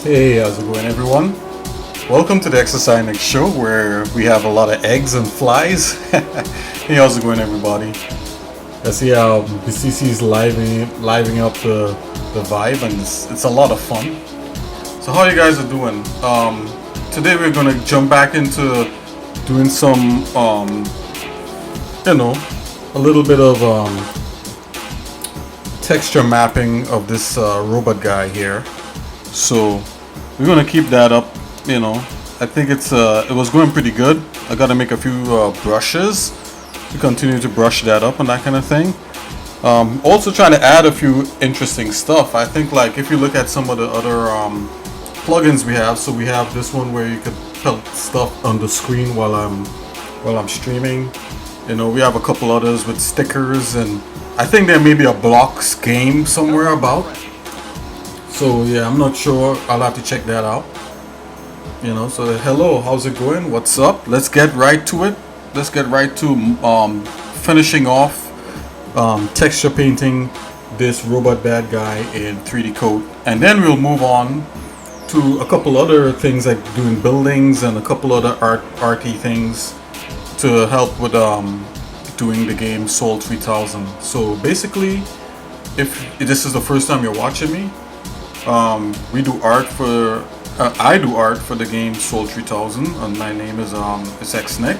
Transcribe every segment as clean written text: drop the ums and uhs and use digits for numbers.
Hey, how's it going, everyone? Welcome to the xsinick show where we have a lot of eggs and flies. Hey, how's it going, everybody? I see how BCC's livening up the vibe, and it's a lot of fun. So how you guys are doing? Today we're gonna jump back into doing some, a little bit of texture mapping of this robot guy here. So we're gonna keep that up. I think it was going pretty good. I gotta make a few brushes to continue to brush that up and that kind of thing. Also trying to add a few interesting stuff. I think, like, if you look at some of the other plugins we have, so we have this one where you could put stuff on the screen while I'm streaming. We have a couple others with stickers, and I think there may be a blocks game somewhere about. So yeah, I'm not sure. I'll have to check that out. So hello, how's it going? What's up? Let's get right to it. Let's get right to finishing off texture painting this robot bad guy in 3D code, and then we'll move on to a couple other things like doing buildings and a couple other arty things to help with doing the game Soul 3000. So basically, if this is the first time you're watching me, we do art for I do art for the game Soul 3000, and my name is xsinick,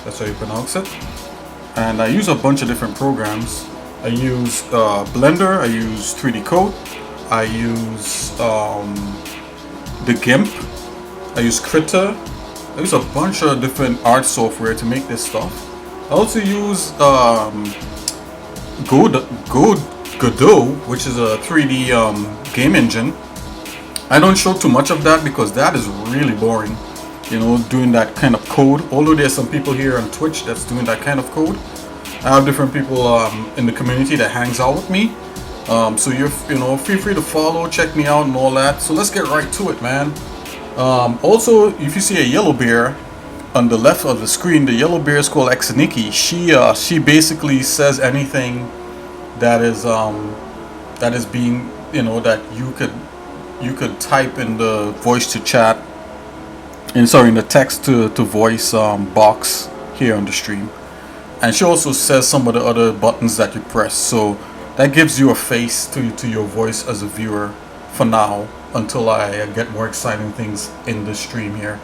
that's how you pronounce it. And I use a bunch of different programs. I use Blender, I use 3D Code, I use the Gimp, I use Krita, I use a bunch of different art software to make this stuff. I also use Godot, which is a 3D game engine. I don't show too much of that because that is really boring, doing that kind of code. Although there's some people here on Twitch that's doing that kind of code. I have different people in the community that hangs out with me. So feel free to follow, check me out and all that. So let's get right to it, man. Also, if you see a yellow bear on the left of the screen, the yellow bear is called xsinick. She basically says anything that is being, that you could type in the voice to chat, in the text to voice box here on the stream. And she also says some of the other buttons that you press, so that gives you a face to your voice as a viewer for now, until I get more exciting things in the stream here.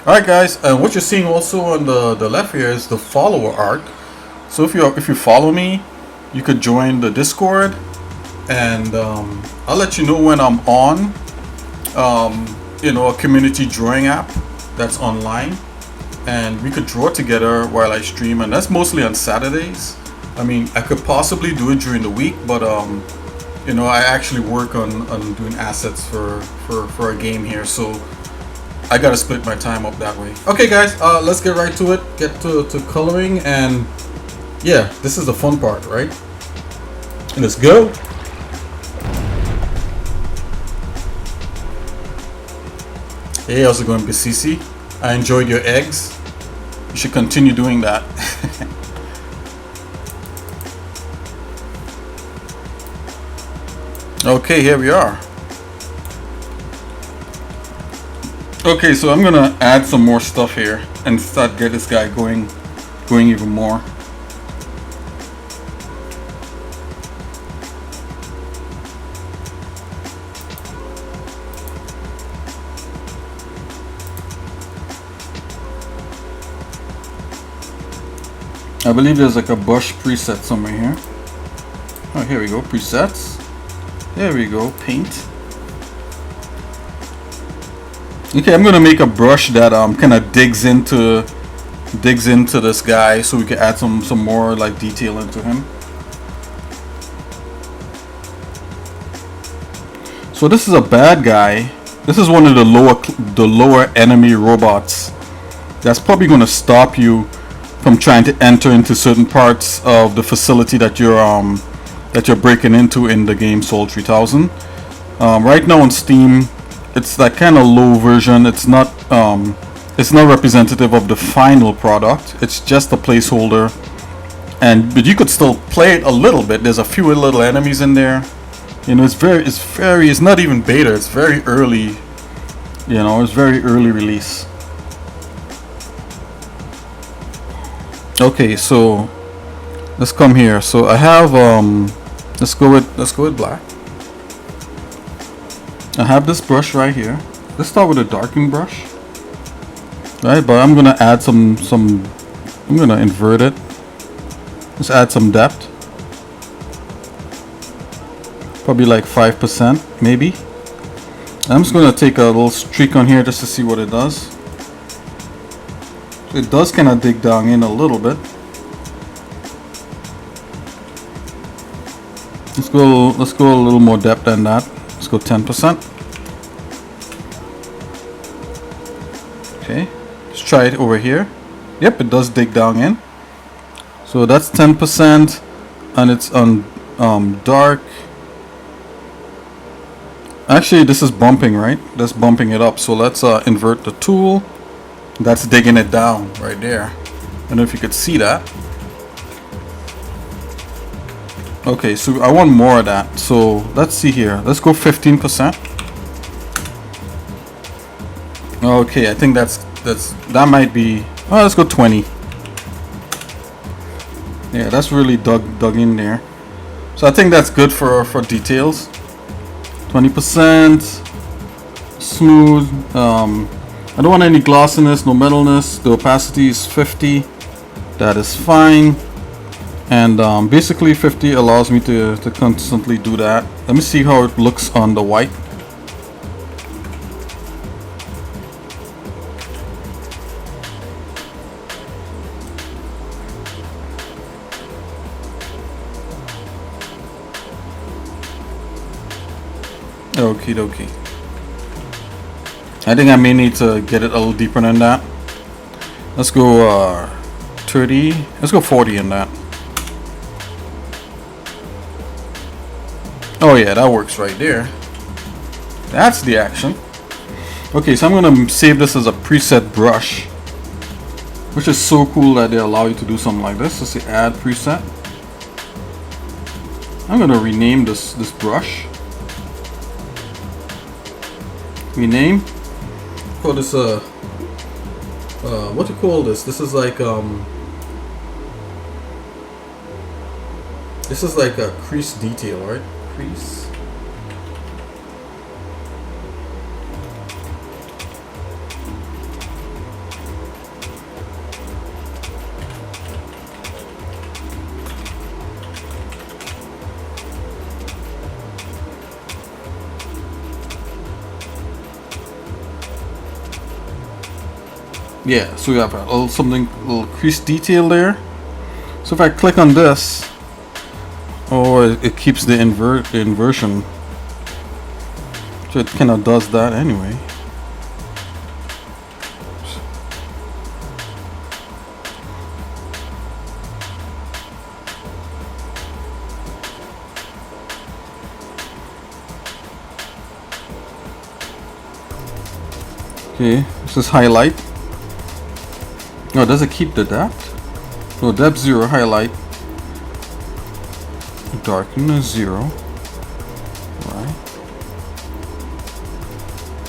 Alright guys, and what you're seeing also on the left here is the follower art. So if you follow me, you could join the Discord, and I'll let you know when I'm on a community drawing app that's online, and we could draw together while I stream, and that's mostly on Saturdays. I mean, I could possibly do it during the week, but I actually work on doing assets for a game here, so I gotta split my time up that way. Okay guys, let's get right to it, get to coloring, and yeah, this is the fun part, right? Let's go. Hey, how's it going, BCC? I enjoyed your eggs. You should continue doing that. Okay, here we are. Okay, so I'm gonna add some more stuff here and get this guy going even more. I believe there's like a brush preset somewhere here. Oh, here we go, presets. There we go, paint. Okay, I'm gonna make a brush that kind of digs into this guy, so we can add some more like detail into him. So this is a bad guy. This is one of the lower enemy robots. That's probably gonna stop you from trying to enter into certain parts of the facility that you're breaking into in the game Soul 3000. Right now on Steam, it's that kind of low version. It's not representative of the final product. It's just a placeholder, but you could still play it a little bit. There's a few little enemies in there, You know, it's not even beta. It's very early. You know, it's very early release. Okay, so let's come here. So I have let's go with black. I have this brush right here. Let's start with a darkening brush. Right, but I'm gonna add some I'm gonna invert it. Let's add some depth. Probably like 5%, maybe. I'm just gonna take a little streak on here just to see what it does. It does kind of dig down in a little bit. Let's go a little more depth than that. Let's go 10%. Okay, let's try it over here. Yep, it does dig down in. So that's 10%, and it's on dark. Actually, this is bumping, right? That's bumping it up. So let's invert the tool. That's digging it down right there. I don't know if you could see that. Okay, so I want more of that. So let's see here. Let's go 15%. Okay, I think that might be. Oh, let's go 20. Yeah, that's really dug in there. So I think that's good for details. 20% smooth. I don't want any glossiness, no metalness. The opacity is 50. That is fine. And basically 50 allows me to constantly do that. Let me see how it looks on the white. Okie dokie. I think I may need to get it a little deeper than that. Let's go 30. Let's go 40 in that. Oh yeah, that works right there. That's the action. Okay, so I'm gonna save this as a preset brush, which is so cool that they allow you to do something like this. Let's say add preset. I'm gonna rename this brush. Rename. Call this what do you call this? This is like a crease detail, right? Crease. Yeah, so we have a little crease detail there. So if I click on this, it keeps the inversion. So it kind of does that anyway. Okay, this is highlight. No, does it keep the depth? No, depth 0, highlight. Darken is 0. Right.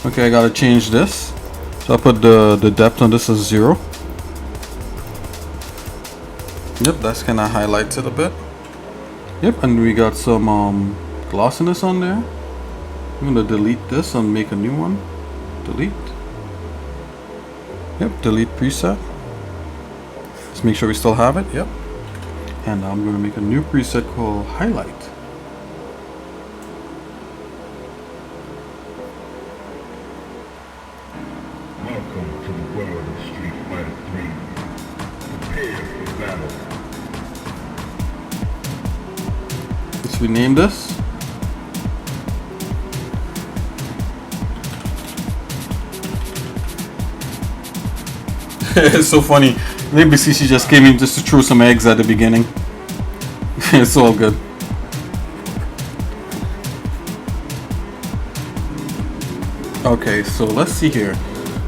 Okay, I gotta change this. So I put the depth on this as 0. Yep, that's kinda highlights it a bit. Yep, and we got some glossiness on there. I'm gonna delete this and make a new one. Delete. Yep, delete preset. Let's make sure we still have it. Yep. And I'm going to make a new preset called highlight. Welcome to the world of Street Fighter 3. Prepare for battle. Let's rename this. It's so funny. Maybe she just came in just to throw some eggs at the beginning. It's all good. Okay, so let's see here.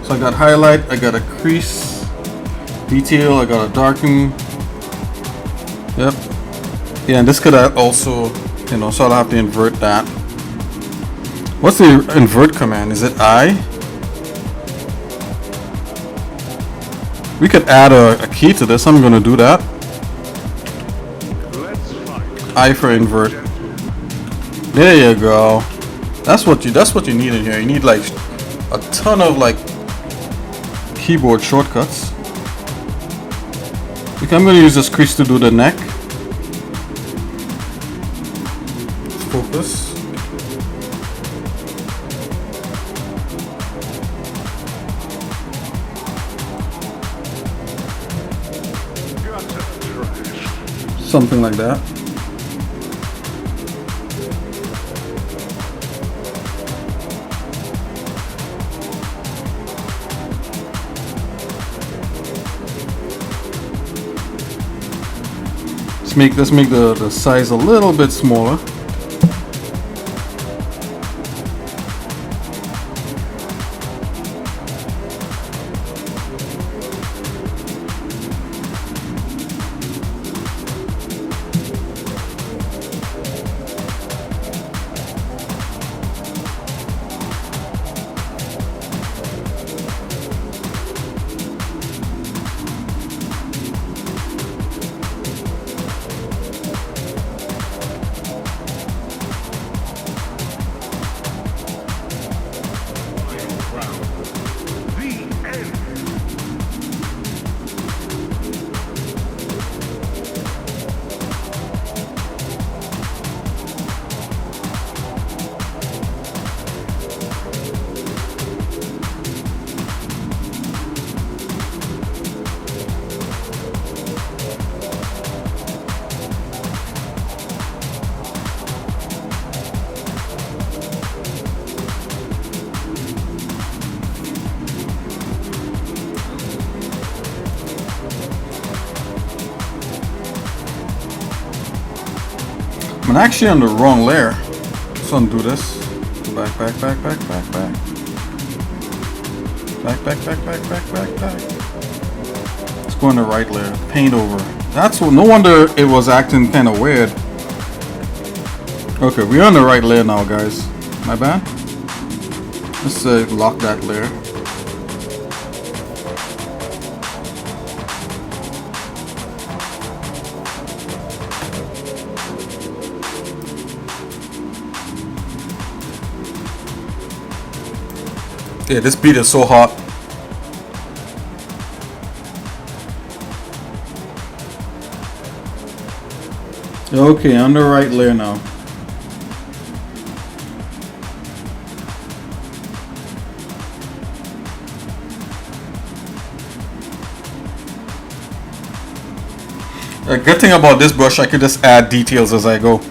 So I got highlight, I got a crease detail, I got a darken. Yep. Yeah, and this could also You know, so I'll have to invert that. What's the invert command? Is it I? We could add a key to this. I'm gonna do that. I for invert. There you go. That's what you need in here. You need like a ton of like keyboard shortcuts. Okay, I'm gonna use this crease to do the neck. Focus. Something like that. Let's make the size a little bit smaller. I'm actually on the wrong layer. Let's undo this. Back. Let's go on the right layer. Paint over. That's what. No wonder it was acting kind of weird. Okay, we're on the right layer now, guys. My bad. Let's lock that layer. Yeah, this beat is so hot. Okay, on the right layer now. A good thing about this brush, I could just add details as I go.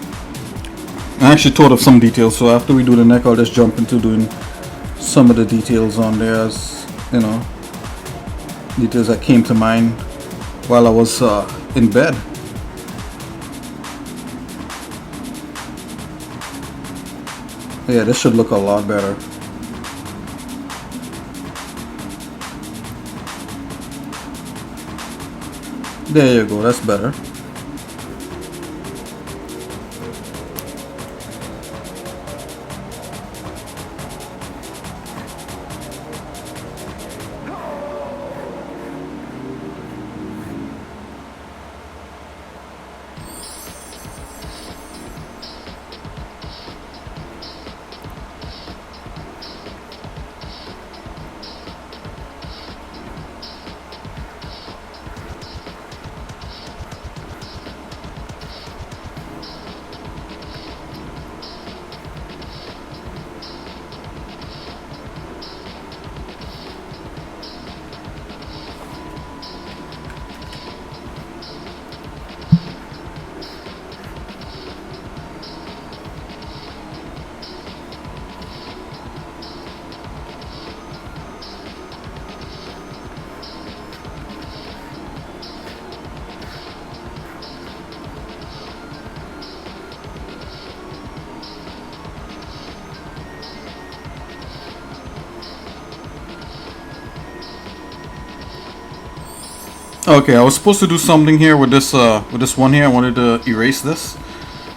I actually thought of some details, so after we do the neck, I'll just jump into doing some of the details on there, as you know, details that came to mind while I was in bed. Yeah, this should look a lot better. There you go, that's better. Okay, I was supposed to do something here with this one here. I wanted to erase this,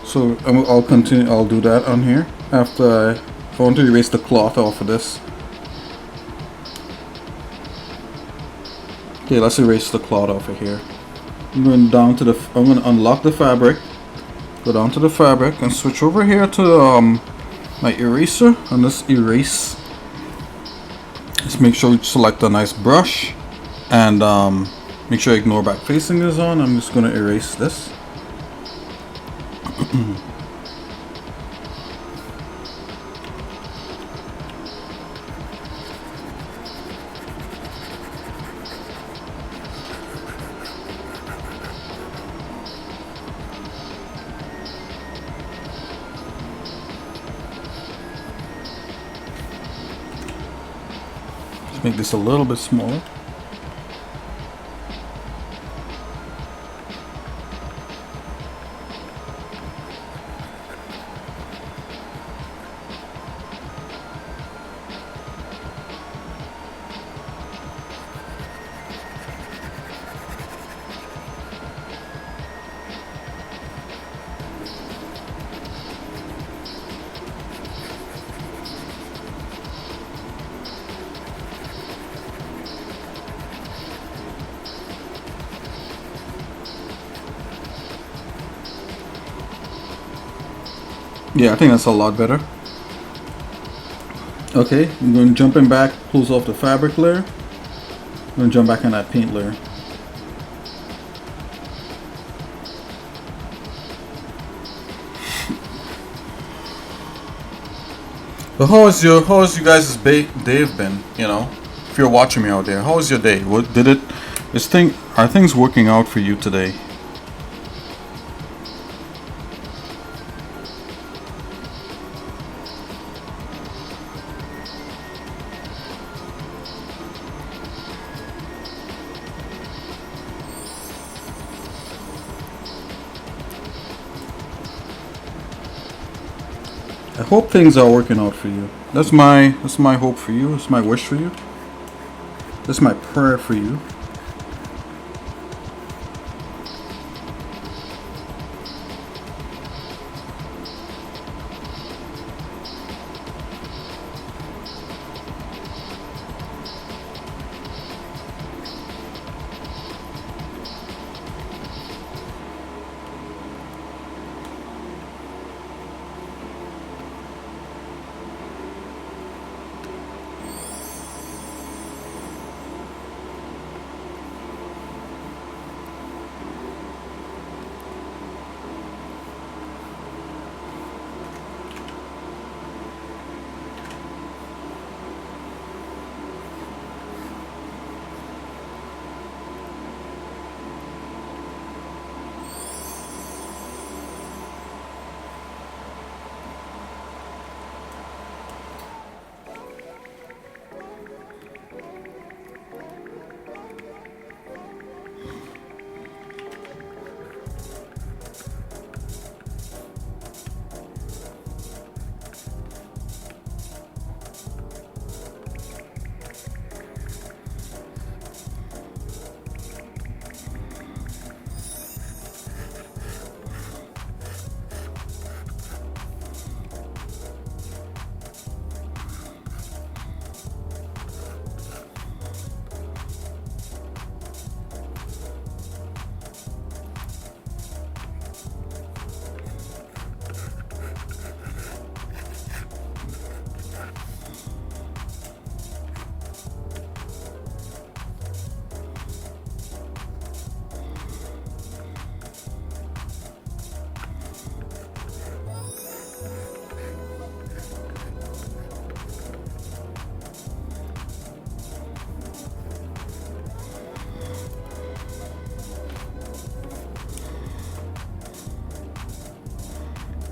So I'll continue. I'll do that on here after I want to erase the cloth off of this. Okay, let's erase the cloth off of here. I'm going down to the. I'm going to unlock the fabric. Go down to the fabric and switch over here to my eraser and let's erase. Just make sure you select a nice brush and make sure ignore back facing is on. I'm just going to erase this. Make this a little bit smaller. Yeah, I think that's a lot better. Okay, I'm going to jump in back, close off the fabric layer. I'm going to jump back on that paint layer. But how is you guys' day been? You know, if you're watching me out there, how was your day? What did it? Are things working out for you today? I hope things are working out for you. That's my hope for you. It's my wish for you. That's my prayer for you.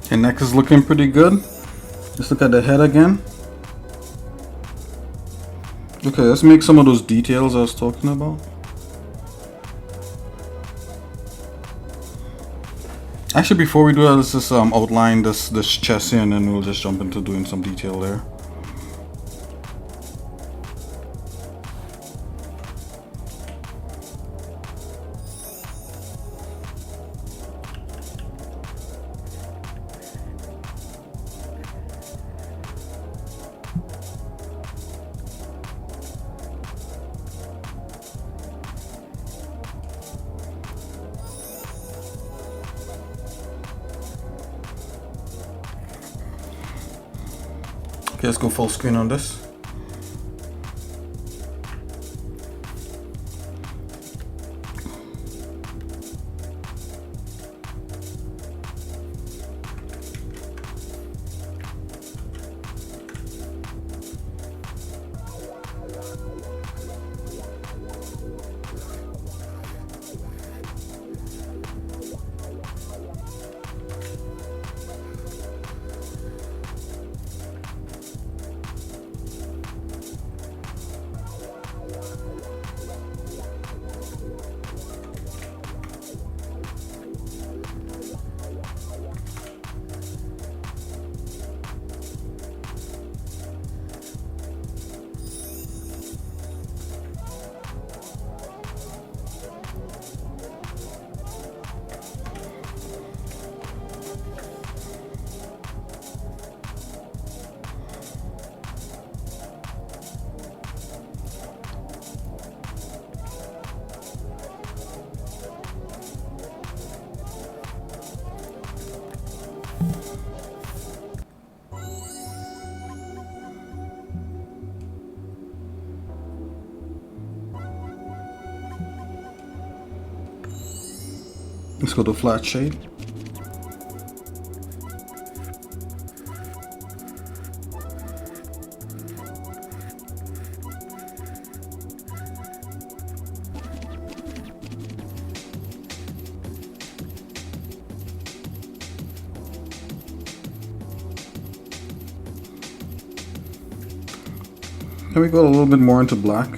Okay, neck is looking pretty good. Let's look at the head again. Okay, let's make some of those details I was talking about. Actually, before we do that, let's just outline this chest here, and then we'll just jump into doing some detail there. Okay, let's go full screen on this. Let's go to flat shade. Then we go a little bit more into black.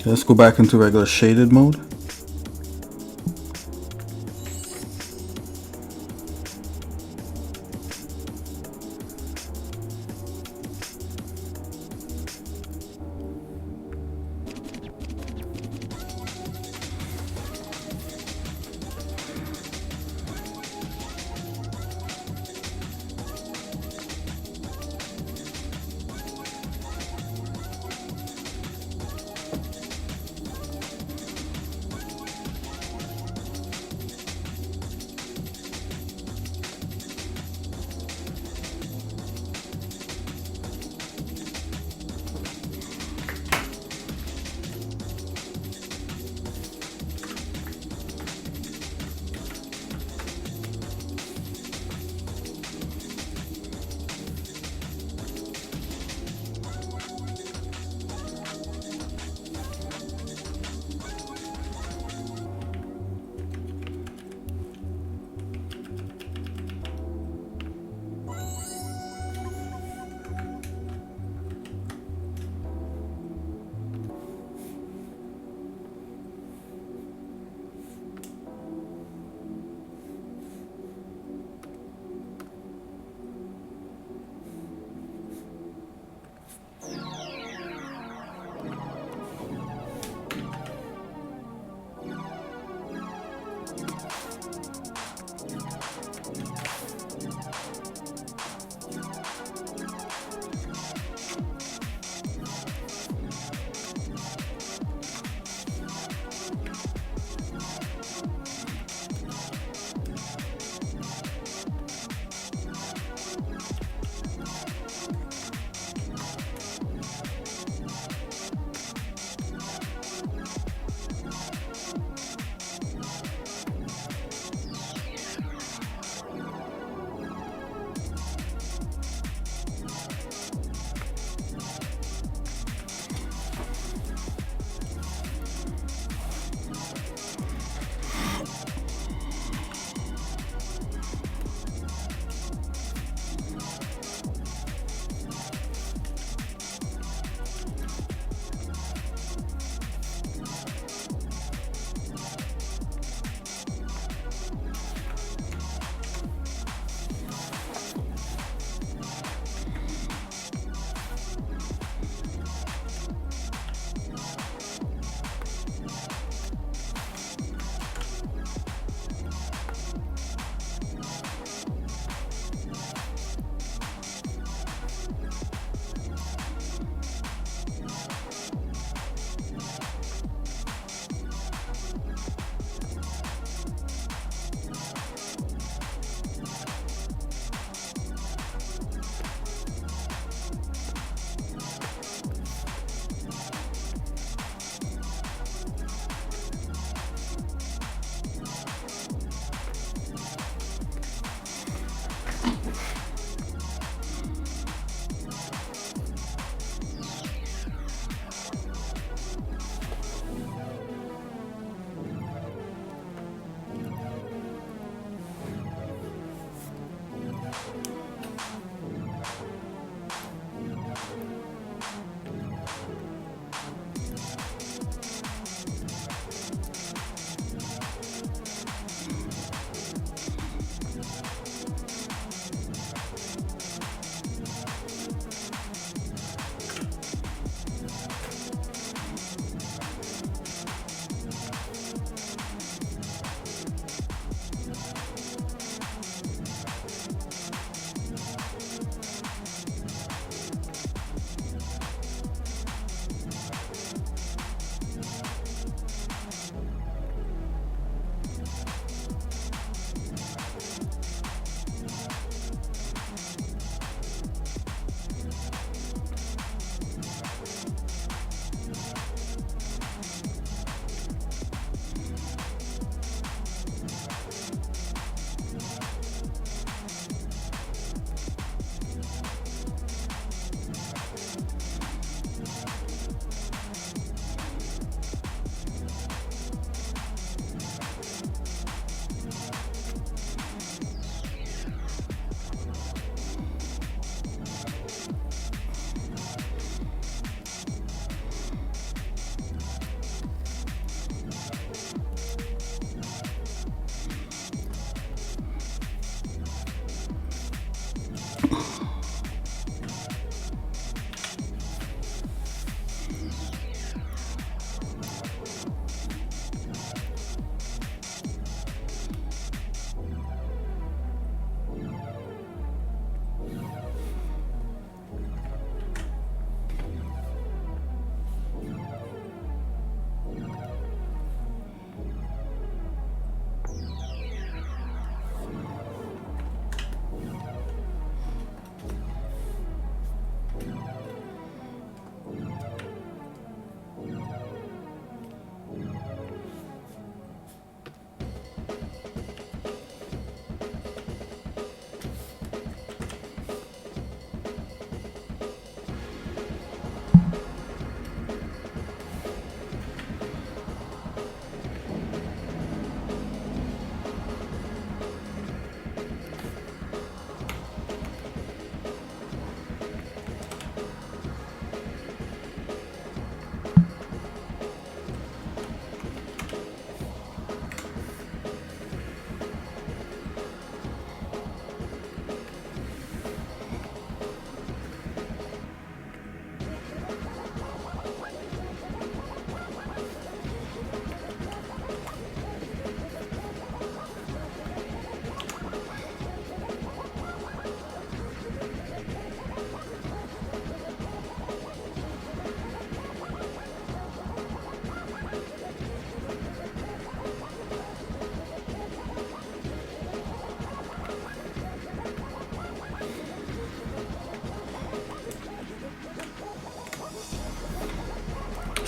Let's go back into regular shaded mode.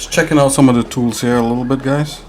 Just checking out some of the tools here a little bit, guys.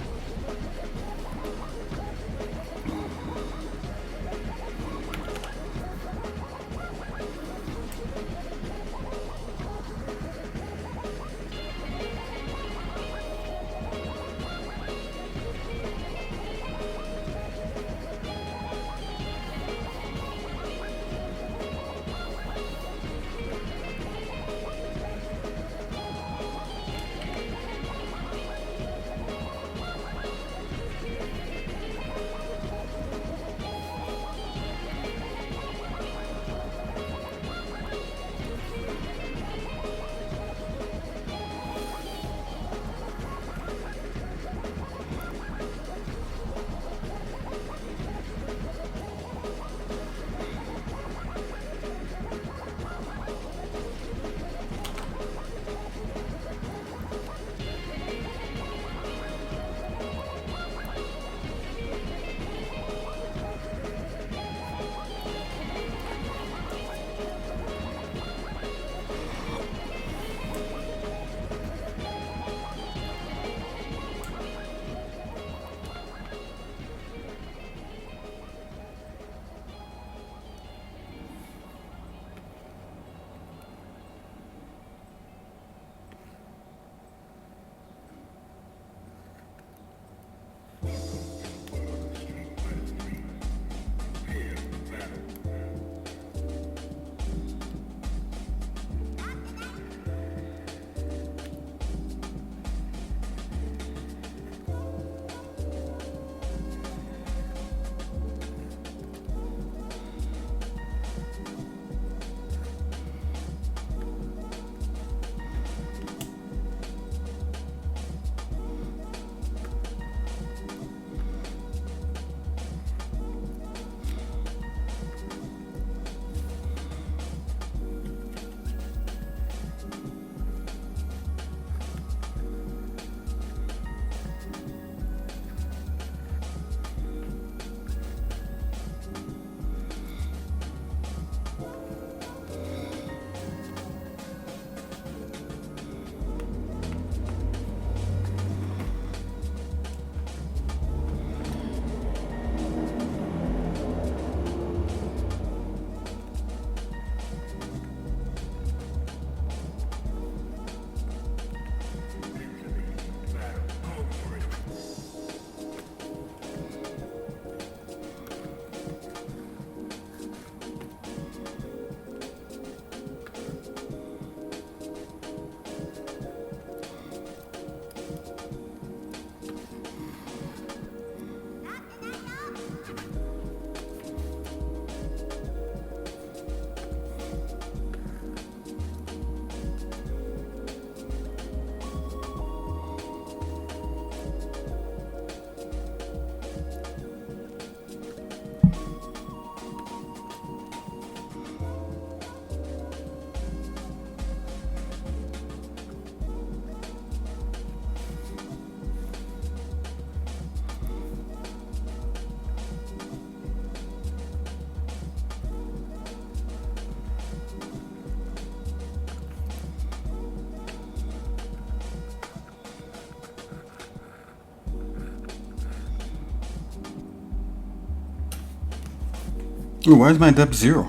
Ooh, why is my depth 0?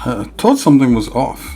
I thought something was off.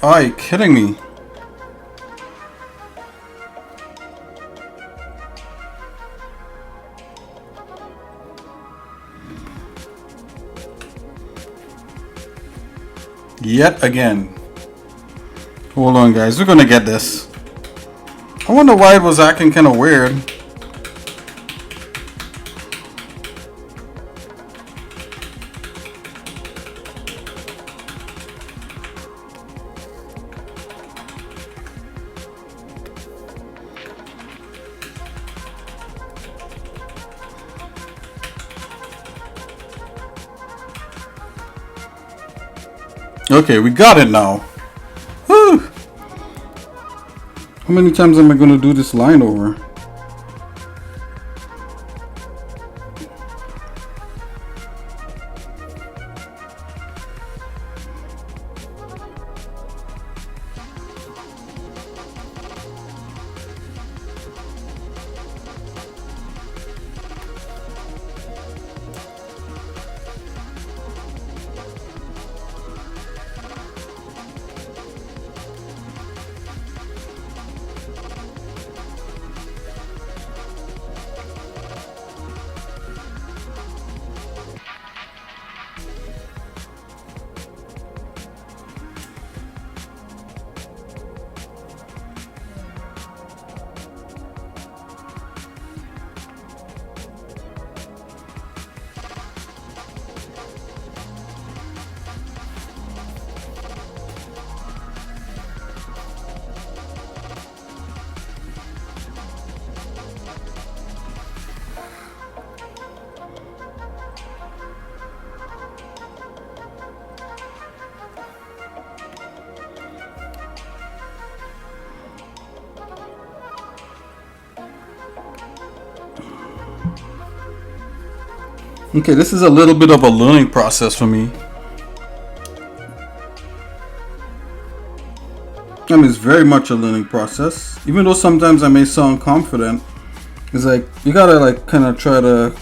Are you kidding me? Yet again. Hold on, guys. We're gonna get this. I wonder why it was acting kind of weird. Okay, we got it now. Whew. How many times am I going to do this line over? Okay, this is a little bit of a learning process for me. I mean, it's very much a learning process. Even though sometimes I may sound confident, it's like you gotta like kind of try to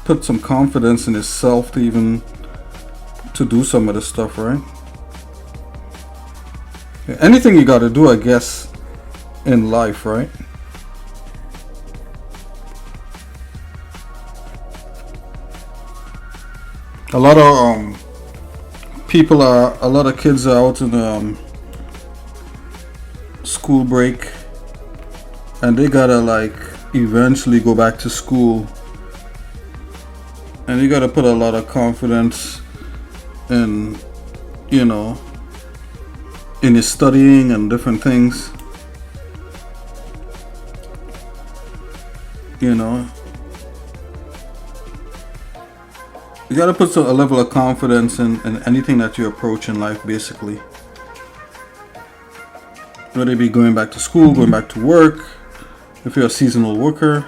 put some confidence in yourself to even to do some of this stuff, right? Anything you gotta do, I guess, in life, right? A lot of a lot of kids are out in school break, and they gotta like eventually go back to school, and you gotta put a lot of confidence in, you know, in your studying and different things, you know. You gotta put a level of confidence in anything that you approach in life, basically. Whether it be going back to school, going back to work, if you're a seasonal worker.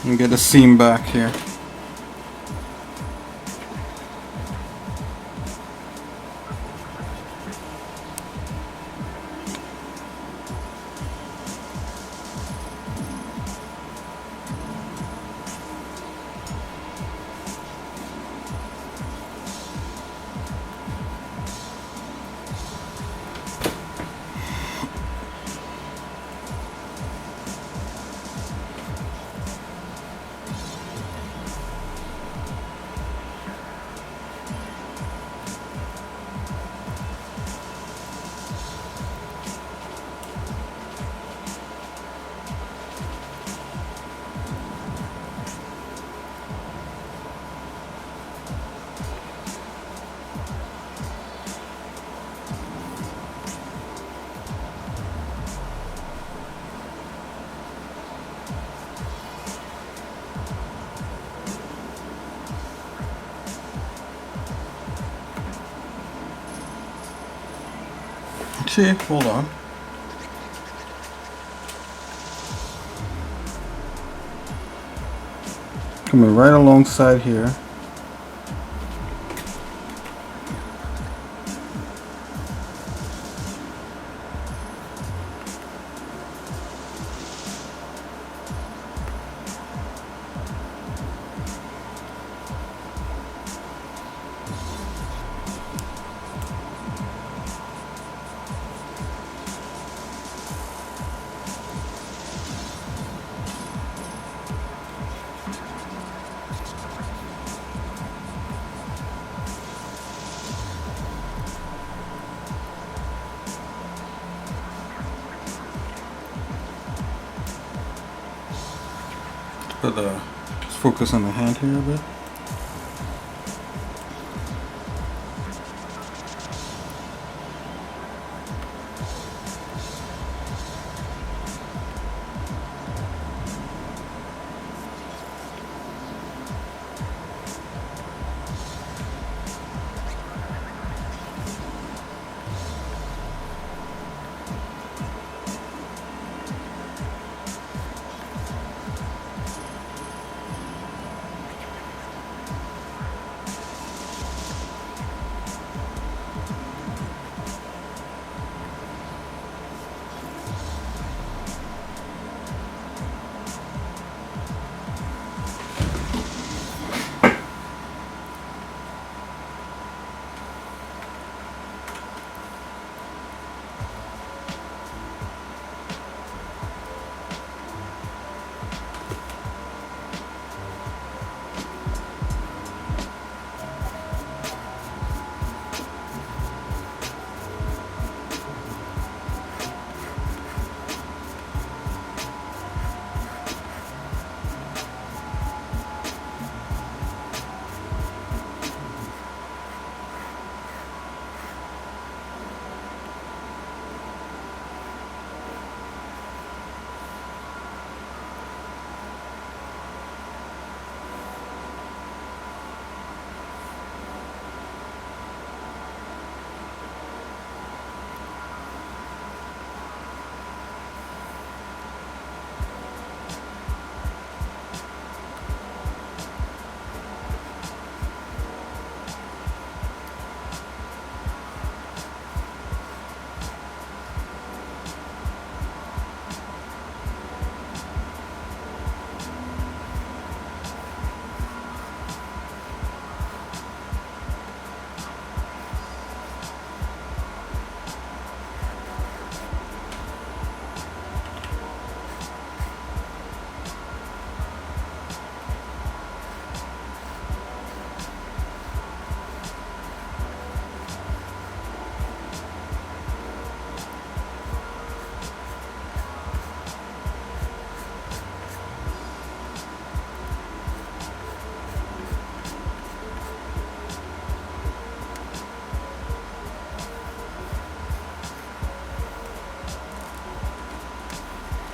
And get the seam back here. Okay, hold on. Coming right alongside here. But let's focus on the hand here a bit.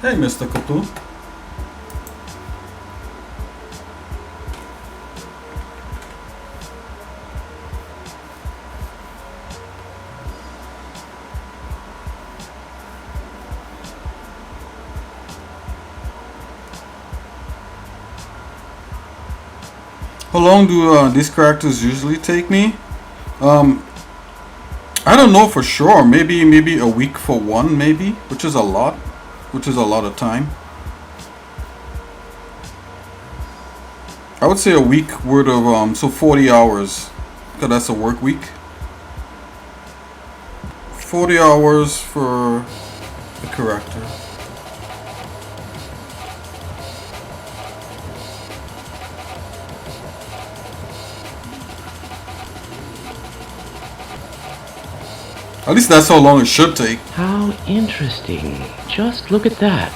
Hey, Mr. Kutu. How long do these characters usually take me? I don't know for sure. Maybe a week for one, maybe, which is a lot. Which is a lot of time. I would say a week worth of so 40 hours, because that's a work week. 40 hours for the character. At least that's how long it should take. How interesting. Just look at that.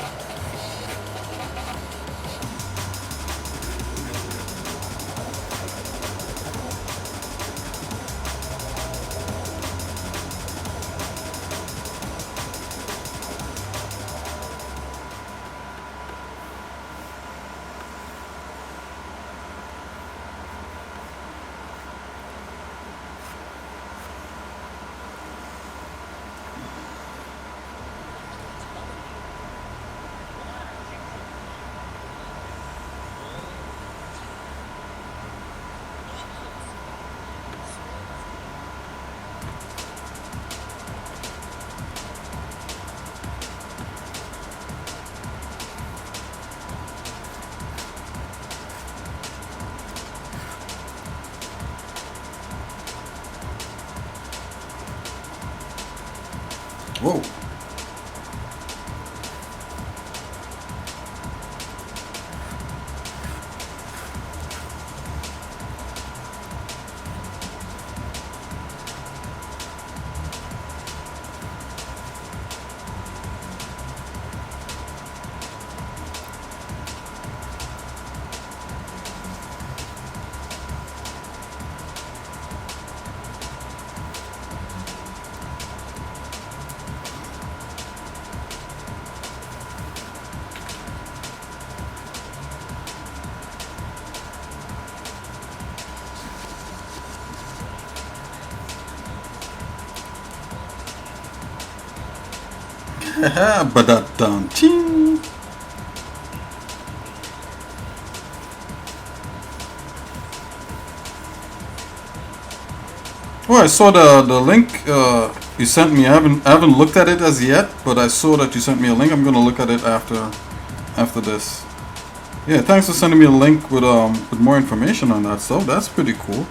Whoa. Ba-da-dum, ching. Oh, I saw the link you sent me. I haven't looked at it as yet, but I saw that you sent me a link. I'm gonna look at it after this. Yeah, thanks for sending me a link with more information on that stuff. That's pretty cool.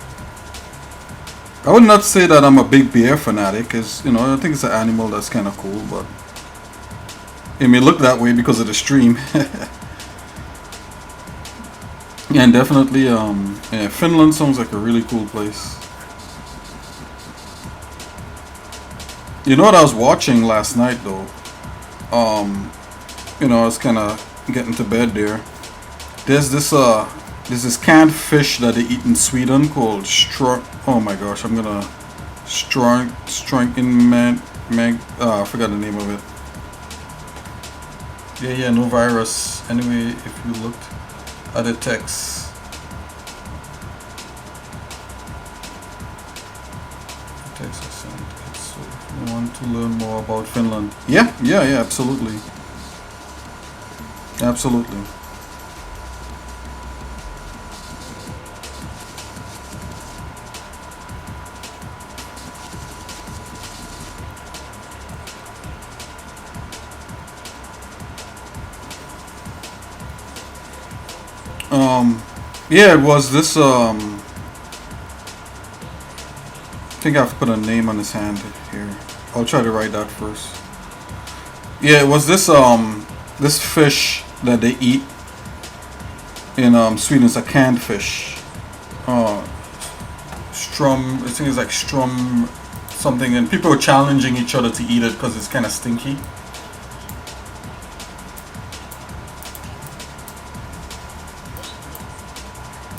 I would not say that I'm a big bear fanatic, because I think it's an animal that's kind of cool, but it may look that way because of the stream. And definitely, yeah, Finland sounds like a really cool place. You know what I was watching last night though? I was kind of getting to bed there. There's this canned fish that they eat in Sweden called oh my gosh, I'm gonna I forgot the name of it. Yeah, no virus. Anyway, if you looked at the text, I sent it. So if you want to learn more about Finland, yeah, absolutely. Yeah, it was this, I think I have to put a name on his hand here. I'll try to write that first. Yeah, it was this, this fish that they eat in, Sweden. It's a canned fish. I think it's like strum something, and people are challenging each other to eat it because it's kind of stinky.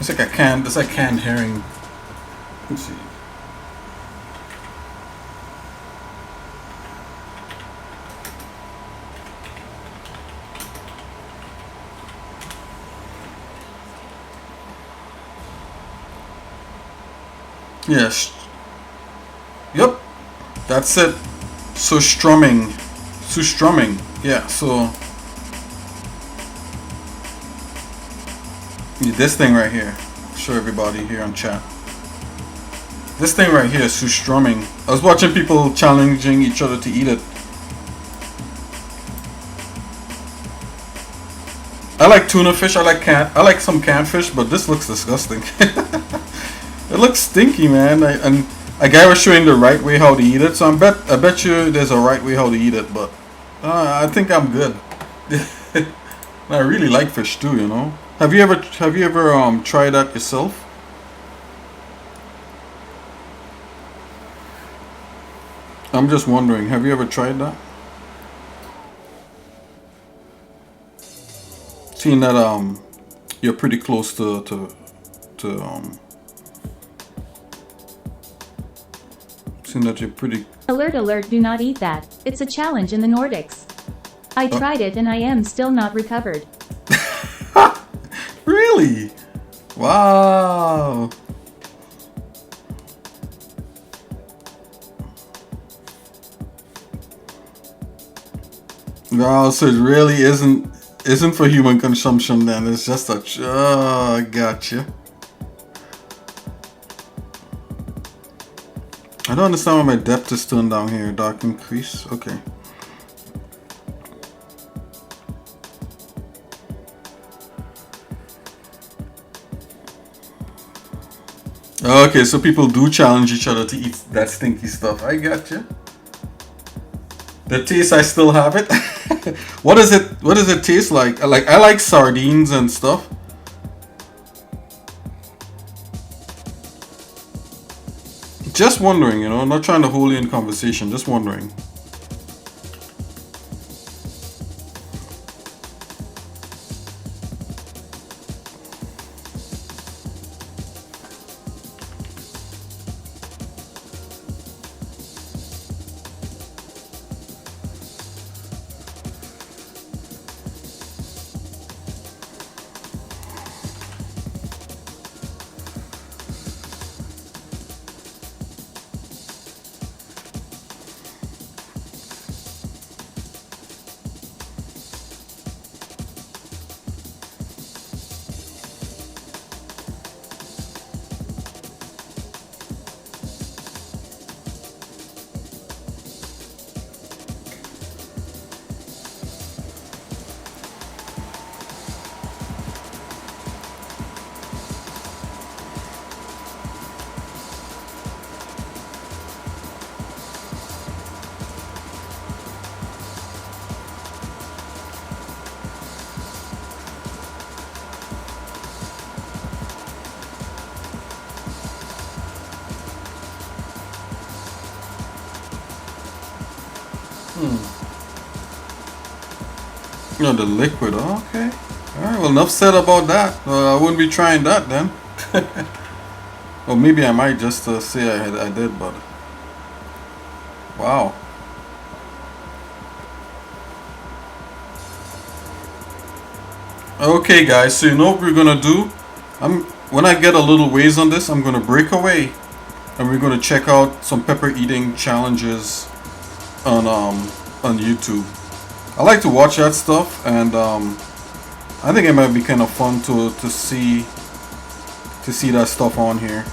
It's like canned herring. Let's see. Yes. Yep. That's it. Surströmming. Yeah, so this thing right here. Show everybody here on chat. This thing right here is surströmming. I was watching people challenging each other to eat it. I like tuna fish. I like some canned fish, but this looks disgusting. It looks stinky, man. And a guy was showing the right way how to eat it, so I bet you there's a right way how to eat it, but I think I'm good. I really like fish too, Have you ever tried that yourself? I'm just wondering, have you ever tried that? Seeing that you're pretty close to seeing that you're pretty. Alert, do not eat that. It's a challenge in the Nordics. I tried it and I am still not recovered. Really? Wow. Wow, so it really isn't for human consumption then. It's just a I gotcha. I don't understand why my depth is turned down here. Dark increase. Okay. Okay, so people do challenge each other to eat that stinky stuff. I gotcha. The taste, I still have it. What is it? What does it taste like? I like sardines and stuff. Just wondering, you know, not trying to hold you in conversation. Just wondering. You know, the liquid. Oh, okay. All right. Well, enough said about that. I wouldn't be trying that then. Or maybe I might just say I did, but wow. Okay, guys. So you know what we're gonna do? When I get a little ways on this, I'm gonna break away, and we're gonna check out some pepper eating challenges on YouTube. I like to watch that stuff, and I think it might be kind of fun to see that stuff on here.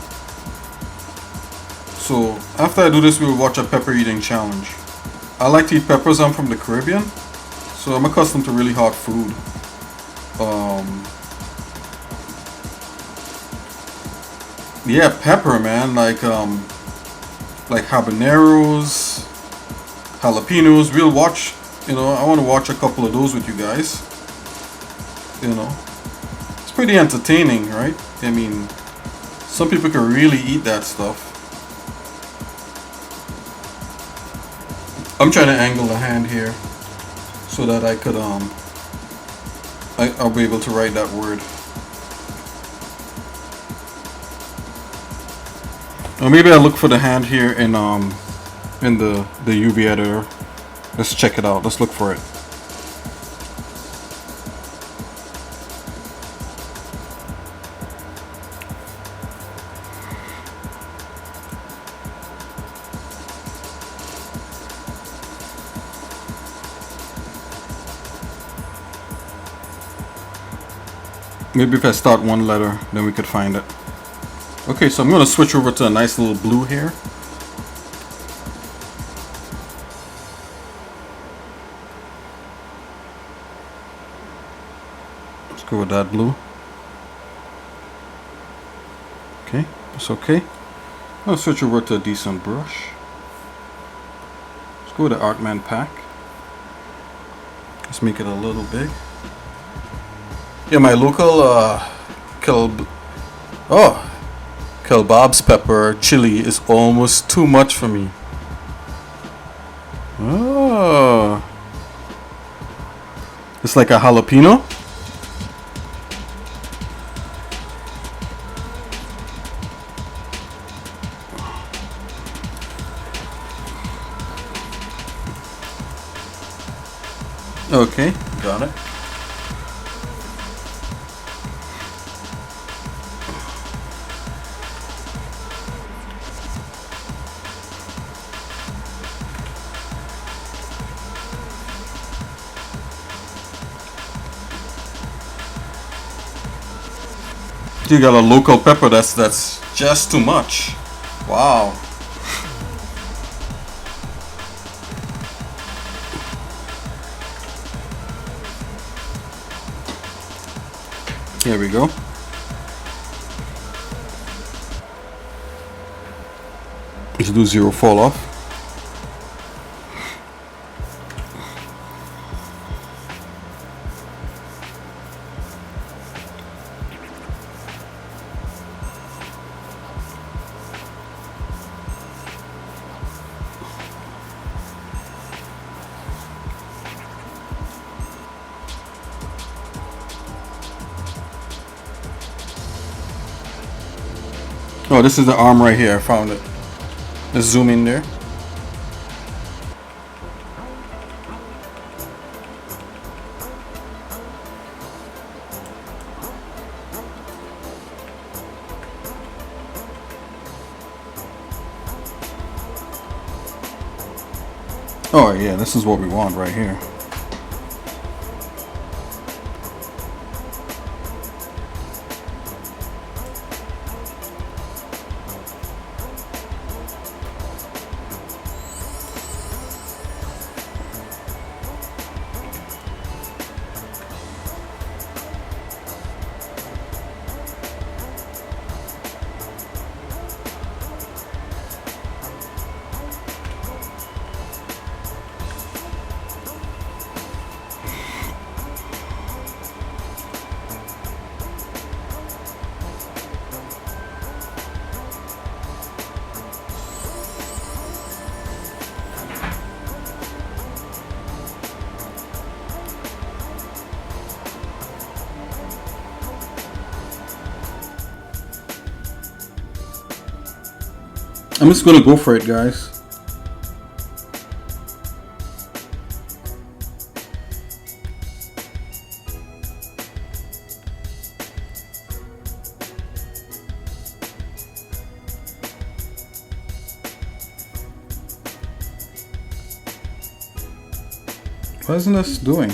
So after I do this, we'll watch a pepper eating challenge. I like to eat peppers. I'm from the Caribbean, so I'm accustomed to really hot food. Yeah, pepper, man. Like habaneros, jalapenos. We'll watch. You know, I want to watch a couple of those with you guys. You know, it's pretty entertaining, right? I mean, some people can really eat that stuff. I'm trying to angle the hand here so that I could I'll be able to write that word. Or maybe I look for the hand here in the UV editor. Let's check it out. Let's look for it. Maybe if I start one letter, then we could find it. Okay, so I'm going to switch over to a nice little blue here. Let's go with that blue. Okay, that's okay. I'll switch over to a decent brush. Let's go with the Artman pack. Let's make it a little big. Yeah, my local Kelbab's pepper chili is almost too much for me. Oh, it's like a jalapeno. Okay, got it. You got a local pepper that's just too much. Wow. Here we go. Let's do zero fall off. Oh, this is the arm right here. I found it. Let's zoom in there. Oh yeah, this is what we want right here. I'm just gonna go for it, guys. What isn't this doing?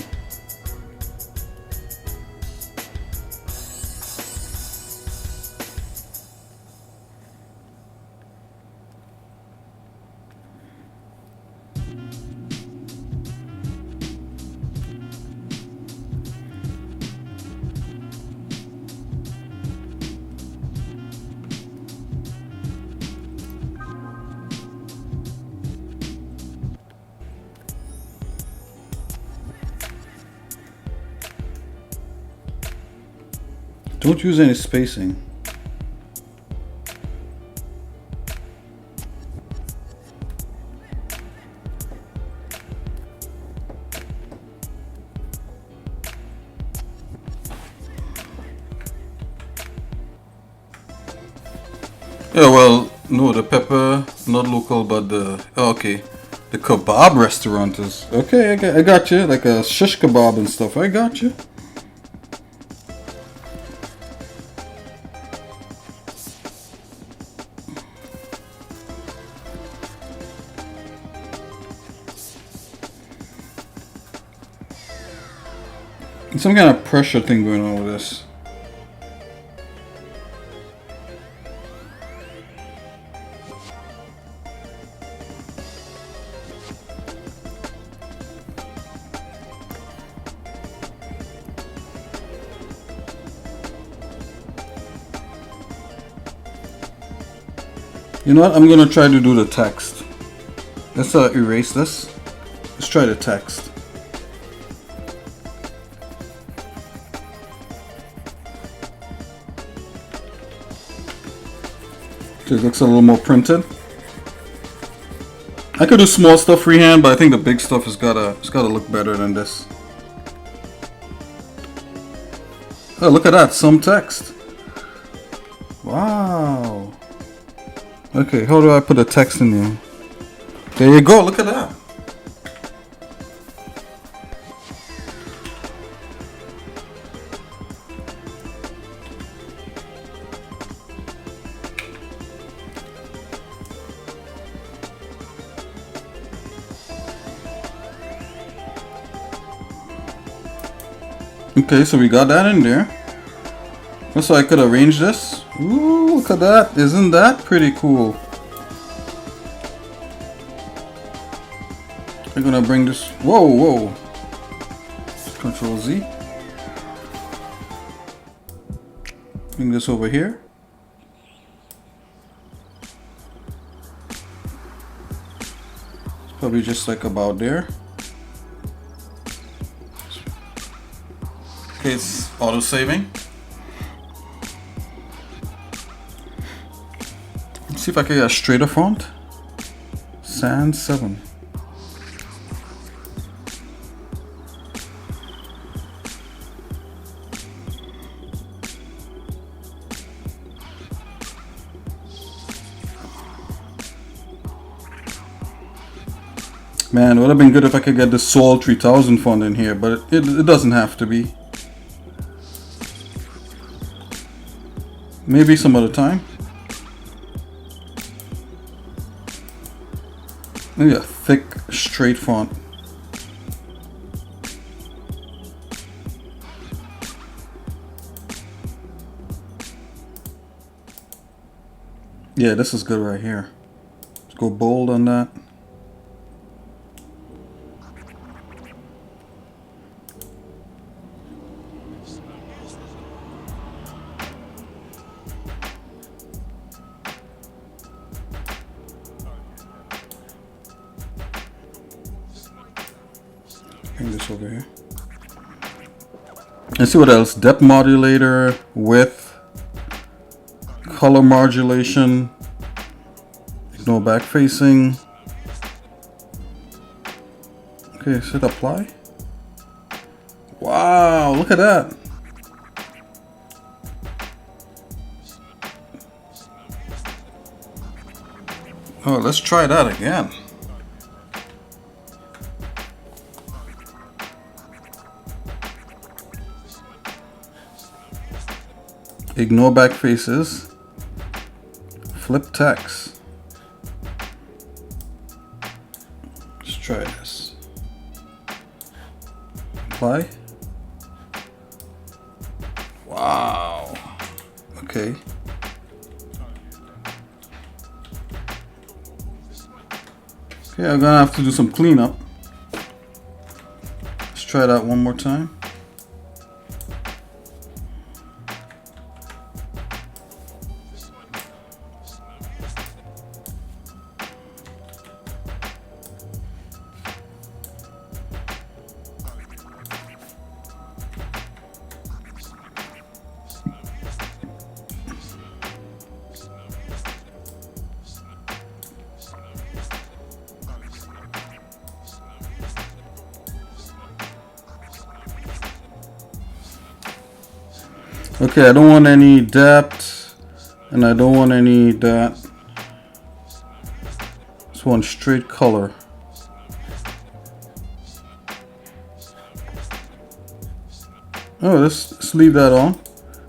Don't use any spacing. Yeah, well, no, the pepper, not local, but the, oh, okay. The kebab restaurant is, okay, I got you, like a shish kebab and stuff, I got you. Some kind of pressure thing going on with this. You know what? I'm gonna try to do the text. Let's erase this. Let's try the text. It looks a little more printed. I could do small stuff freehand, but I think the big stuff has gotta look better than this. Oh, look at that, some text. Wow. Okay, how do I put the text in here? There you go, look at that. Okay, so we got that in there. So I could arrange this. Ooh, look at that. Isn't that pretty cool? I'm gonna bring this. Whoa, whoa. Control Z. Bring this over here. It's probably just like about there. Okay, it's auto saving. Let's see if I can get a straighter font. Sans 7. Man, it would have been good if I could get the Soul 3000 font in here, but it doesn't have to be. Maybe some other time. Maybe a thick, straight font. Yeah, this is good right here. Let's go bold on that. Bring this over here. Let's see what else. Depth modulator, width, color modulation, ignore back facing. Okay, hit apply. Wow, look at that. Oh, let's try that again. Ignore back faces. Flip text. Let's try this. Apply. Wow. Okay. Okay, I'm gonna have to do some cleanup. Let's try that one more time. Okay, I don't want any depth, and I don't want any that. Just want straight color. Oh, let's leave that on.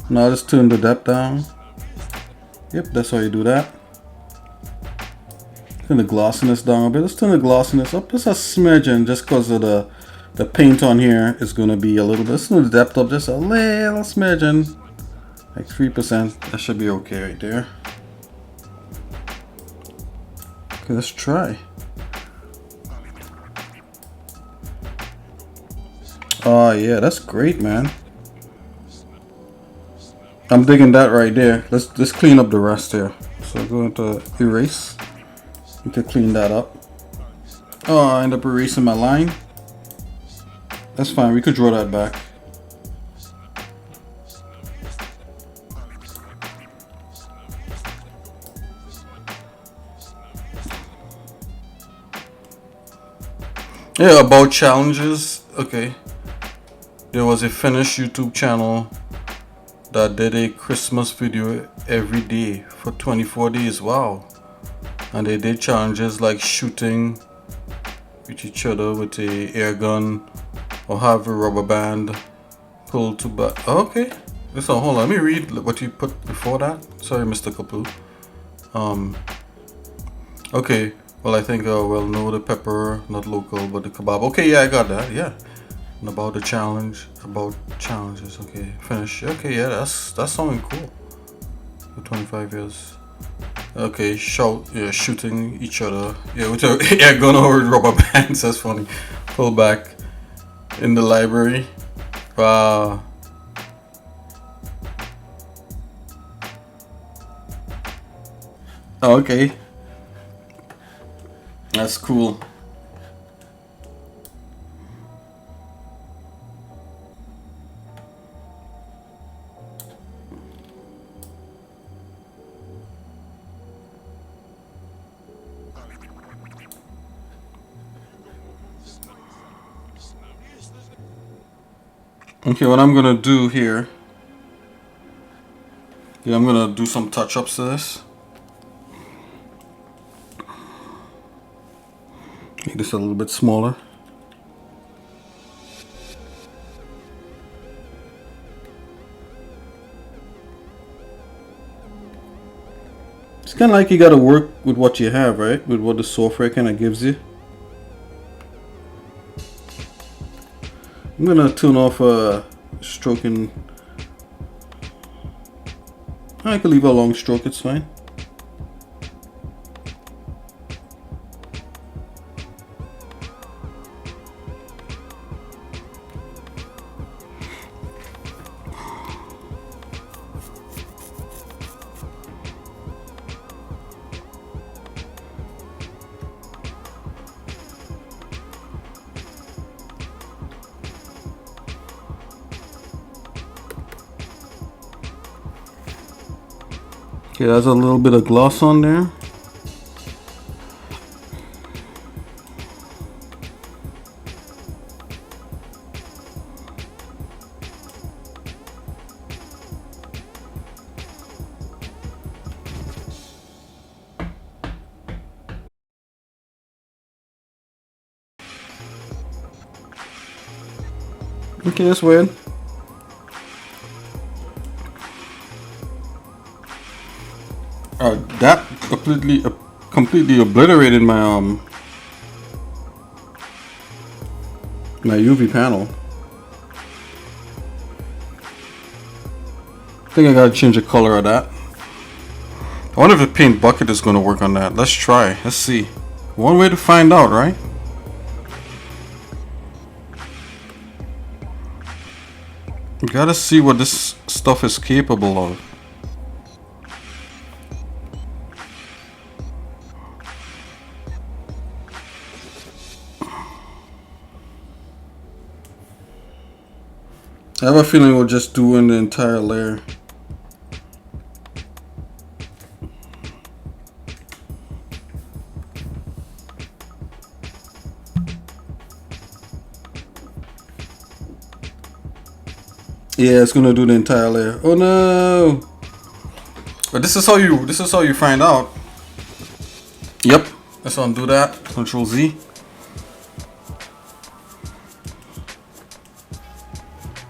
Now let's turn the depth down. Yep, that's how you do that. Turn the glossiness down a bit. Let's turn the glossiness up just a smidgen, just because of the paint on here is going to be a little bit. Let's turn the depth up just a little smidgen. Like 3%. That should be okay right there. Okay, let's try. Oh yeah, that's great, man. I'm digging that right there. Let's clean up the rest here. So go into erase. You can clean that up. Oh, I end up erasing my line. That's fine. We could draw that back. Yeah, about challenges. Okay. There was a Finnish YouTube channel that did a Christmas video every day for 24 days. Wow. And they did challenges like shooting with each other with a air gun or have a rubber band pulled to back. Okay. So hold on, let me read what you put before that. Sorry, Mr. Kapu. Okay. Well, I think, well, no, the pepper, not local, but the kebab. Okay, yeah, I got that, yeah. And about the challenge, about challenges, okay. Finish, okay, yeah, that's sounding cool. For 25 years. Okay, shooting each other. Yeah, with a air gun or rubber bands, that's funny. Pull back in the library. Wow. Oh, okay. That's cool. Okay, what I'm gonna do here, yeah, I'm gonna do some touch-ups to this. Make this a little bit smaller. It's kind of like you got to work with what you have, right? With what the software kind of gives you. I'm gonna turn off stroking. I can leave a long stroke, it's fine. Okay, there's a little bit of gloss on there. Okay, that's weird. That completely obliterated my my UV panel. I think I gotta change the color of that. I wonder if the paint bucket is gonna work on that. Let's try. Let's see. One way to find out, right? We gotta see what this stuff is capable of. I have a feeling we're just doing the entire layer. Yeah, it's gonna do the entire layer. Oh no! But this is how you find out. Yep. Let's undo that. Control Z.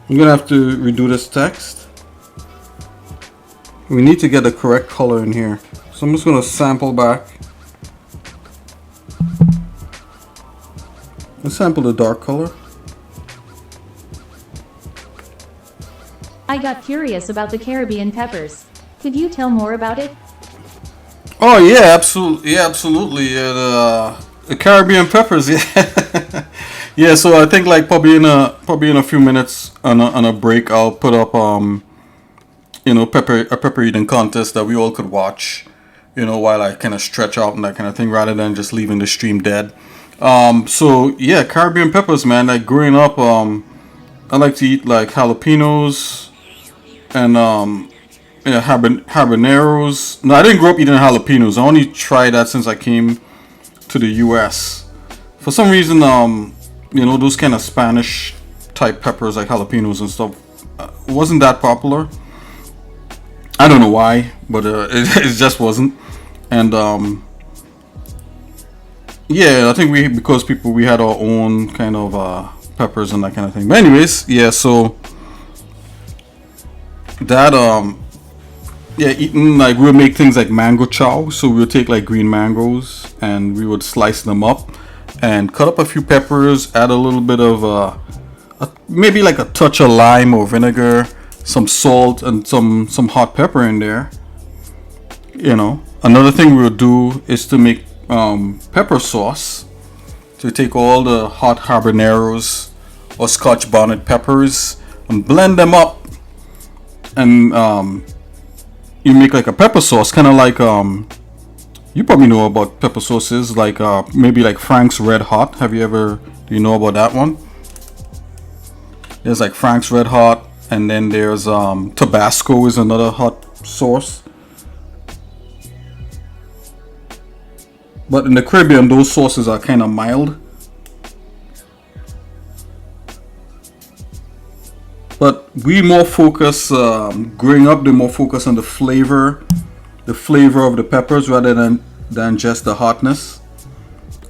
I'm gonna have to redo this text. We need to get the correct color in here. So I'm just gonna sample back. Let's sample the dark color. I got curious about the Caribbean peppers. Could you tell more about it? Oh yeah, absolutely. Yeah, absolutely. Yeah, the Caribbean peppers. Yeah. Yeah, so I think like probably in a few minutes on a break I'll put up you know, a pepper eating contest that we all could watch, you know, while I kind of stretch out and that kind of thing rather than just leaving the stream dead. So yeah, Caribbean peppers, man. Like growing up, I like to eat like jalapenos and yeah, habaneros. No, I didn't grow up eating jalapenos. I only tried that since I came to the US. For some reason, you know, those kind of Spanish type peppers like jalapenos and stuff wasn't that popular. I don't know why, but it just wasn't. And yeah, I think we had our own kind of peppers and that kind of thing. But anyways, yeah, so that yeah, eating like we would make things like mango chow. So we would take like green mangoes and we would slice them up and cut up a few peppers, add a little bit of maybe like a touch of lime or vinegar, some salt and some hot pepper in there. You know, another thing we would do is to make pepper sauce. So take all the hot habaneros or Scotch bonnet peppers and blend them up, and you make like a pepper sauce, kind of like you probably know about pepper sauces, like maybe like Frank's Red Hot. Do you know about that one? There's like Frank's Red Hot, and then there's Tabasco is another hot sauce. But in the Caribbean, those sauces are kind of mild. But we more focus, growing up, they more focus on the flavor of the peppers rather than just the hotness.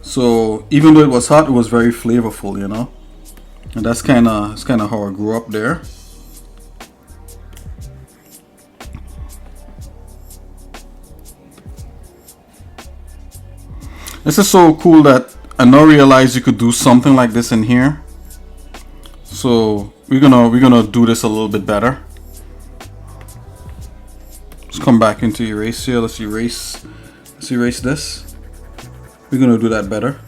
So even though it was hot, it was very flavorful, you know. And that's kind of how I grew up there. This is so cool that I now realize you could do something like this in here. So we're gonna do this a little bit better. Let's come back into erase here. Let's erase this. We're gonna do that better.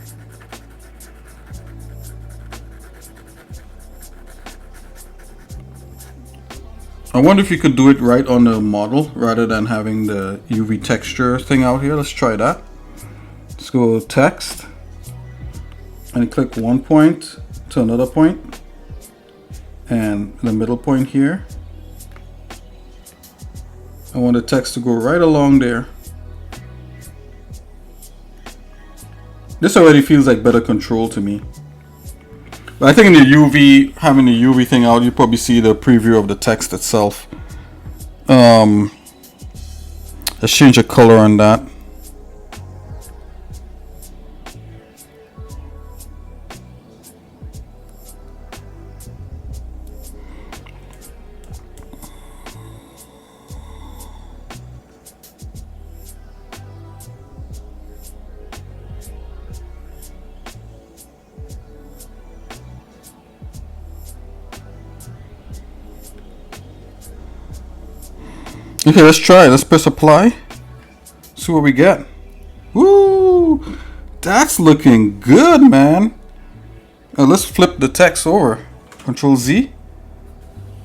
I wonder if you could do it right on the model rather than having the UV texture thing out here. Let's try that. Let's go text and click one point to another point and the middle point here. I want the text to go right along there. This already feels like better control to me. But I think in the UV, having the UV thing out, you probably see the preview of the text itself. Let's change the color on that. Okay, let's try it. Let's press apply. See what we get. Woo! That's looking good, man. Let's flip the text over. Control Z.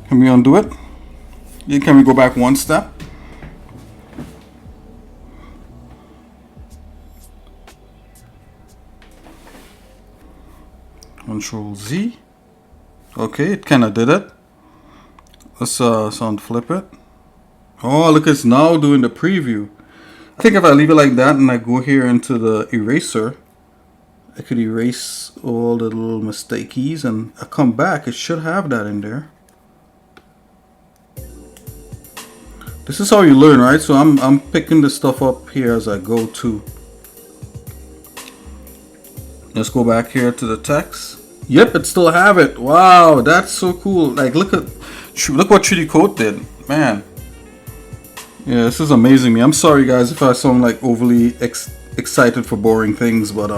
Can we undo it? Yeah, can we go back one step? Control Z. Okay, it kind of did it. Let's unflip it. Oh, look, it's now doing the preview. I think if I leave it like that and I go here into the eraser, I could erase all the little mistakeys and I come back, it should have that in there. This is how you learn, right? So I'm picking the stuff up here as I go too. Let's go back here to the text. Yep, it still have it. Wow, that's so cool. Like look what 3D Coat did, man. Yeah, this is amazing me. I'm sorry guys if I sound like overly excited for boring things, but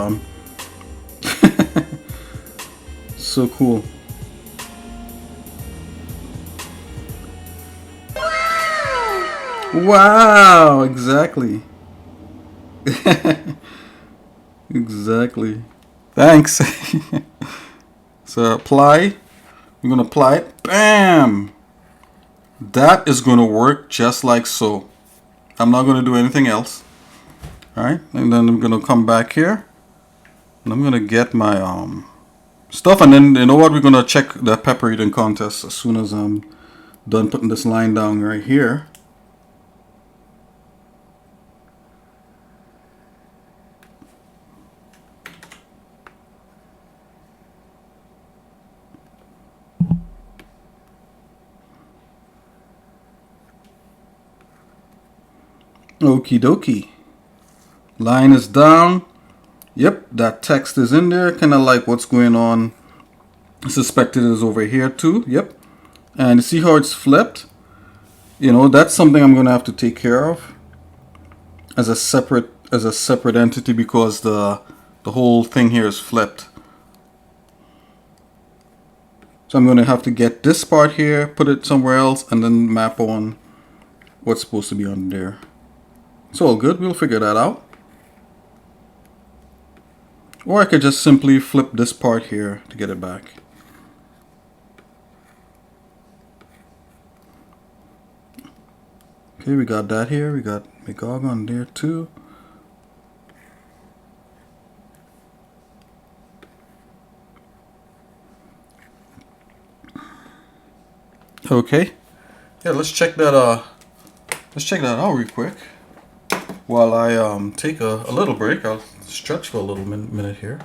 so cool. Wow, exactly. Exactly. Thanks. So apply. I'm gonna apply it. Bam! That is going to work just like so. I'm not going to do anything else. Alright, and then I'm going to come back here. And I'm going to get my stuff. And then, you know what? We're going to check the pepper eating contest as soon as I'm done putting this line down right here. Okie dokie. Line is down. Yep, that text is in there. Kind of like what's going on. I suspect it is over here too. Yep. And you see how it's flipped? You know, that's something I'm going to have to take care of as a separate entity because the whole thing here is flipped. So I'm going to have to get this part here, put it somewhere else, and then map on what's supposed to be on there. It's all good, we'll figure that out. Or I could just simply flip this part here to get it back. Okay, we got that here, we got Magog on there too. Okay. Yeah, let's check that out real quick. While I take a little break, I'll stretch for a little minute here.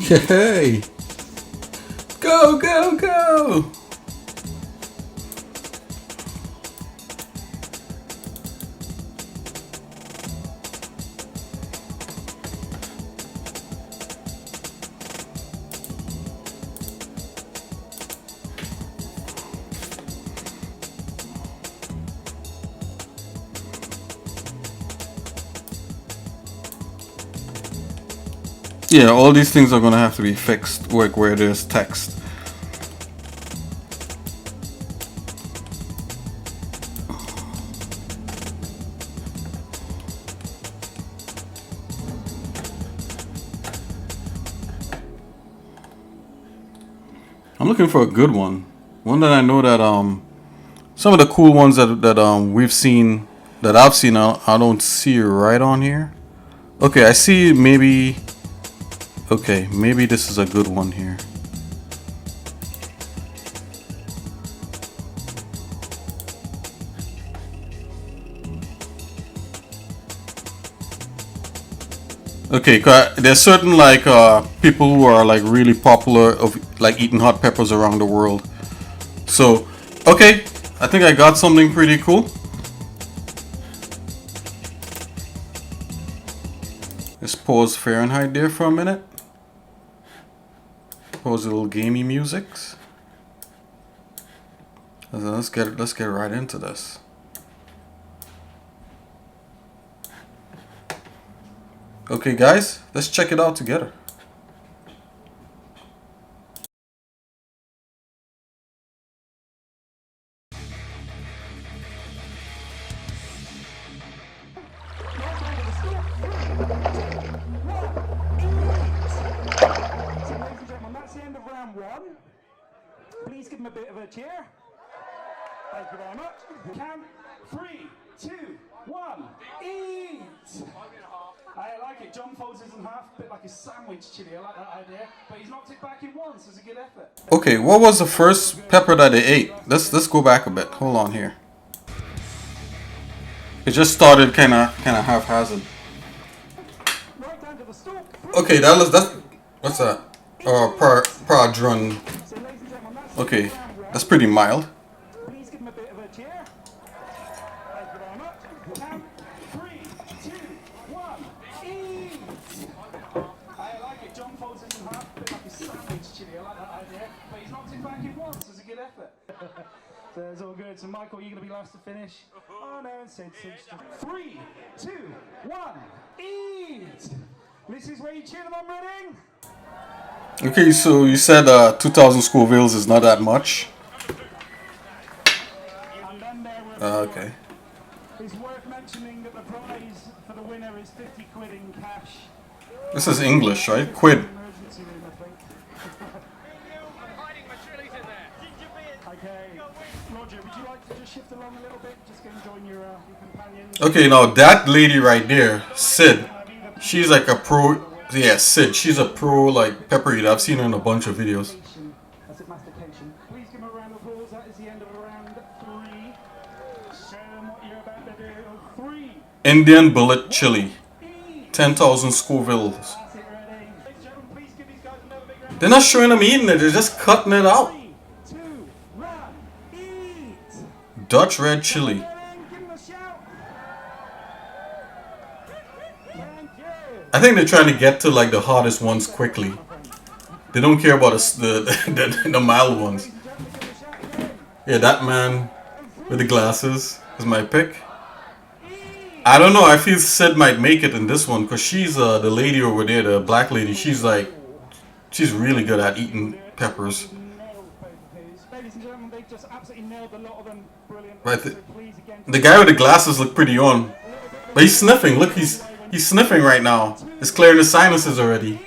Yay! Go, go, go! Yeah, all these things are gonna have to be fixed where there's text. I'm looking for a good one. One that I know that some of the cool ones that we've seen, that I've seen, I don't see right on here. Okay, I see maybe. Okay, maybe this is a good one here. Okay, there's certain like people who are like really popular of like eating hot peppers around the world. So, okay, I think I got something pretty cool. Let's pause Fahrenheit there for a minute. Pause a little gamey music. Let's get right into this. Okay, guys, let's check it out together. Please give him a bit of a cheer. Thank you very much. Count 3, 2, 1, eat! I like it. John folds his in half, a bit like a sandwich chili. I like that idea. But he's knocked it back in once. It's a good effort. Okay, what was the first pepper that they ate? Let's go back a bit. Hold on here. It just started kind of haphazard. Right down to the stalk. Okay, what's that? Pradron. Okay, that's pretty mild. Please give him a bit of a cheer. Thank you very much. Count 3, 2, 1, eat! I like it. John folds it in half, a bit like a sandwich chili. I like that idea. But he's knocked it back in once. It's a good effort. So it's all good. So Michael, you're going to be last to finish. Oh no, and Sid. 3, 2, 1, eat! This is where you cheer them on, Reading. Okay, so you said 2,000 Scovilles is not that much. Okay. It's worth mentioning that the prize for the winner is 50 quid in cash. This is English, right? Quid. Emergency room, I think. Okay, Roger, would you like to just shift along a little bit? Just go and join your companions. Okay, now that lady right there, Sid, she's like a pro. Yeah, Sid, she's a pro like pepper eater. I've seen her in a bunch of videos. That's it, mastication. Please give him a round of applause. That is the end of round 3. Show them what you're about to do. 3. Indian bullet chili, 10,000 Scovilles. That's it, ready. Ladies and gentlemen, please give these guys another big round. They're not showing them eating it. They're just cutting it out. 3, 2, 1, eat! Dutch red chili. Give him a shout. Thank you. I think they're trying to get to like the hottest ones quickly. They don't care about the mild ones. Yeah, that man with the glasses is my pick. I don't know. I feel Sid might make it in this one because she's the lady over there, the black lady. She's really good at eating peppers. Ladies and gentlemen, they've just absolutely nailed a lot of them. Brilliant. Right, So please again. the guy with the glasses look pretty on, but he's sniffing. Look, he's sniffing right now. It's clearing his sinuses already.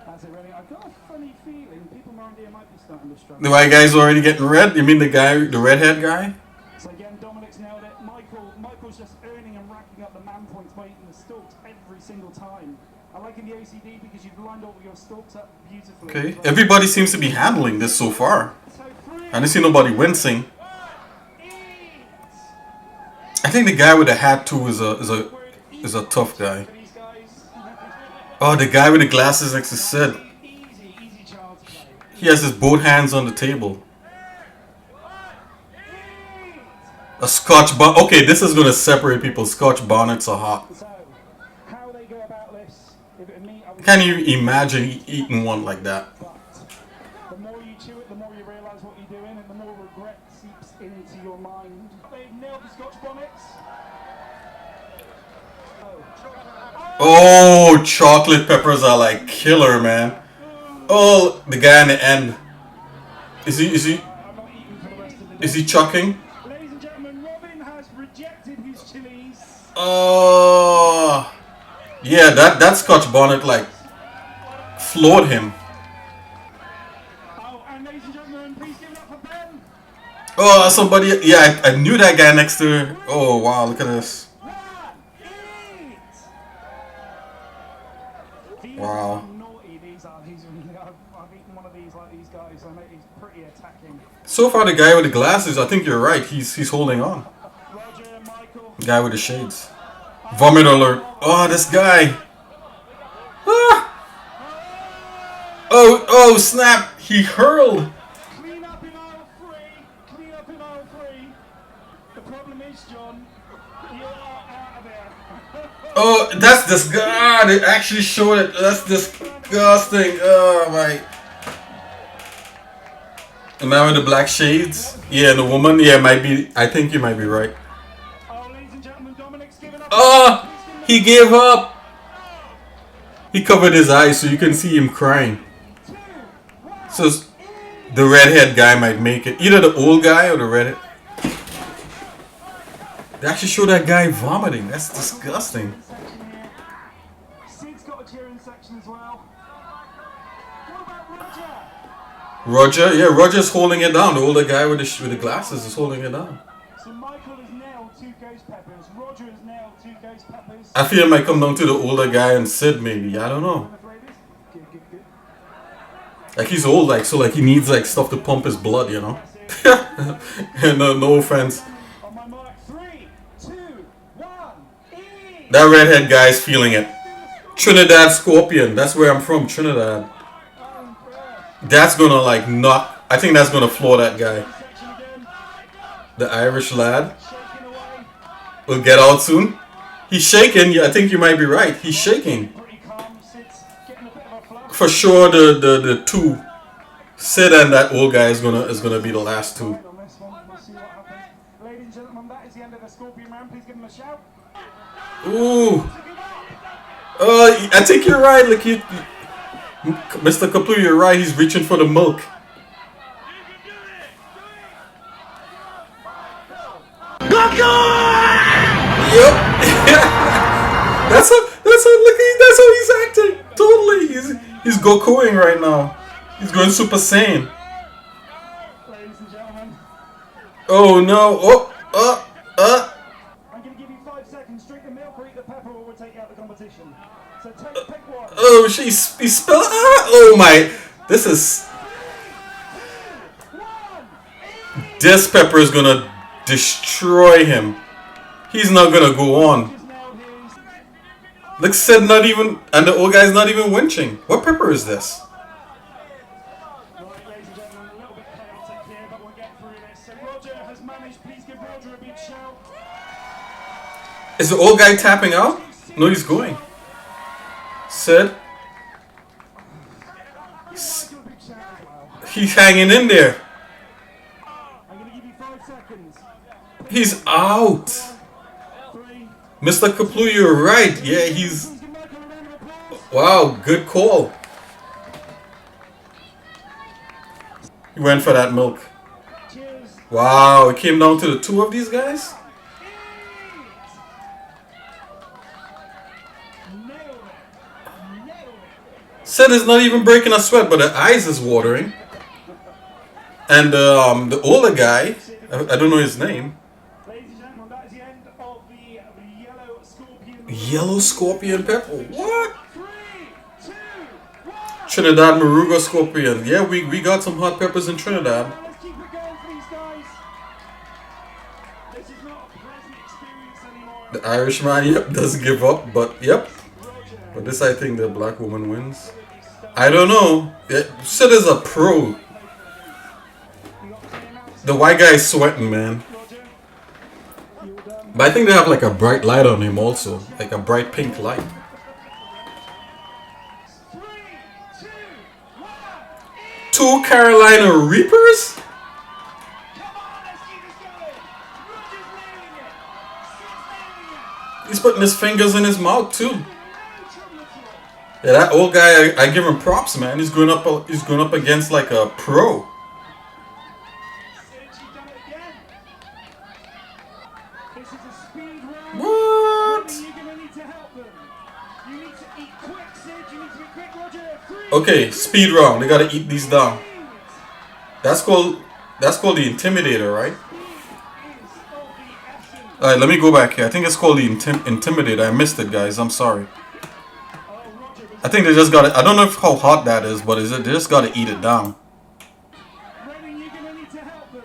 That's it, really. I've got a funny feeling people around here might be starting to struggle. The white guy's already getting red. You mean the redhead guy? So again, Dominic's nailed it. Michael's just earning and racking up the man points by eating the stalks every single time. I like in the OCD because you've lined all your stalks up beautifully. Okay, everybody seems to be handling this so far. So 3, I didn't see nobody wincing. I think the guy with the hat too is a tough guy. these guys. Oh, the guy with the glasses next to Sid. Easy child to play. He has his both hands on the table. A Scotch bonnet. Okay, this is gonna separate people. Scotch bonnets are hot. So, how they go about this, if it me, I would Can't you imagine eating one like that? but the more you chew it, the more you realise what you're doing, and the more regret seeps into your mind. They've nailed the Scotch bonnets. Oh, chocolate peppers are like killer, man. Oh, the guy in the end. Is he I'm not eating for the rest of the day. is he chucking? Ladies and gentlemen, Robin has rejected his chilies. Oh, yeah, that Scotch bonnet like floored him. Oh, and ladies and gentlemen, please give it up for Ben. Oh, somebody. Yeah, I knew that guy next to her. Oh wow, look at this. Wow. Naughty these are. These are I've eaten one of these like these guys. I know he's pretty attacking. So far, the guy with the glasses. I think you're right. He's holding on. Roger, Michael. Guy with the shades. Vomit alert. Oh, this guy. Ah. Oh, snap. He hurled. Clean up in aisle 3. Clean up in aisle 3. The problem is, John, you are out of there. Oh, that's disgusting. They actually showed it. That's disgusting. Oh, my. The man with the black shades. Yeah, the woman. Yeah, might be. I think you might be right. Oh, ladies and gentlemen, Dominic's giving up. Oh, he gave up. He covered his eyes so you can see him crying. So the redhead guy might make it. Either the old guy or the redhead. They actually show that guy vomiting. That's disgusting. Section here. Sid's got a cheering section as well. What about Roger? Roger, yeah, Roger's holding it down. The older guy with the glasses is holding it down. So Michael has nailed 2 ghost peppers. Roger has nailed 2 ghost peppers. I feel it might come down to the older guy and Sid maybe. I don't know. Good. Like he's old, like so, like he needs like stuff to pump his blood, you know. no offense. On my mark, 3, 2, 1, eat! That redhead guy's feeling it. Trinidad Scorpion. That's where I'm from, Trinidad. That's gonna like knock. I think that's gonna floor that guy. Section again. The Irish lad Shaking away. will get out soon. He's shaking. Yeah, I think you might be right. He's shaking. Pretty calm. Sid's getting a bit of a flush. For sure, the two, Sid and that old guy is gonna be the last two. On this one, we'll see what happens. Ladies and gentlemen, that is the end of the Scorpion round. Please give him a shout. Ooh. I think you're right. Like you, Mr. Kaplu, you're right. He's reaching for the milk. Yep. that's how he's acting. Totally. He's Gokuing right now. He's going Super Saiyan. Ladies and gentlemen, Oh no. I'm going to give you 5 seconds. Drink the milk or eat the pepper or we'll take you out of the competition. So pick one. Oh, he spelled. Oh my. This is. This pepper is gonna destroy him. He's not gonna go on. Just nailed his. Look, Sid not even, and the old guy's not even winching. What pepper is this? Right, ladies and gentlemen, a little bit chaotic here, but we'll get through this. So Roger has managed. Please give Roger a big shout. Is the old guy tapping out? No, he's going. Sid, Give Michael a big shout as well. he's hanging in there. I'm going to give you 5 seconds. He's out. 3. Mr. Kaplu, you're right. Yeah, he's. Please give Michael a round of applause. Wow, good call. He went for that milk. Cheers. Wow, it came down to the 2 of these guys? Nailed it. Sid is not even breaking a sweat, but the eyes is watering. And the older guy, I don't know his name. Ladies and gentlemen, that is the end of the yellow scorpion. Yellow scorpion pepper. What? 3, 2, 1. Trinidad Maruga scorpion. Yeah, we got some hot peppers in Trinidad. Now let's keep it going for these guys. This is not a pleasant experience anymore. The Irishman, yep, doesn't give up, but yep. Roger But this, I think the black woman wins. I don't know. Sid is a pro. The white guy is sweating, man. But I think they have like a bright light on him also. Like a bright pink light. 3, 2, 1. 2 Carolina Reapers? Come on, let's keep this going. Roger's leading it. Sid's leading it. He's putting his fingers in his mouth too. No trouble at all. Yeah, that old guy, I give him props, man. He's going up against like a pro. Sid, you've done it again. This is a speed round. What? Roger, you're going to need to help them. You need to eat quick, Sid. You need to be quick, Roger. 3, Okay, 2, speed round. They gotta eat these down. That's called the Intimidator, right? Alright, let me go back here. I think it's called the Intimidator. I missed it, guys. I'm sorry. I think they just gotta. I don't know how hot that is, but they just gotta eat it down. Ready, you're going to need to help them.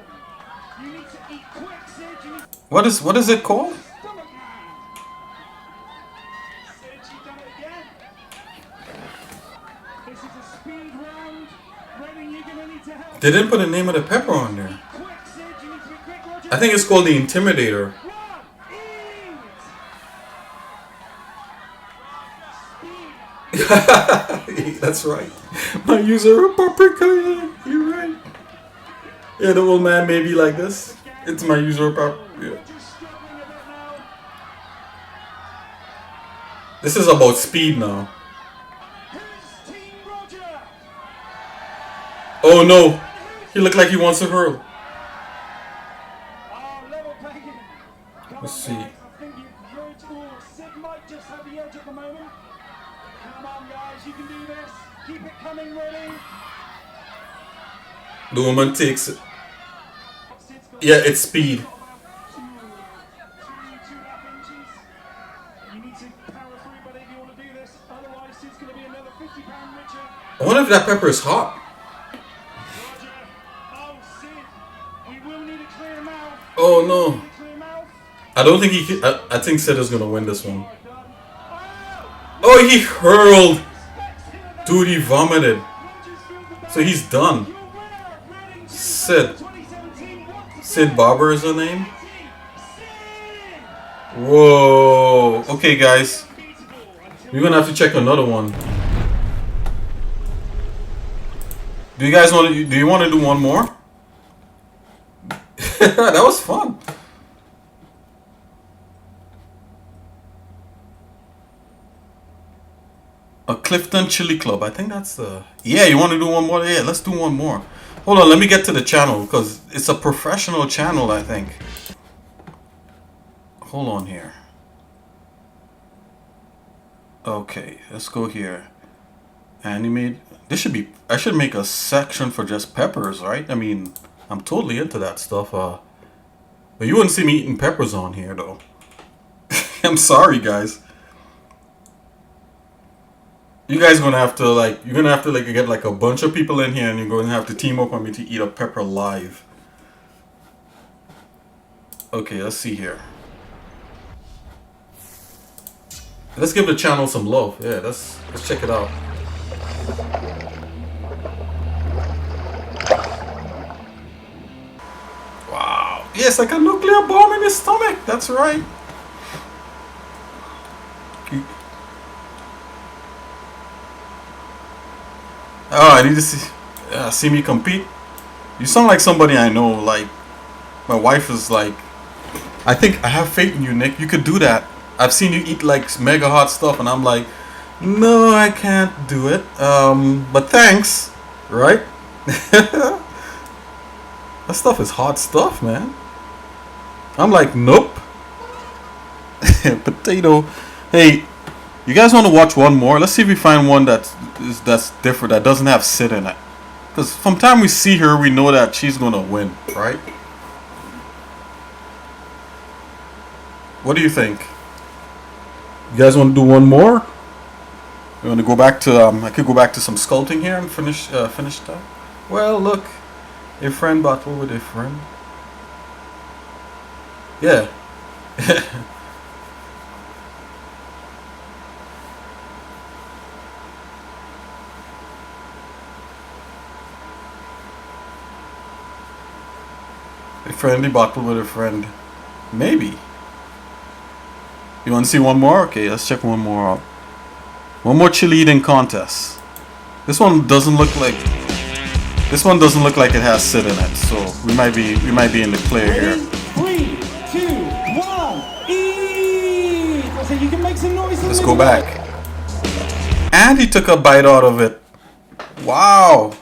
You need to eat quick, Sid. You need What is it called? stomach man. Sid, you've done it again. This is a speed round. Ready, you're going to need to help. They didn't put the name of the pepper on there. Quick, Sid. You need to be quick, Roger. I think it's called the Intimidator. 1, eat. That's right. My user of paprika. Yeah, you're right. Yeah, the old man may be like this. It's my user of paprika. Yeah. Just struggling a bit now. This is about speed now. Who's Team Roger? Oh no. He looked like he wants to hurl. Oh, level playing. Come Let's on, see. guys. I think you've heard all. Sid might just have the edge at the moment. Come on, guys. You can do this. Keep it coming, ready. The woman takes it. Sid's got Yeah, it's speed. about 2.5 inches. You need to power through, but if you want to do this, otherwise Sid's going to be another £50 richer. I wonder if that pepper is hot. Roger. Oh, Sid. We will need a clear mouth. Oh no. Need a clear mouth. I don't think he can. I think Sid is gonna win this one. Done. Oh! Oh, he hurled. Specs hit a bit. Dude, he vomited. Rogers feels the best. So he's done. Your winner, ready to Sid. 2017 what? Sid Barber is her name. Sid. Whoa. Okay, guys. We're gonna have to check another one. Do you guys want to? Do you want to do one more? That was fun. A Clifton Chili Club. I think that's the. Yeah, you want to do one more? Yeah, let's do one more. Hold on, let me get to the channel because it's a professional channel, I think. Hold on here. Okay, let's go here. Animate. This should be. I should make a section for just peppers, right? I mean, I'm totally into that stuff. But you wouldn't see me eating peppers on here, though. I'm sorry, guys. You guys gonna have to like. You're gonna have to like get like a bunch of people in here, and you're going to have to team up on me to eat a pepper live. Okay, let's see here. Let's give the channel some love. Yeah, let's check it out. Wow. Yes, like a nuclear bomb in his stomach. That's right. Oh, I need to see me compete. You sound like somebody I know. Like my wife is like, I think I have faith in you, Nick. You could do that. I've seen you eat like mega hot stuff, and I'm like, no, I can't do it. But thanks, right? That stuff is hot stuff, man. I'm like, nope. Potato. Hey, you guys want to watch one more? Let's see if we find one that's different, that doesn't have Sid in it. Because from the time we see her, we know that she's gonna win, right? What do you think? You guys want to do one more? You want to go back to I could go back to some sculpting here and finish that. Well, look, a friend battle with a friend. Yeah. A friendly battle with a friend. Maybe. You want to see one more? Okay, let's check one more out. One more chili eating contest. This one doesn't look like it has sit in it, so we might be in the clear here. 3, 2, 1, eat! So you can make some noise. Let's go back. And he took a bite out of it. Wow.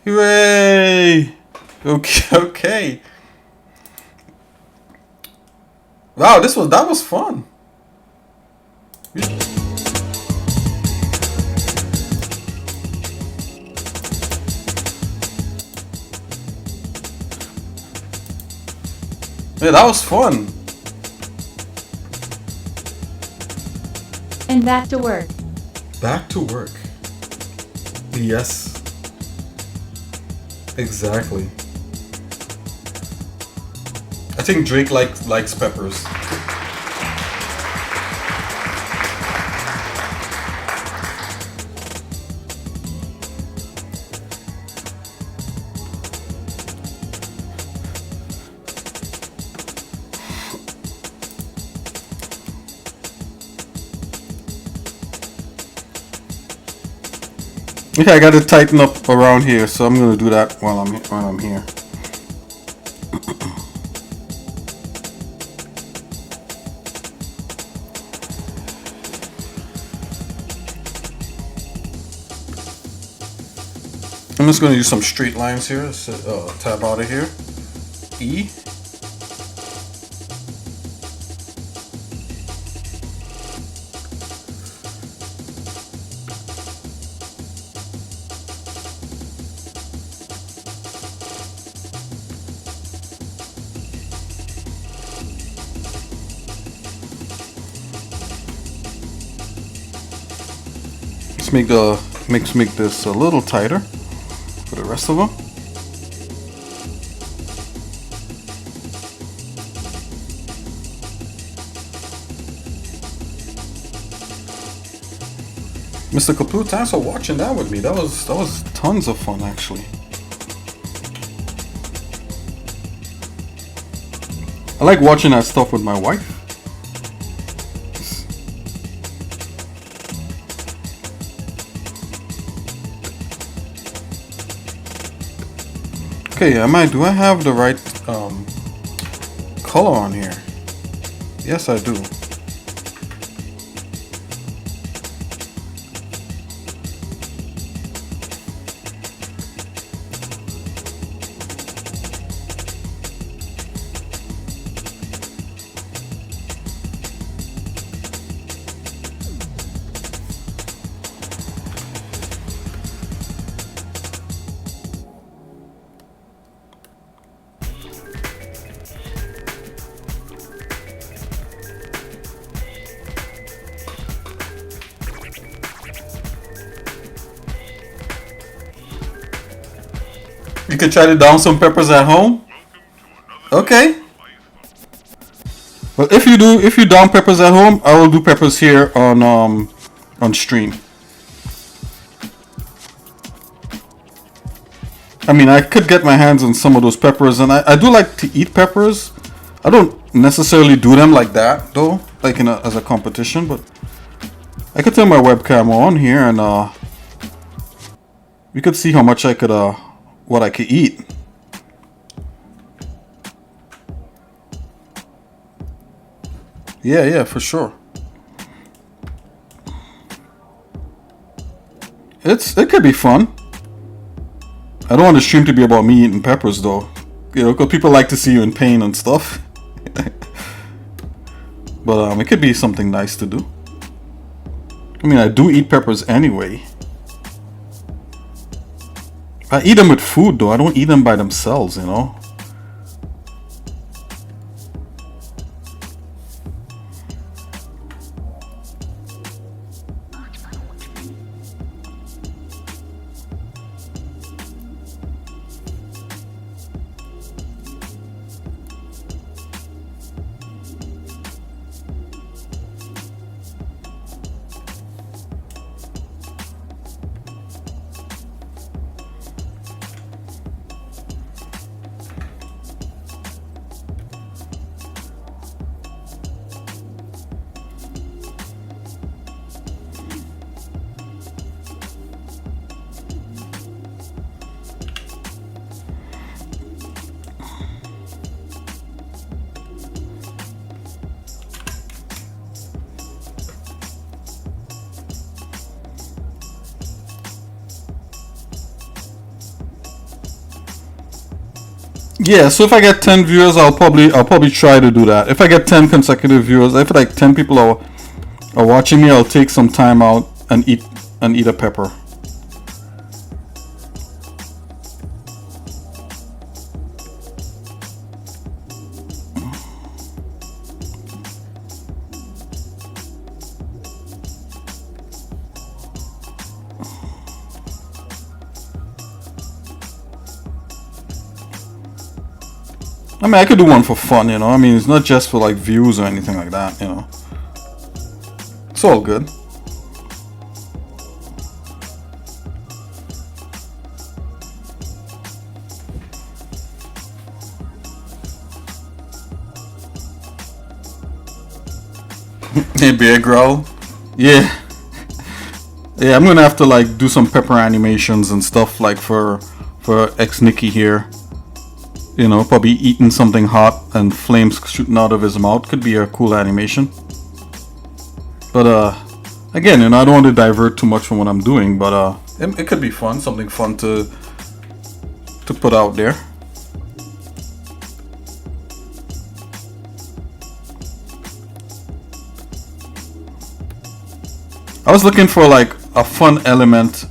Hooray! Okay. Wow, that was fun. Yeah, that was fun. And back to work. Back to work. Yes. Exactly. I think Drake likes peppers. Okay, I gotta tighten up around here, so I'm gonna do that while I'm here. I'm just gonna use some straight lines here. So, tab out of here. E. Let's make this a little tighter for the rest of them. Mr. Kaput, thanks for watching that with me. That was tons of fun actually. I like watching that stuff with my wife. Okay, do I have the right color on here? Yes, I do. You could try to down some peppers at home. Okay. Well, if you down peppers at home, I will do peppers here on stream. I mean, I could get my hands on some of those peppers, and I do like to eat peppers. I don't necessarily do them like that though, like as a competition, but I could turn my webcam on here and we could see how much what I could eat. Yeah, for sure. It could be fun. I don't want the stream to be about me eating peppers though, because people like to see you in pain and stuff. But it could be something nice to do. I mean, I do eat peppers anyway. I eat them with food though. I don't eat them by themselves, Yeah, so if I get 10 viewers, I'll probably try to do that. If I get 10 consecutive viewers, if like 10 people are watching me, I'll take some time out and eat a pepper. I mean, I could do one for fun, you know. I mean, it's not just for like views or anything like that, you know. It's all good. Hey, Bear Growl. Yeah. Yeah, I'm gonna have to like do some pepper animations and stuff like for xsinick here. You know, probably eating something hot and flames shooting out of his mouth could be a cool animation. But again, you know, I don't want to divert too much from what I'm doing, but it could be fun, something fun to put out there. I was looking for like a fun element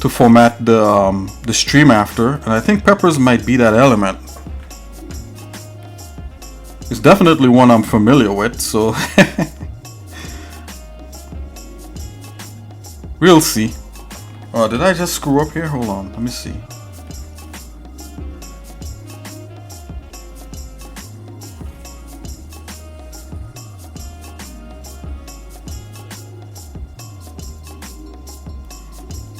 to format the stream after, and I think peppers might be that element. It's definitely one I'm familiar with, so we'll see. Oh, did I just screw up here? Hold on, let me see.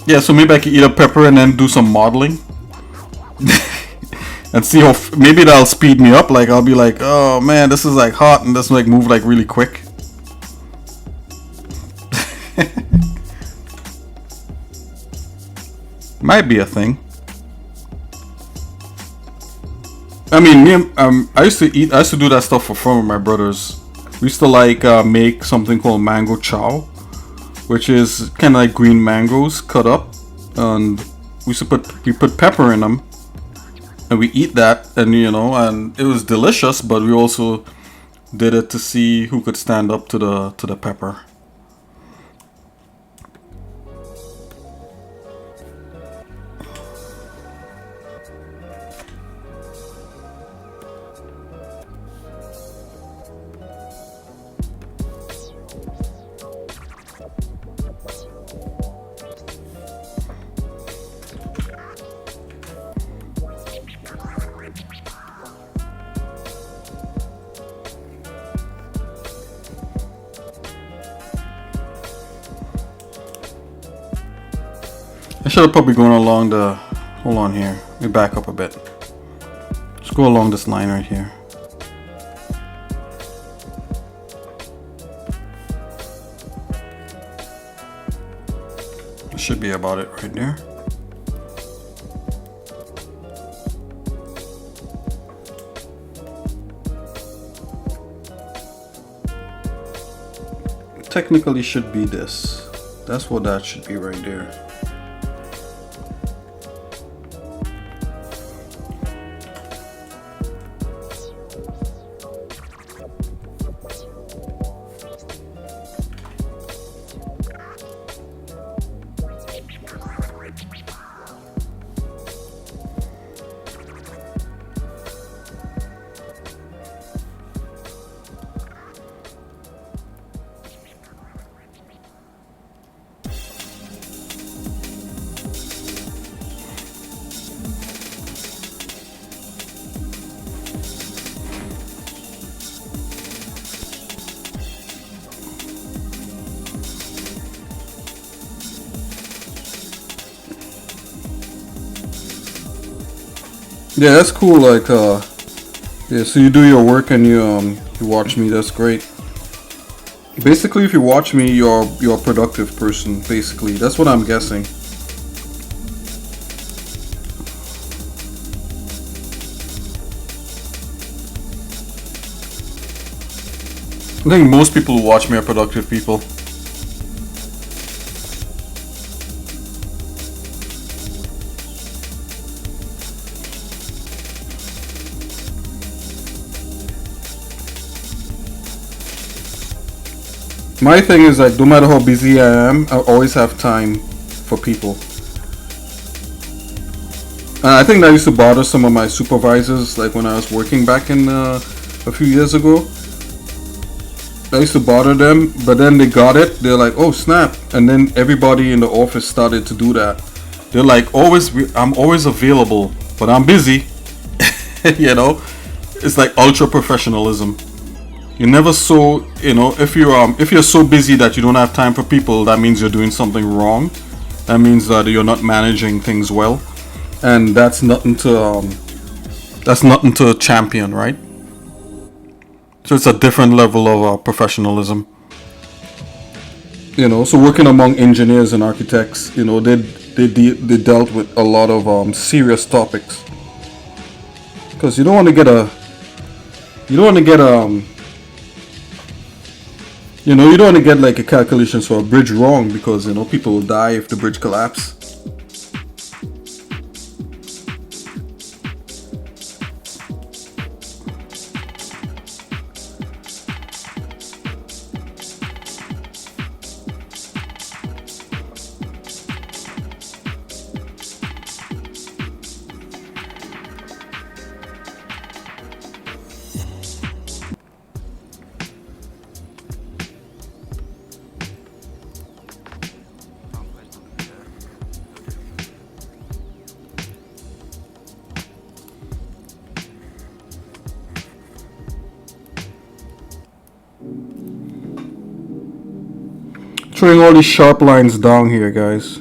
Yeah, so maybe I can eat a pepper and then do some modeling. And see how maybe that'll speed me up. Like I'll be like, oh man, this is like hot, and this like move like really quick. Might be a thing. I mean, I used to do that stuff for fun with my brothers. We used to like make something called mango chow, which is kind of like green mangoes cut up, and we put pepper in them. And we eat that, and you know, and it was delicious, but we also did it to see who could stand up to the pepper. I should have probably gone along the, hold on here, let me back up a bit. Let's go along this line right here. That should be about it right there. Technically should be this. That's what that should be right there. Yeah, that's cool. Like, yeah. So you do your work and you watch me. That's great. Basically, if you watch me, you're a productive person. Basically, that's what I'm guessing. I think most people who watch me are productive people. My thing is like, no matter how busy I am, I always have time for people. And I think that used to bother some of my supervisors, like when I was working back in a few years ago. I used to bother them, but then they got it. They're like, "Oh snap!" And then everybody in the office started to do that. They're like, I'm always available, but I'm busy." You know, it's like ultra professionalism. You never so, if you're so busy that you don't have time for people, that means you're doing something wrong. That means that you're not managing things well, and that's nothing to champion, right? So it's a different level of professionalism. So working among engineers and architects, they dealt with a lot of serious topics. Because you don't want to get like a calculations for a bridge wrong, because people will die if the bridge collapse. Throwing all these sharp lines down here, guys.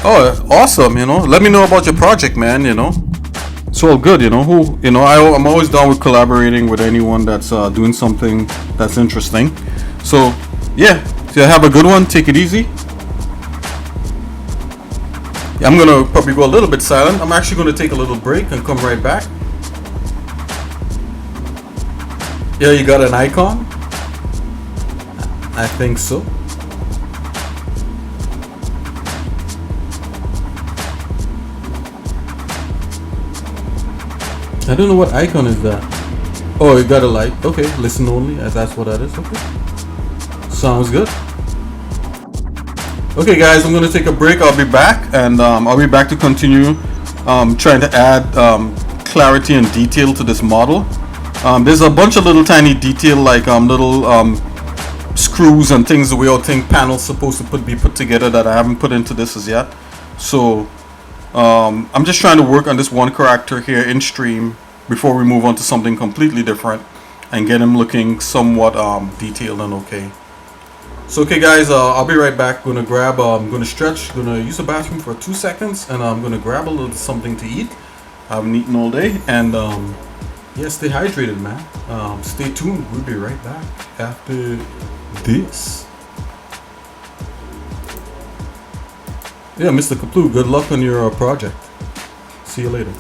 Oh, awesome! Let me know about your project, man. It's all good. I'm always down with collaborating with anyone that's doing something that's interesting. So, yeah. So have a good one. Take it easy. Yeah, I'm gonna probably go a little bit silent. I'm actually gonna take a little break and come right back. Yeah, you got an icon? I think so. I don't know what icon is that. Oh, you got a light. Okay, listen only. That's what that is. Okay. Sounds good. Okay, guys, I'm going to take a break. I'll be back, and I'll be back to continue trying to add clarity and detail to this model. There's a bunch of little tiny detail, like little screws and things the way I think panels supposed to be put together that I haven't put into this as yet. So I'm just trying to work on this one character here in stream before we move on to something completely different and get him looking somewhat detailed and okay. So okay, guys, I'll be right back. I'm gonna stretch, gonna use the bathroom for 2 seconds, and I'm gonna grab a little something to eat. I haven't eaten all day, and yeah, stay hydrated, man. Stay tuned. We'll be right back after this. Yeah, Mr. Kaplu, good luck on your project. See you later.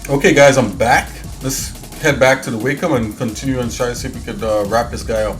Okay, guys, I'm back. Let's head back to the Wacom and continue and try to see if we could wrap this guy up.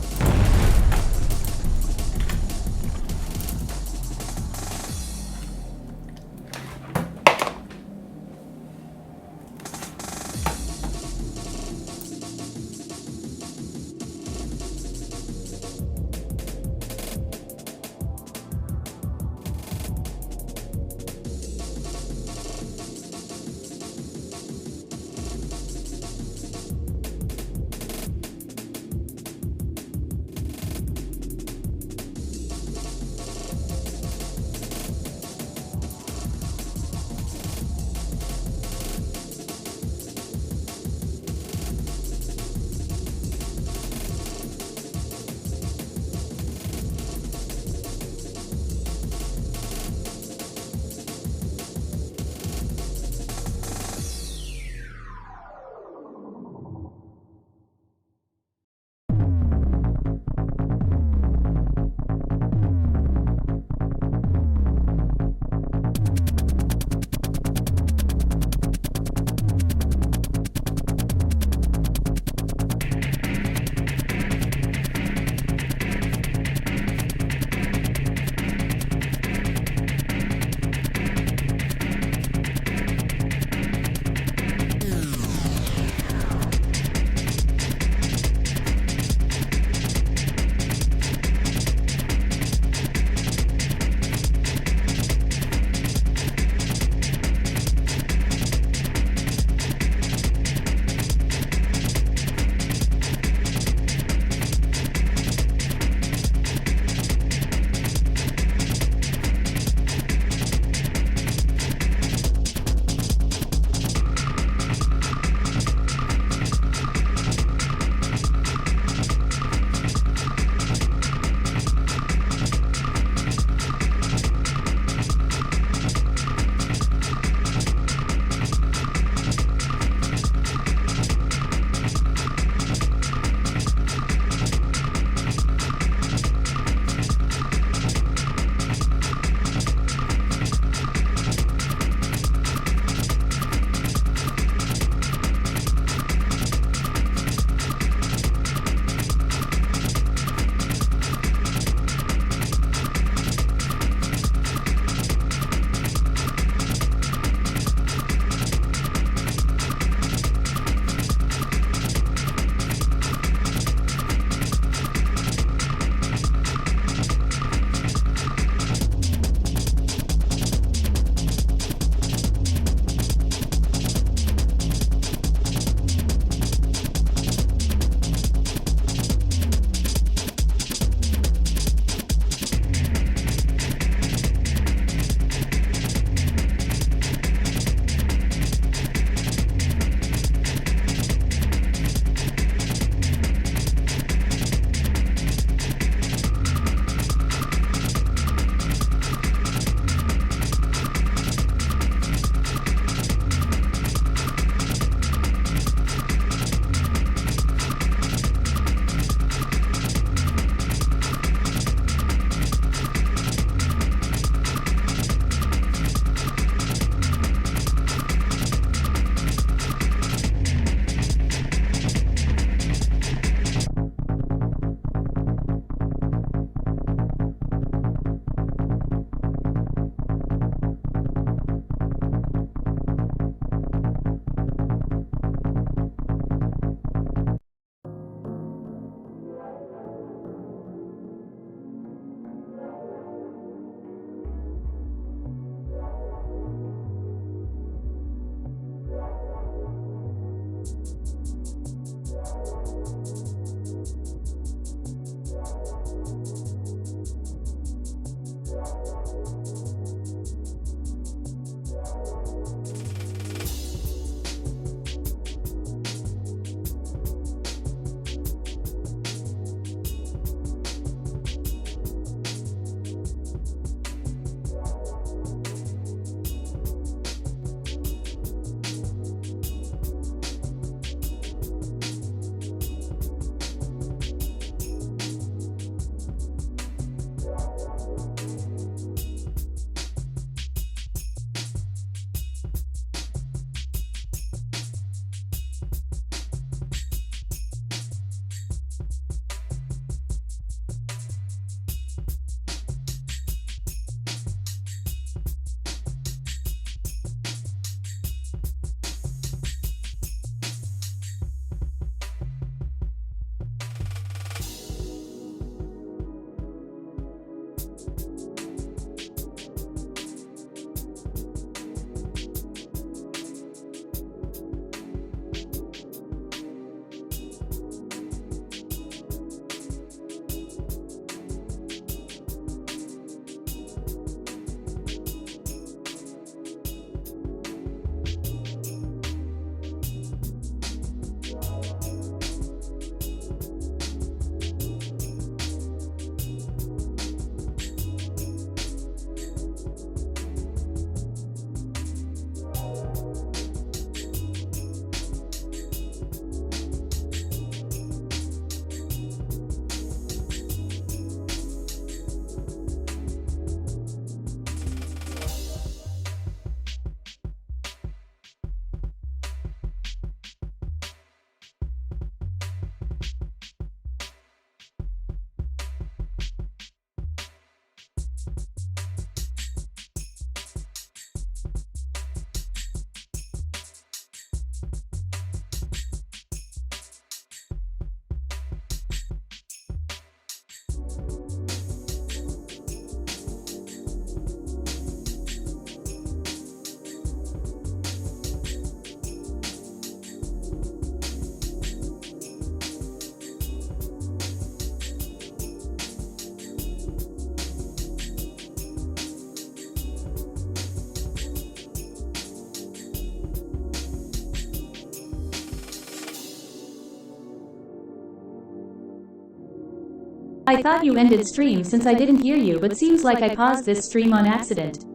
I thought you ended stream since I didn't hear you, but seems like I paused this stream on accident.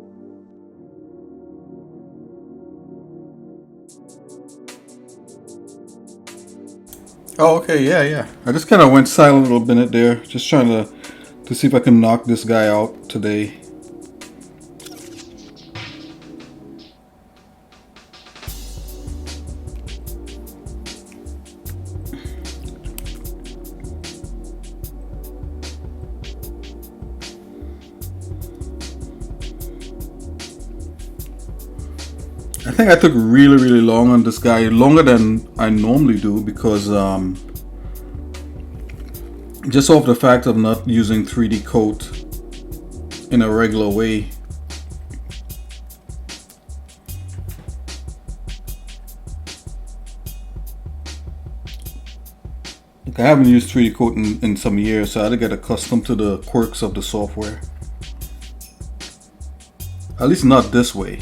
Oh, okay, yeah. I just kind of went silent a little minute there, just trying to see if I can knock this guy out today. I think I took really long on this guy, longer than I normally do, because just off the fact of not using 3D coat in a regular way. Like, I haven't used 3D coat in some years, so I had to get accustomed to the quirks of the software. At least not this way.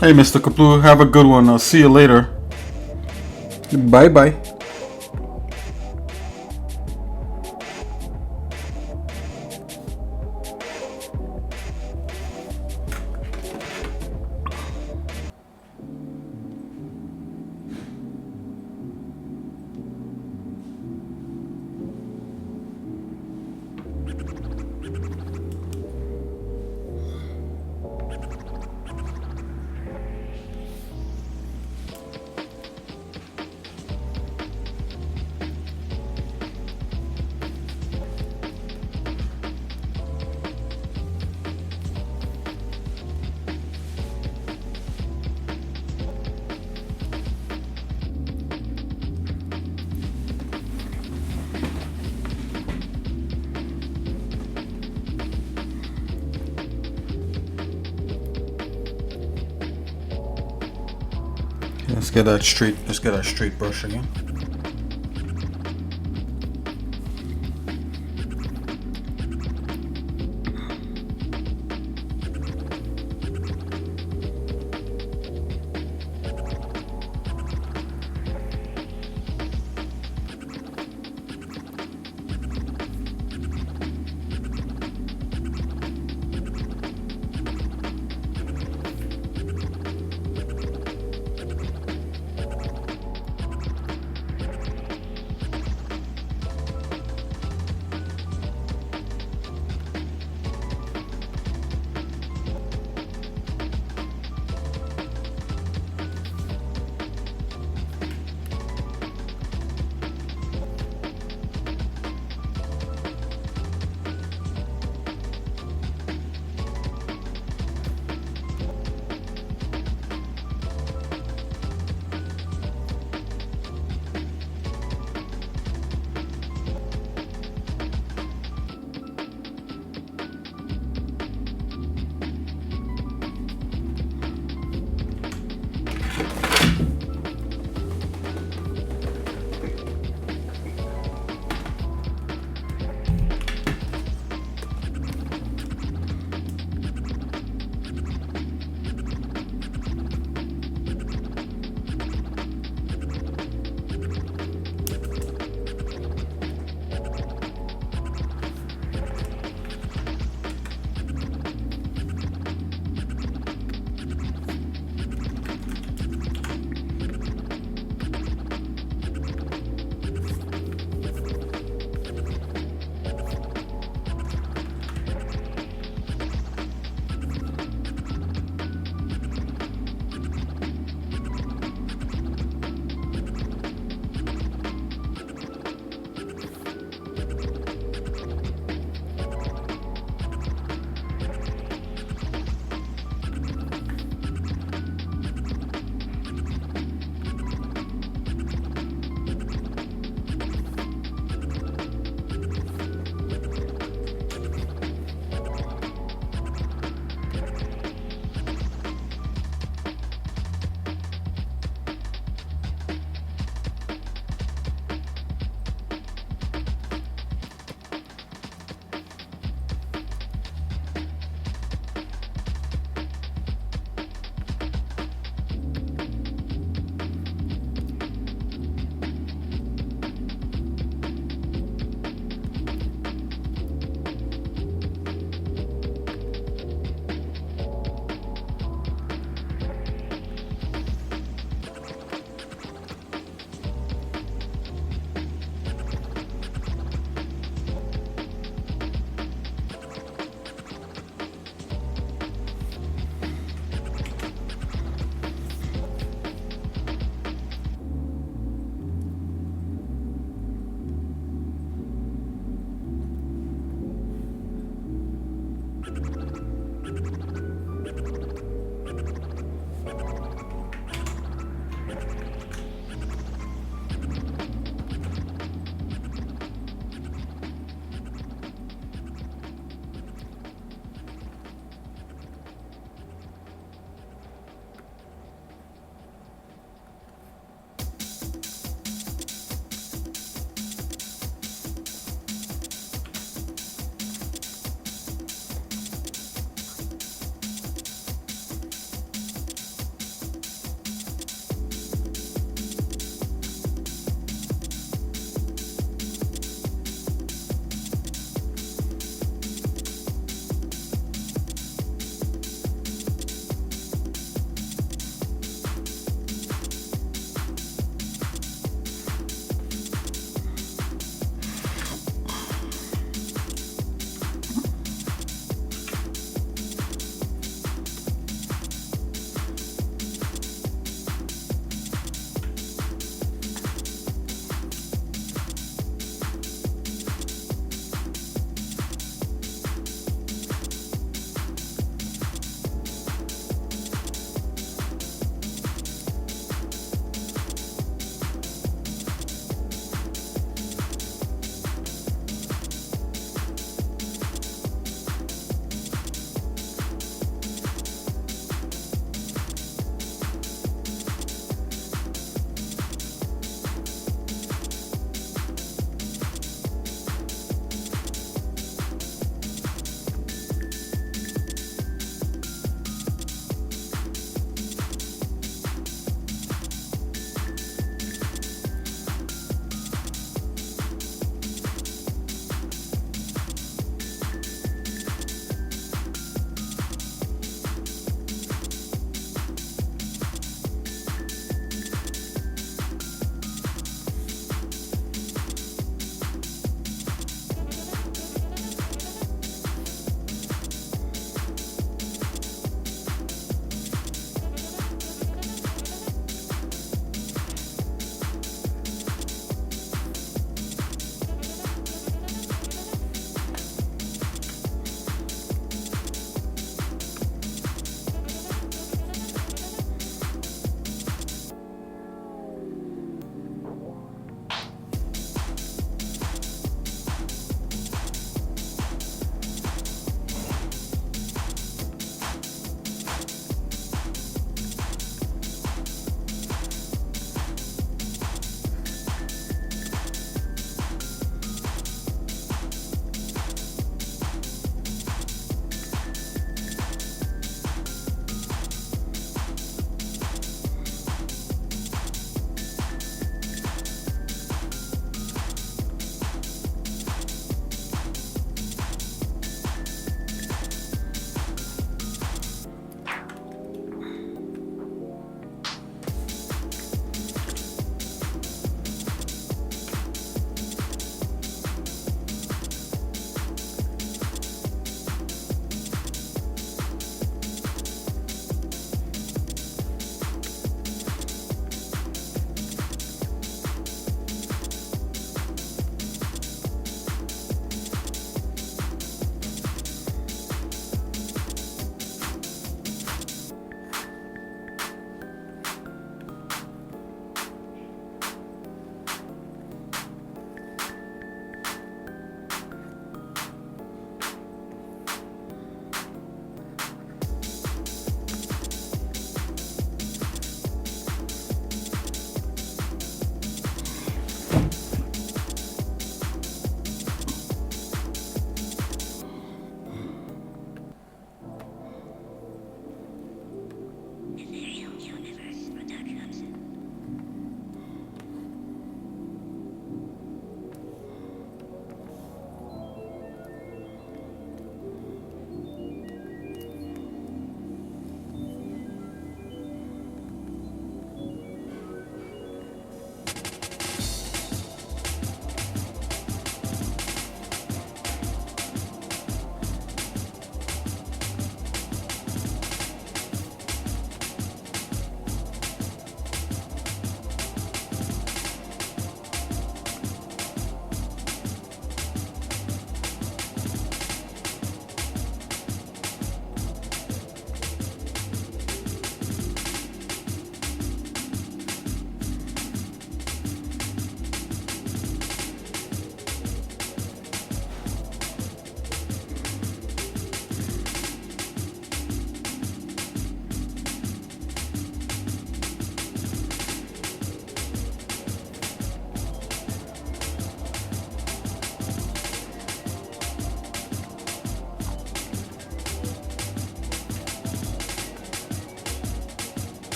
Hey, Mr. Kaplu, have a good one. I'll see you later. Bye-bye. Let's get that straight. Let's get that straight brush again.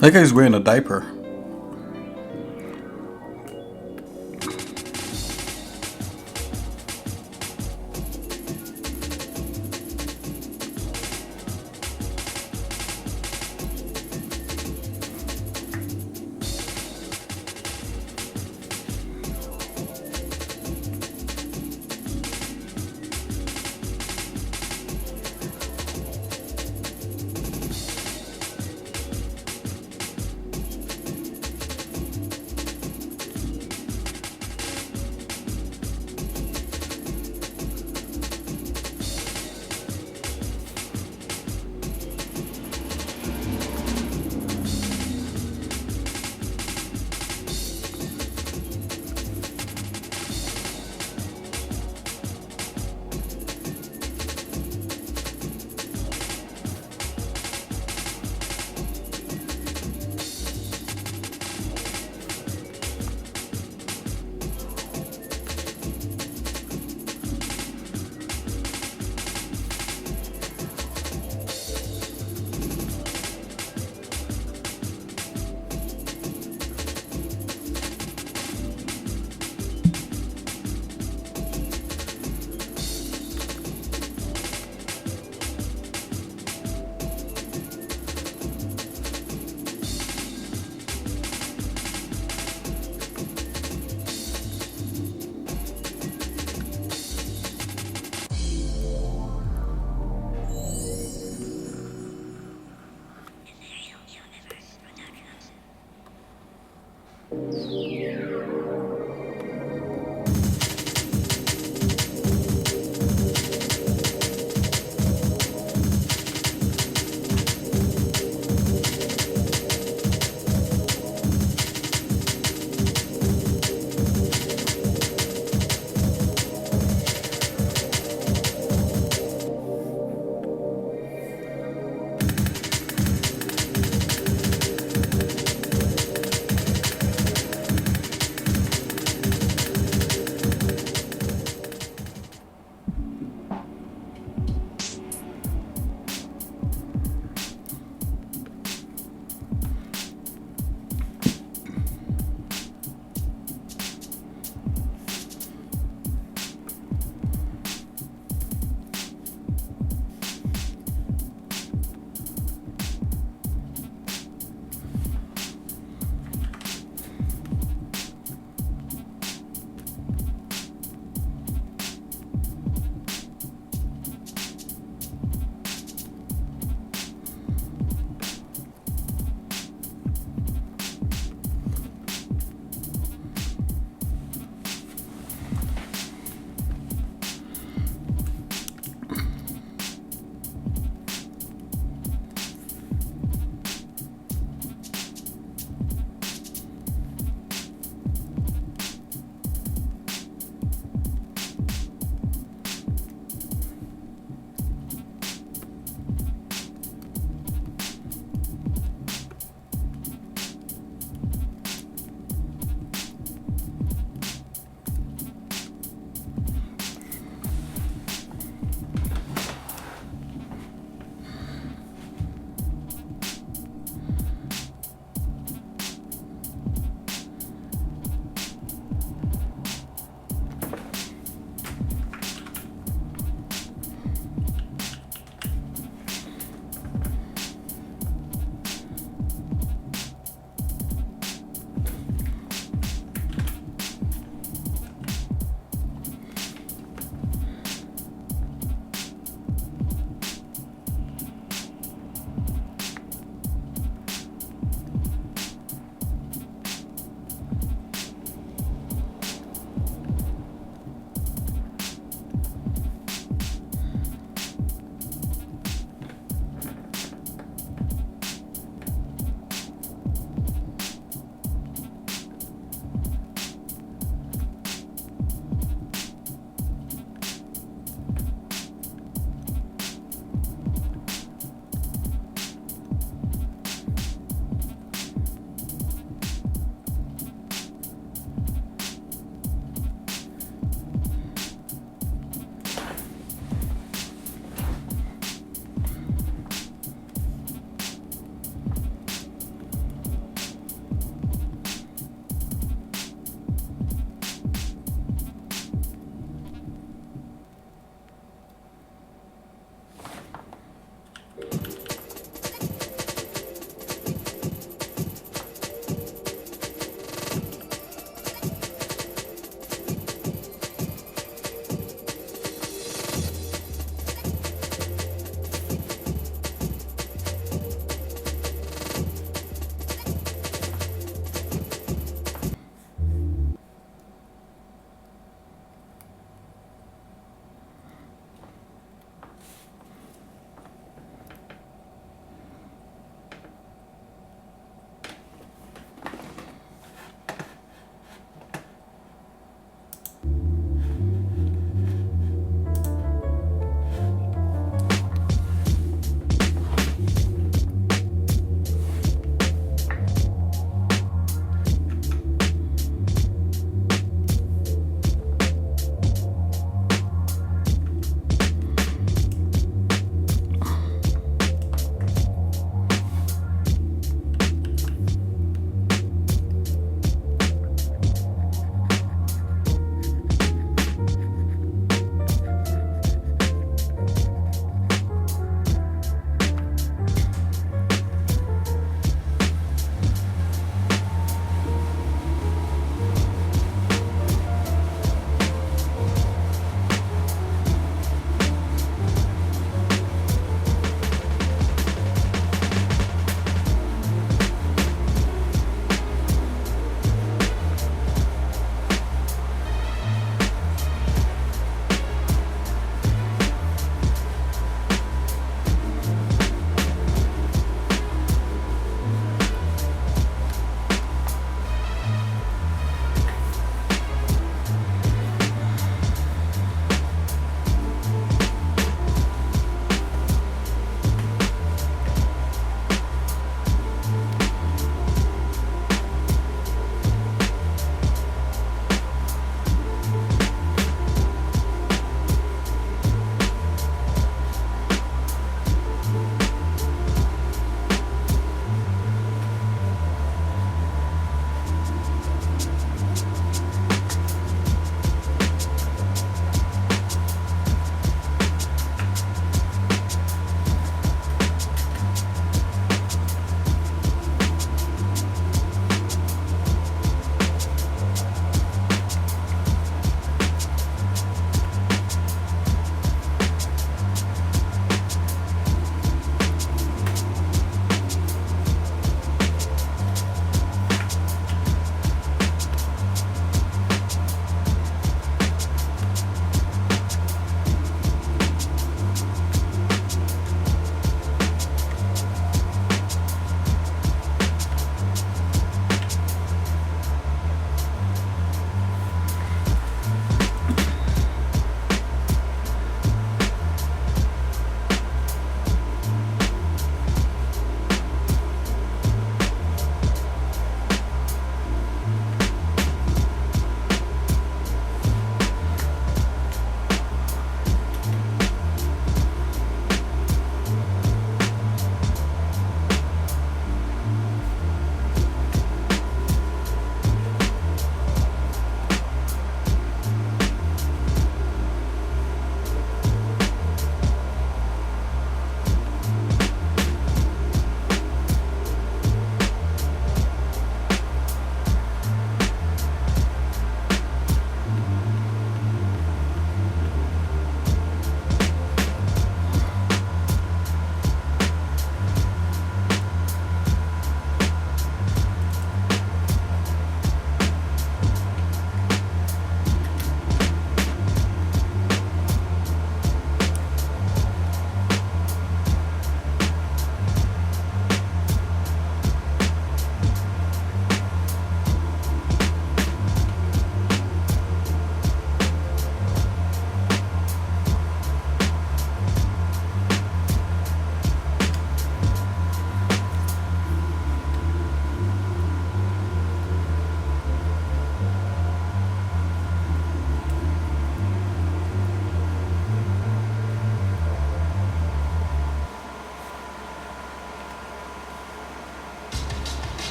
That guy's wearing a diaper.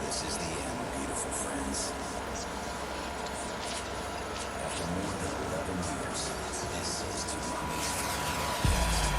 This is the end, beautiful friends. After more than 11 years, this is Two Mommies Podcast.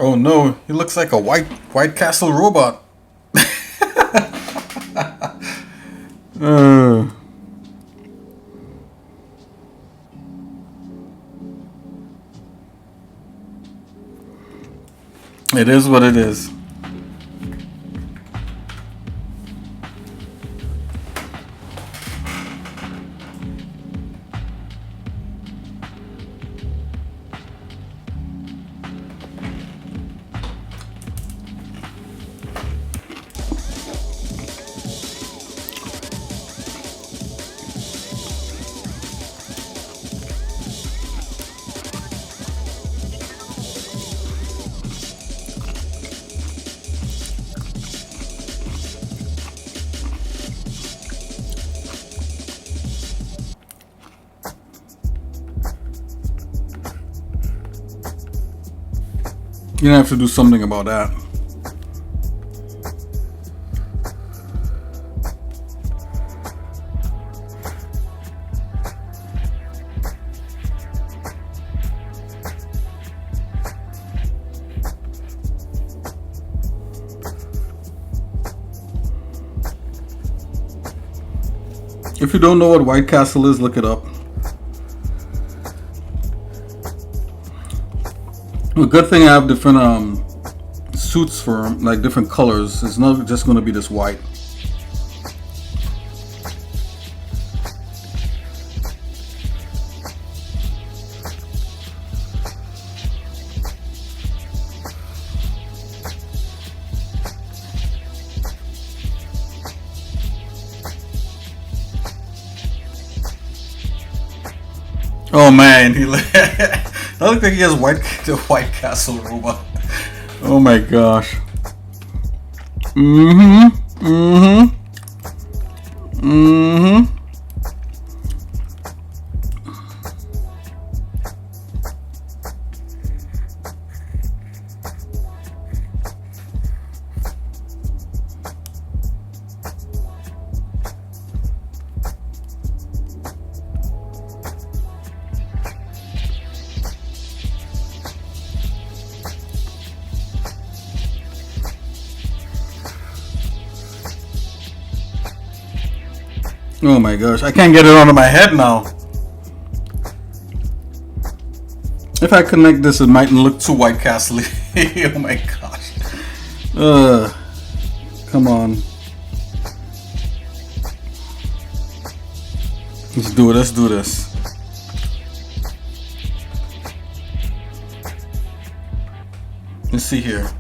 Oh no, he looks like a White Castle robot. It is what it is. You're gonna have to do something about that. If you don't know what White Castle is, look it up. A good thing I have different suits for 'em, like different colors. It's not just going to be this white. Oh man, I look like he has the White Castle robot. Oh my gosh. Oh my gosh, I can't get it onto my head now. If I connect this, it mightn't look too White Castle-y. Oh my gosh. Come on. Let's do it, let's do this. Let's see here.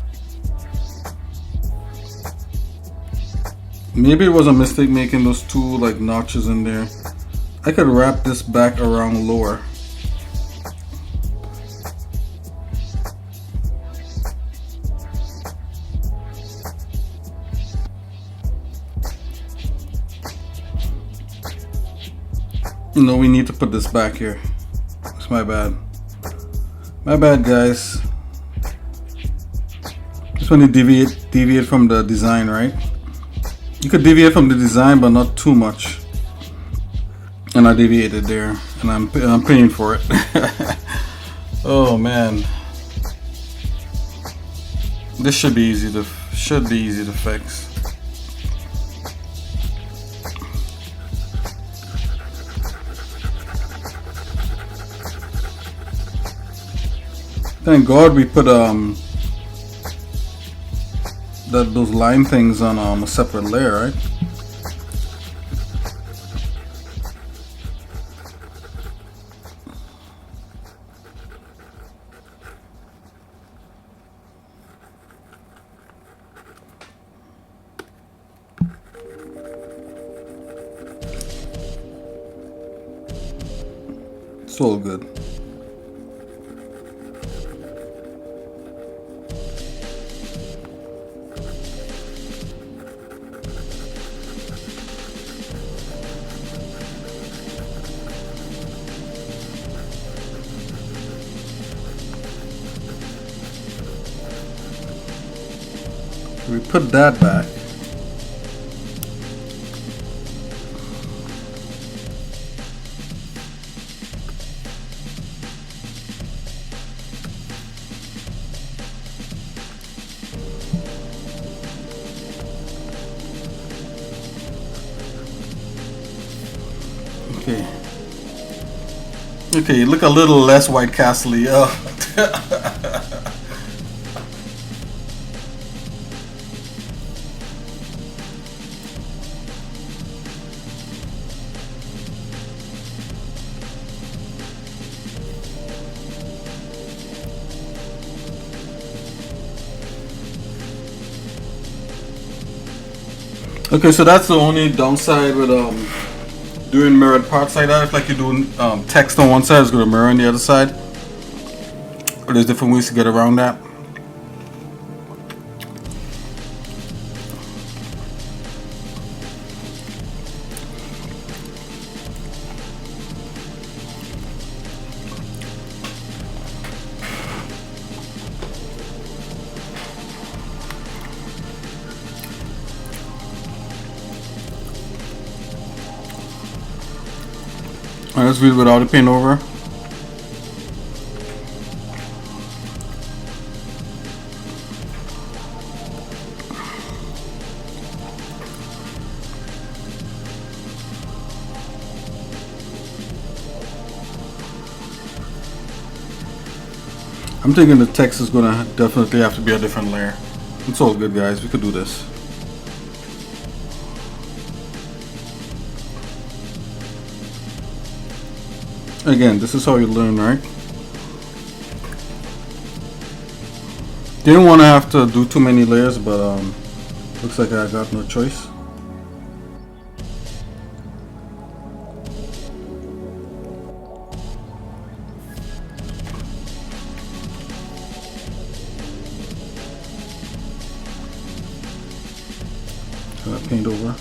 Maybe it was a mistake making those two like notches in there. I could wrap this back around lower. You know, we need to put this back here. It's my bad. My bad, guys. Just want to deviate from the design, right? You could deviate from the design, but not too much. And I deviated there, and I'm paying for it. Oh man, this should be easy to fix. Thank God we put those line things on a separate layer, right? It's all good. We put that back. Okay. Okay, look a little less White Castle-y. Okay, so that's the only downside with doing mirrored parts like that. If like you're doing text on one side, it's going to mirror on the other side. Or there's different ways to get around that. Alright, let's read without the paint over. I'm thinking the text is gonna definitely have to be a different layer. It's all good, guys. We could do this. Again, this is how you learn, right? Didn't want to have to do too many layers, but looks like I got no choice. So I paint over.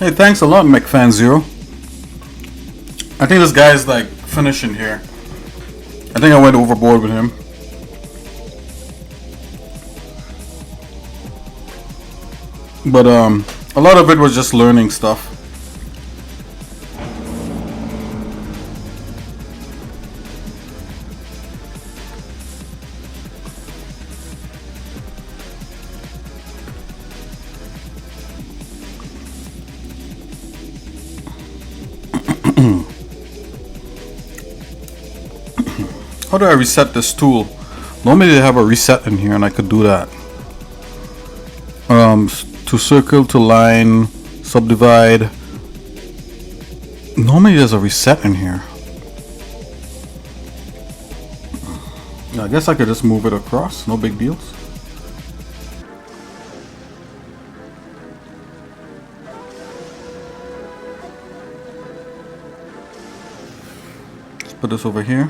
Hey, thanks a lot, McFan0. I think this guy is like finishing here. I think I went overboard with him. But a lot of it was just learning stuff. How do I reset this tool? Normally they have a reset in here and I could do that. To circle, to line, subdivide. Normally there's a reset in here. I guess I could just move it across, no big deals. Let's put this over here.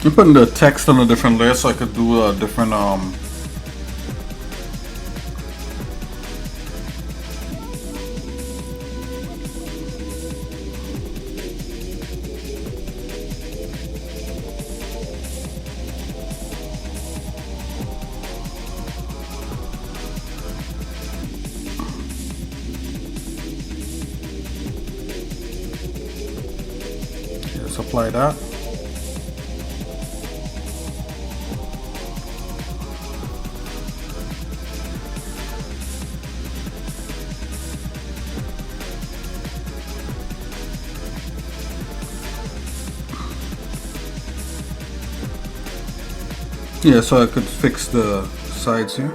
I'm putting the text on a different layer so I could do a different let's apply that. Yeah, so I could fix the sides here.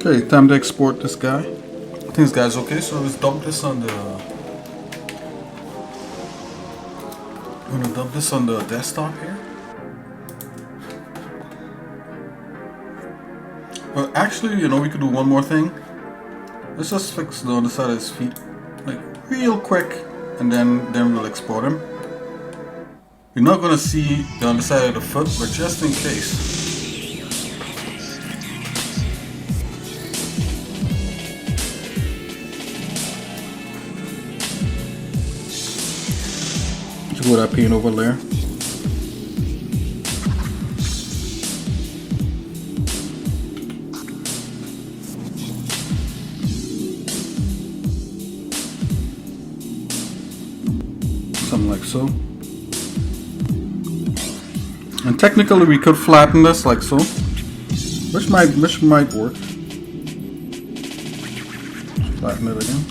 Okay, time to export this guy. I think this guy's okay, so let's dump this on the... I'm gonna dump this on the desktop here. Well, actually, you know, we could do one more thing. Let's just fix the underside of his feet, like real quick, and then we'll export him. You're not gonna see the underside of the foot, but just in case. Go with that paint over there. Something like so. And technically we could flatten this like so, which might work. Flatten it again.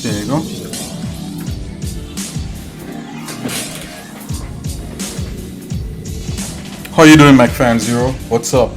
There you go. How you doing, McFan0? What's up?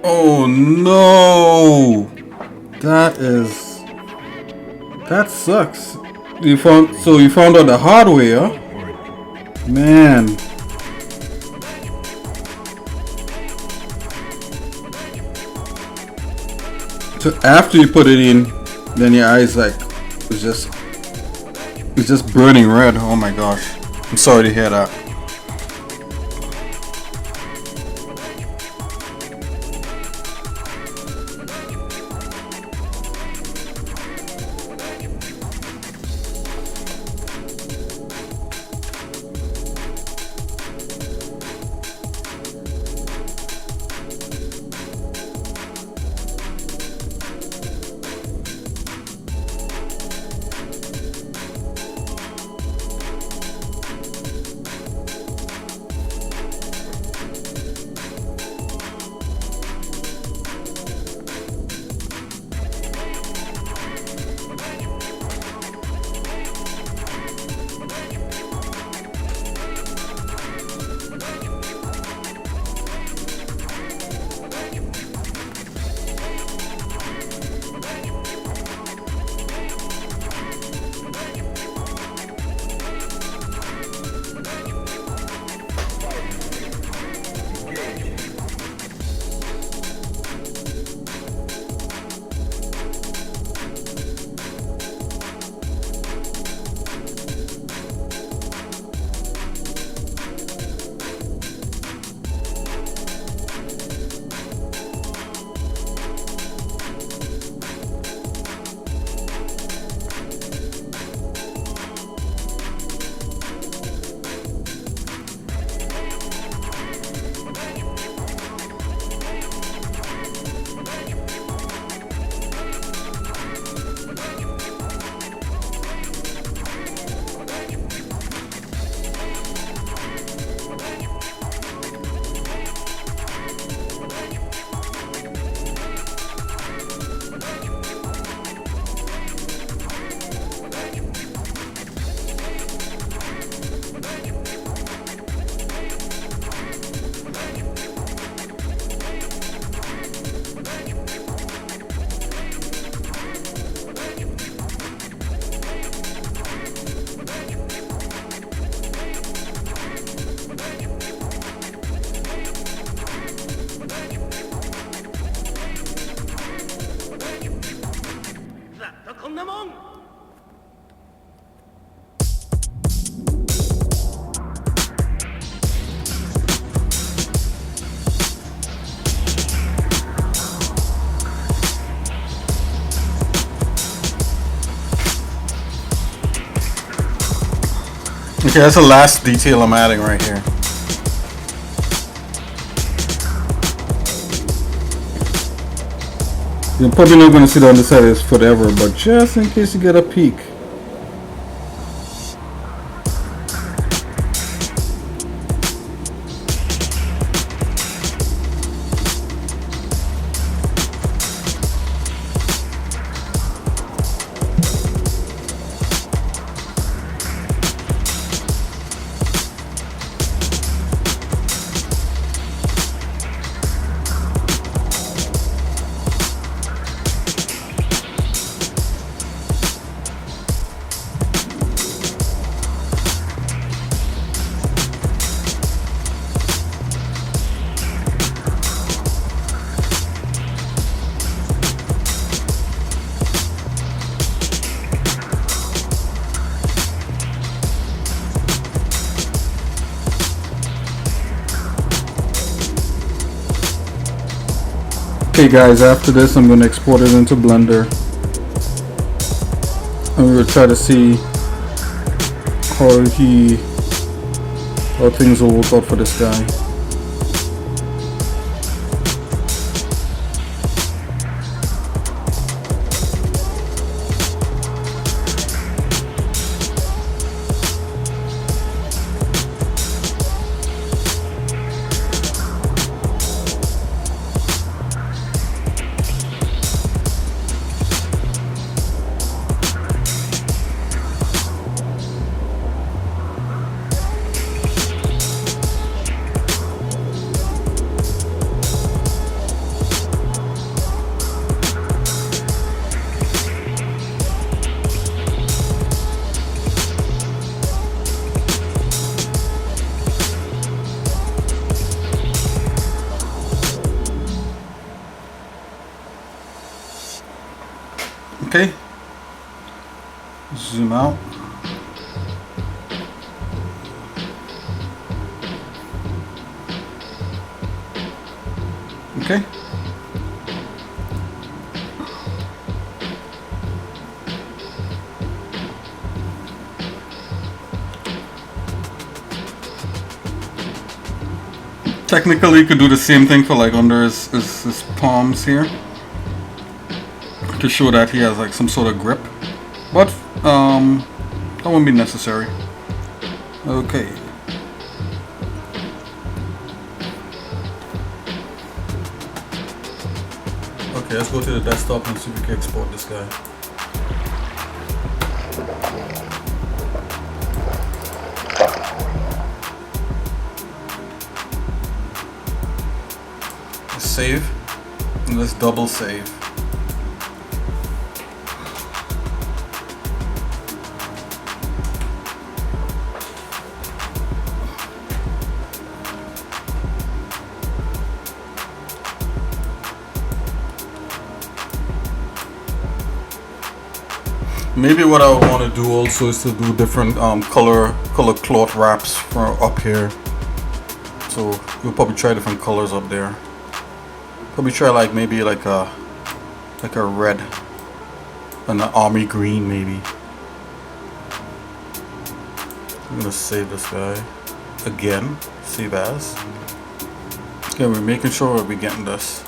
Oh no! That sucks. You found out the hard way, huh? Man. So after you put it in, then your eyes like it's just burning red. Oh my gosh. I'm sorry to hear that. Okay, that's the last detail I'm adding right here. You're probably not going to sit on the side of this forever, but just in case you get a peek. Okay guys, after this I'm going to export it into Blender and we will try to see how things will work out for this guy. Okay. Zoom out. Okay. Technically, you could do the same thing for like under his palms here to show that he has like some sort of grip, but that won't be necessary. Okay. Okay, let's go to the desktop and see if we can export this guy. Let's save, and let's double save. Maybe what I want to do also is to do different color cloth wraps for up here. So we'll probably try different colors up there. Probably try like maybe like a red and an army green maybe. I'm gonna save this guy again. Save as. Okay, we're making sure we're getting this.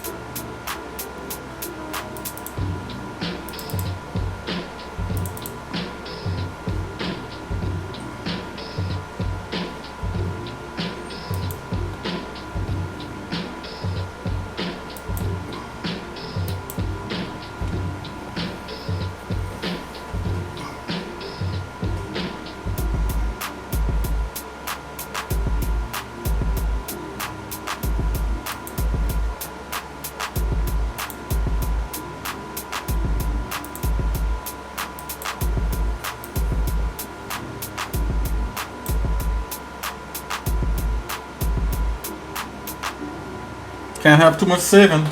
Can't have too much saving.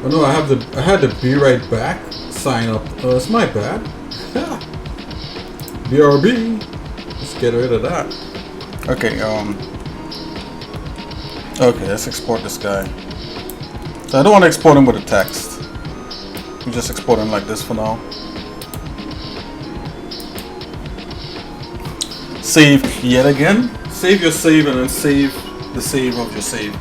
Oh no, I had the be right back sign up. It's my bad. BRB. Let's get rid of that. Okay, okay, let's export this guy. So I don't want to export him with a text. I'm just export him like this for now. Save yet again. Save your save and then save the save of your save.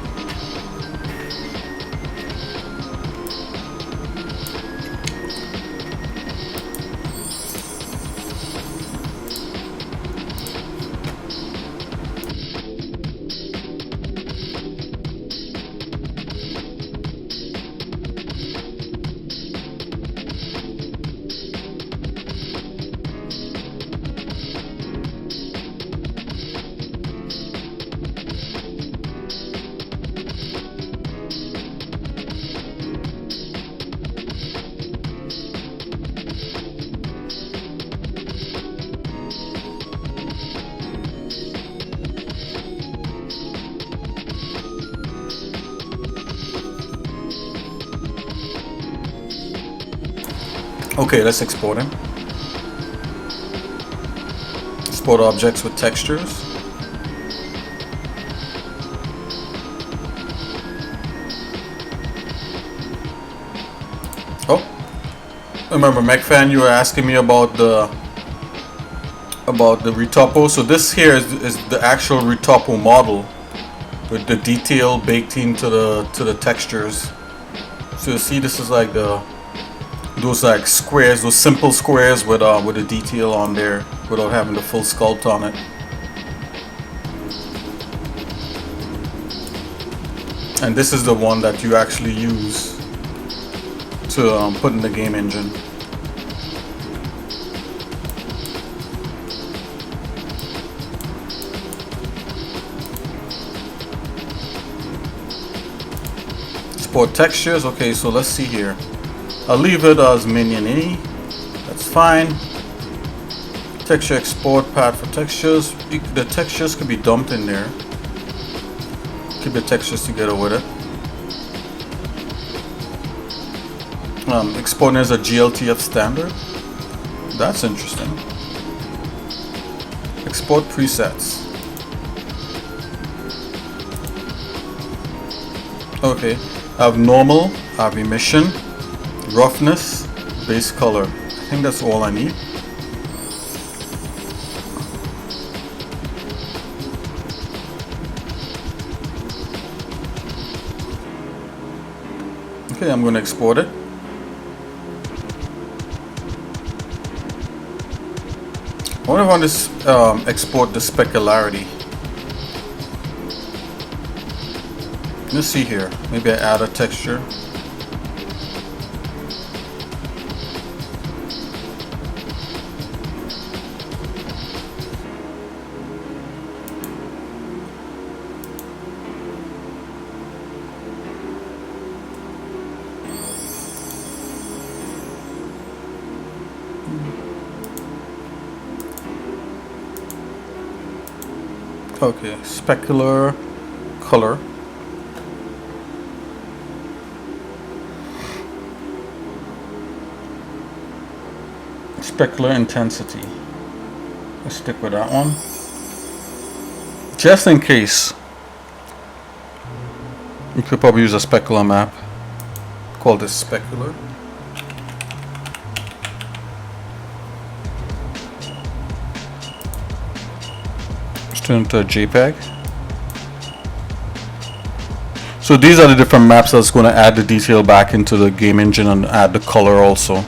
Okay, let's export him. Export objects with textures. Oh, remember, MechFan, you were asking me about the retopo. So this here is the actual retopo model with the detail baked into the textures. So you see, this is like those like squares, those simple squares with a detail on there without having the full sculpt on it. And this is the one that you actually use to put in the game engine. Export textures. Okay, so let's see here. I'll leave it as minion A. That's fine. Texture export path for textures. The textures could be dumped in there. Keep the textures together with it. Exporting as a GLTF standard. That's interesting. Export presets. Okay, I have normal, I have emission, roughness, base color. I think that's all I need. Okay, I'm going to export it. I wonder if I want to export the specularity. Let's see here. Maybe I add a texture. Okay, specular color. Specular intensity. Let's stick with that one. Just in case. You could probably use a specular map. Call this specular. Turn to a JPEG. So these are the different maps that's going to add the detail back into the game engine and add the color also.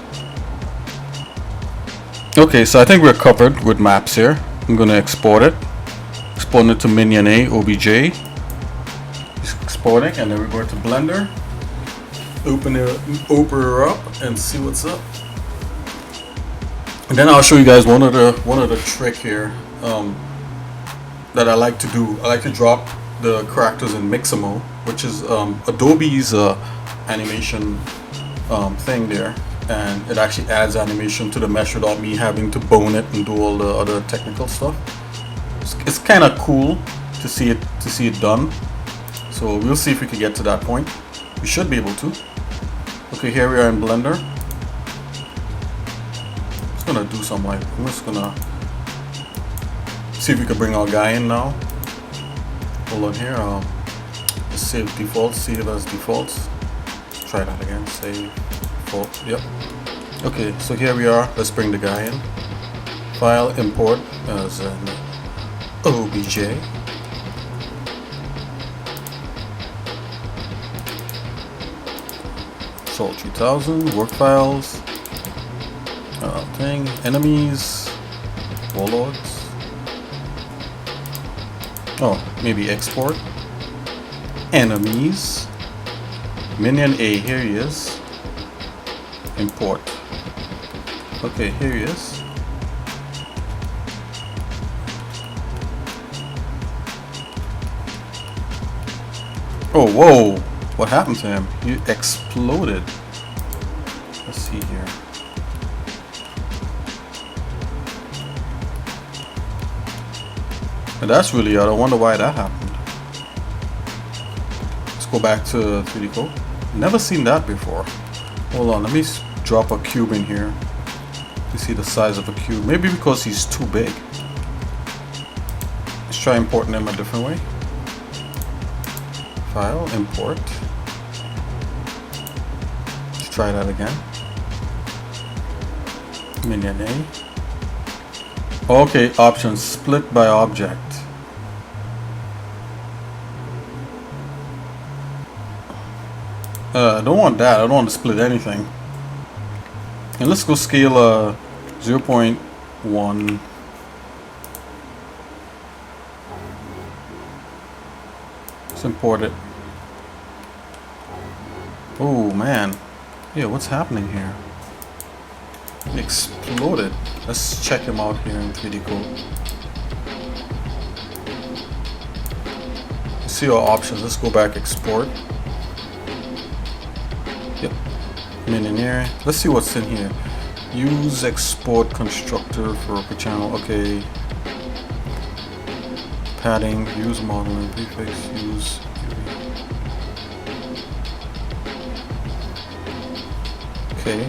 Okay, so I think we're covered with maps here. I'm going to export it. Export it to Minion A, OBJ. Exporting, and then we're going to Blender. Open her up and see what's up. And then I'll show you guys one of the trick here. That I like to do. I like to drop the characters in Mixamo, which is Adobe's animation thing there, and it actually adds animation to the mesh without me having to bone it and do all the other technical stuff. It's kind of cool to see it done. So we'll see if we can get to that point. We should be able to. Okay, here we are in Blender. I'm just gonna do some like I'm just gonna see if we can bring our guy in now. Hold on here. Let's save defaults. Save as defaults. Let's try that again. Save default. Yep. Okay, so here we are. Let's bring the guy in. File, import as an OBJ. Salt 3000. Work files. Thing. Enemies. Warlords. Oh, maybe export. Enemies. Minion A, here he is. Import. Okay, here he is. Oh, whoa! What happened to him? He exploded. Let's see here. And that's really odd. I wonder why that happened. Let's go back to 3D Code. Never seen that before. Hold on, let me drop a cube in here. You see the size of a cube. Maybe because he's too big. Let's try importing him a different way. File, import. Let's try that again. Minion A. Okay, options, split by object. I don't want that. I don't want to split anything. And let's go scale 0.1. Let's import it. Oh man. Yeah, what's happening here? He exploded. Let's check him out here in 3D code. See our options. Let's go back, export. Yep. Minion here. Let's see what's in here. Use export constructor for upper channel. Okay. Padding. Use modeling. Prefix. Use. Okay.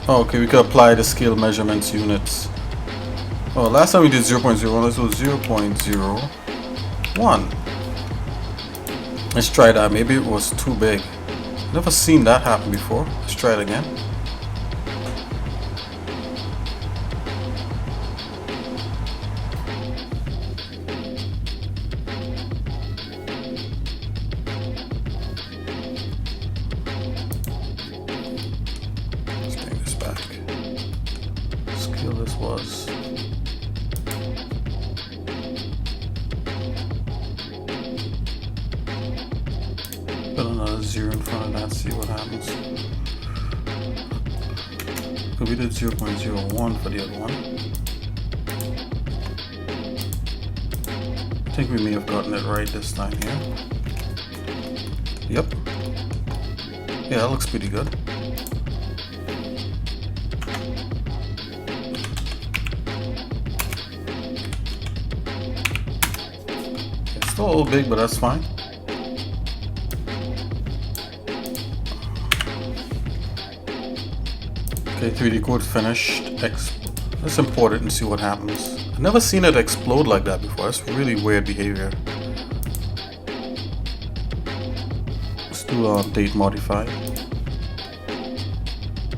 Oh, okay, we could apply the scale measurements units. Oh, last time we did 0.01, this was 0.01. Let's try that. Maybe it was too big. Never seen that happen before. Let's try it again. This was put another 0 in front of that, see what happens. So we did 0.01 for the other one. I think we may have gotten it right this time here. Yep. Yeah, that looks pretty good. Still a little big, but that's fine. Okay, 3D code finished. Let's import it and see what happens. I've never seen it explode like that before. That's really weird behavior. Let's do date modify.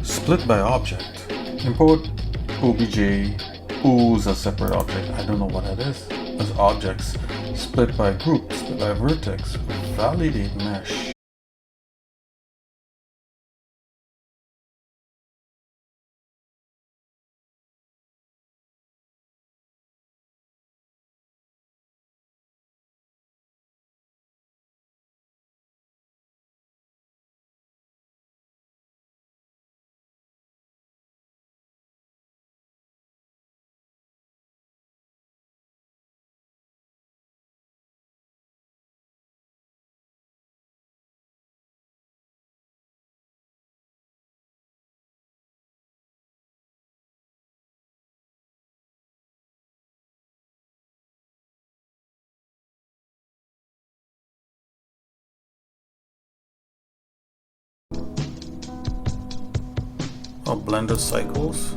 Split by object. Import obj. Ooze a separate object. I don't know what that is. As objects. Split by group, split by vertex, validate mesh. Oh, blender cycles.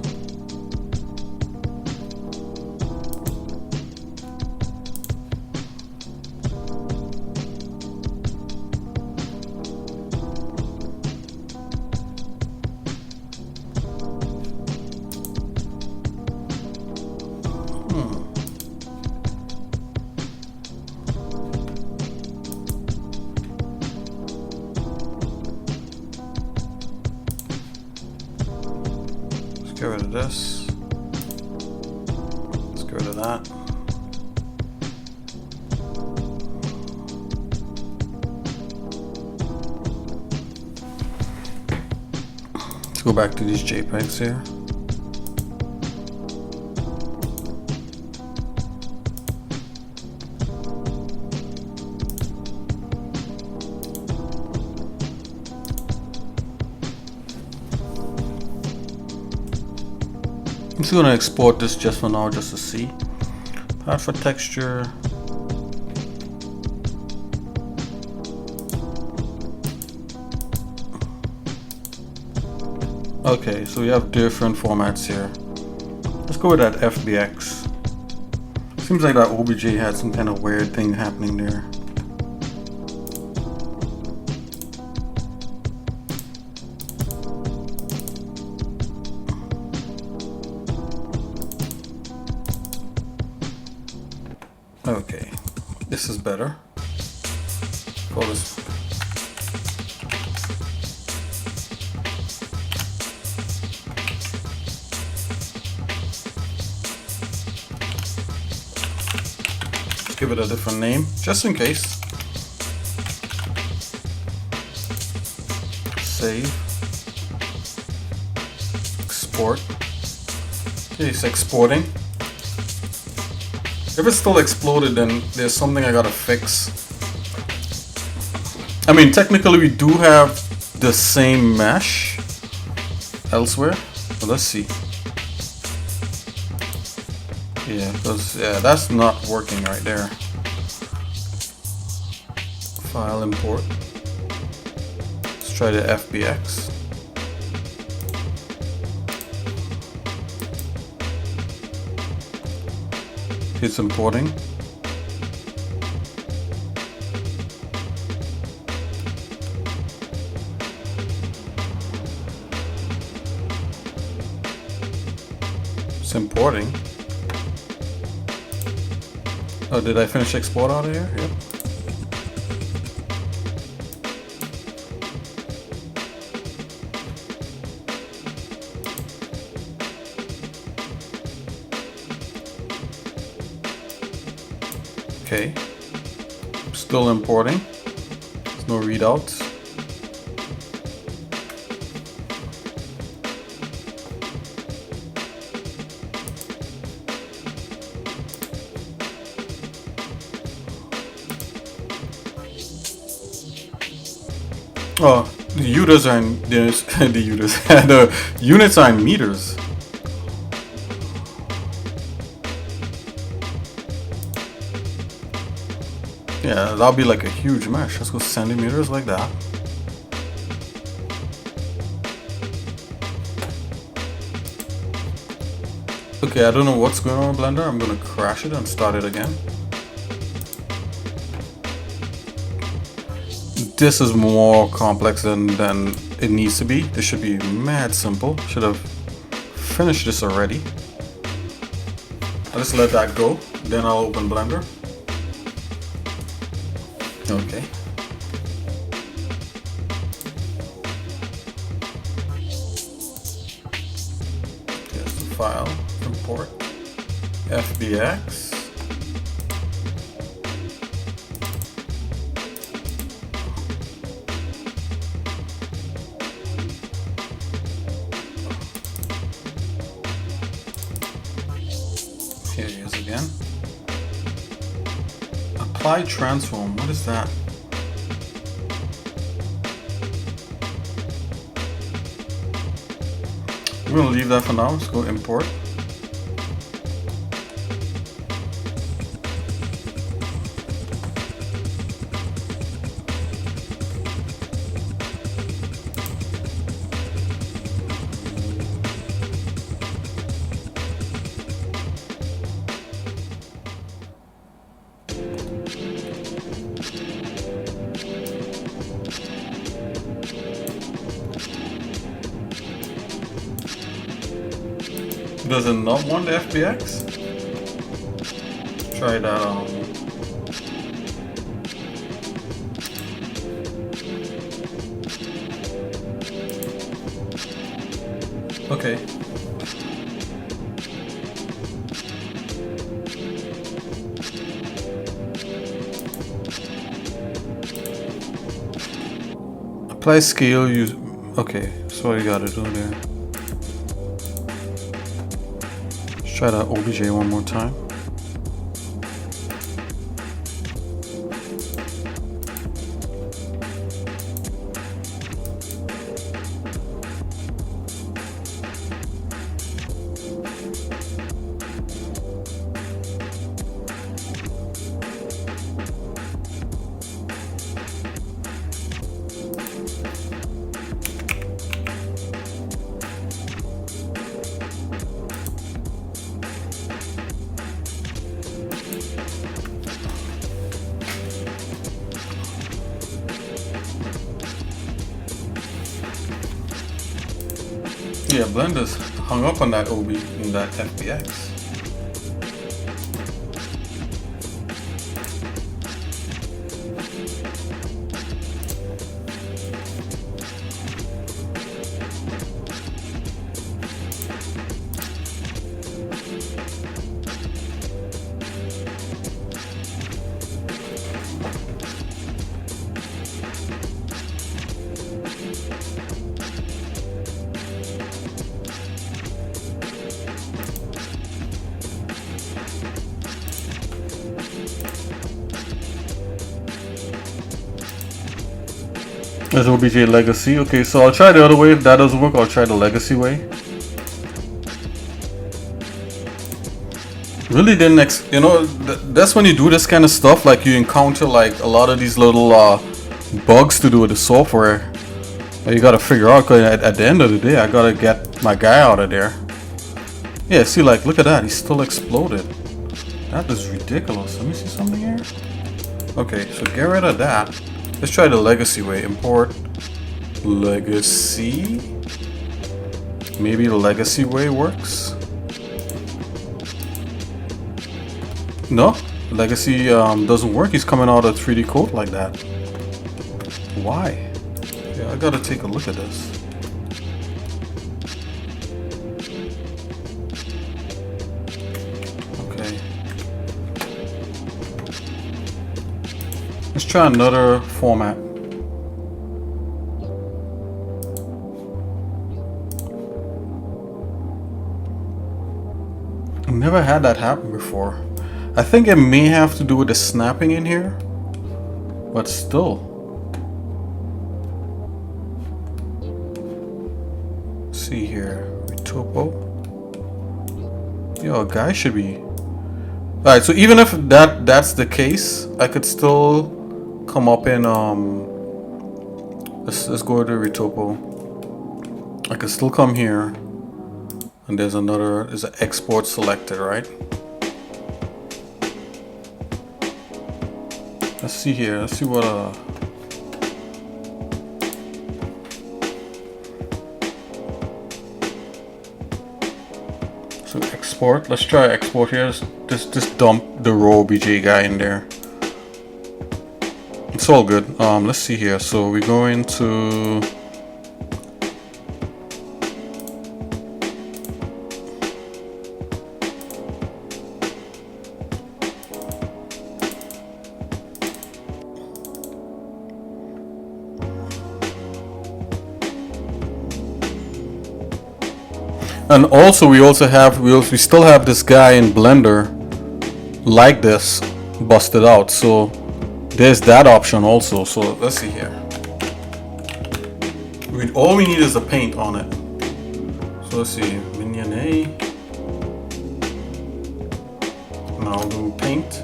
Get rid of this. Let's get rid of that. Let's go back to these JPEGs here. I'm just going to export this just for now, just to see. Path for texture. Okay, so we have different formats here. Let's go with that FBX. Seems like that OBJ had some kind of weird thing happening there. Okay, this is better. For this. just give it a different name, just in case. Save. Export. Okay, it's exporting. If it's still exploded, then there's something I gotta fix. I mean, technically we do have the same mesh elsewhere, but let's see. Yeah, because that's not working right there. File import. Let's try the FBX. It's importing. It's importing. Oh, did I finish export out of here? Yep. Okay. Still importing. There's no readouts. Oh, the units are in the units. The units are in meters. Yeah, that'll be like a huge mesh. Let's go centimeters like that. Okay, I don't know what's going on with Blender. I'm gonna crash it and start it again. This is more complex than it needs to be. This should be mad simple. Should have finished this already. I'll just let that go. Then I'll open Blender. Okay. Here's the file. Import. FBX. Here it is again. Apply transform. What is that? I'm gonna leave that for now. Let's go import. Does it not want the FBX? Try that out. Okay. Apply scale, use. Okay, so what you gotta do there. Try that OBJ one more time. Yeah, Blender's hung up on that OB in that FBX. There's OBJ Legacy. Okay, so I'll try the other way. If that doesn't work, I'll try the Legacy way. Really didn't, you know, that's when you do this kind of stuff, like you encounter like a lot of these little bugs to do with the software that you gotta figure out, because at the end of the day, I gotta get my guy out of there. Yeah, see, like, look at that, he still exploded. That is ridiculous. Let me see something here. Okay, so get rid of that. Let's try the Legacy way. Import Legacy. Maybe the Legacy way works. No, Legacy doesn't work. He's coming out of 3D code like that. Why? Yeah, I gotta take a look at this. Okay. Let's try another format. I've never had that happen before. I think it may have to do with the snapping in here, but still. Let's see here, Retopo. Yo, a guy should be. All right, so even if that's the case, I could still come up in let's go to Retopo. I could still come here, and there's an export selected, right? Let's see here. Let's see what so export. Let's try export here. Just dump the raw OBJ guy in there. It's all good. Let's see here. So we go into and also we still have this guy in Blender like this busted out, so there's that option also. So let's see here. All we need is a paint on it. So let's see, minion A. Now I'll do paint.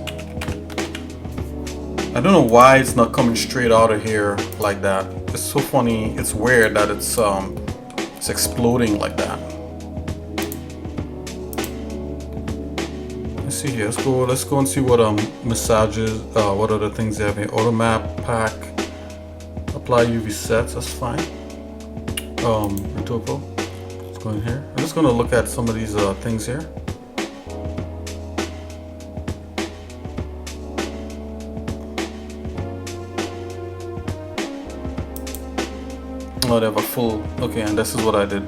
I don't know why it's not coming straight out of here like that. It's so funny. It's weird that it's exploding like that. See here, let's go and see what massages, what other things they have here. Auto map pack, apply UV sets, that's fine. Retopo, let's go in here. I'm just gonna look at some of these things here. Oh, they have a full, okay, and this is what I did.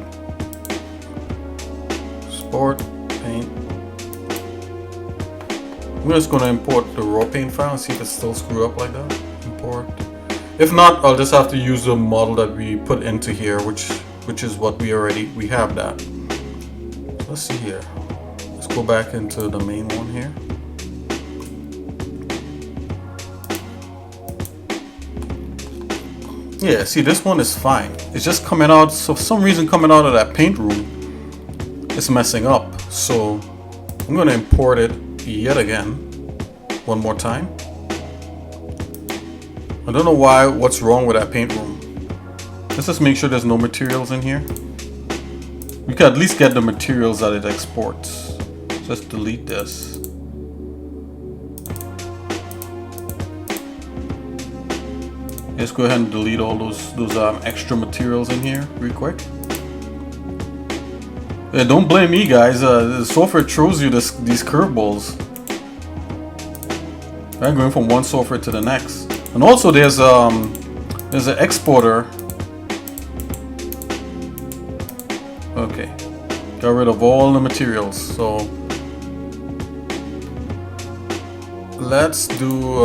Sport, paint. I'm just going to import the raw paint file and see if it's still screwed up like that. Import. If not, I'll just have to use the model that we put into here, which is what we have that. Let's see here. Let's go back into the main one here. Yeah, see, this one is fine. It's just coming out, so for some reason coming out of that paint room, it's messing up. So I'm going to import it yet again, one more time. I don't know what's wrong with that paint room. Let's just make sure there's no materials in here. We can at least get the materials that it exports. Just delete this. Let's go ahead and delete all those extra materials in here real quick. Yeah, don't blame me, guys. The software throws you these curveballs. I'm going from one software to the next. And also there's an exporter. Okay, got rid of all the materials. So let's do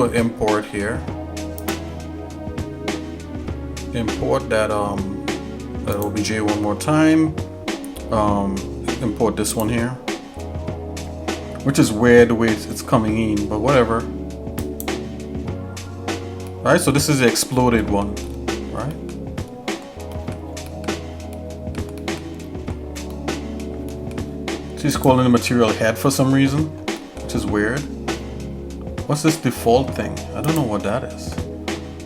an import here. Import that OBJ one more time. Import this one here, which is weird the way it's coming in, but whatever. Right, so this is the exploded one, right? She's calling the material head for some reason, which is weird. What's this default thing? I don't know what that is.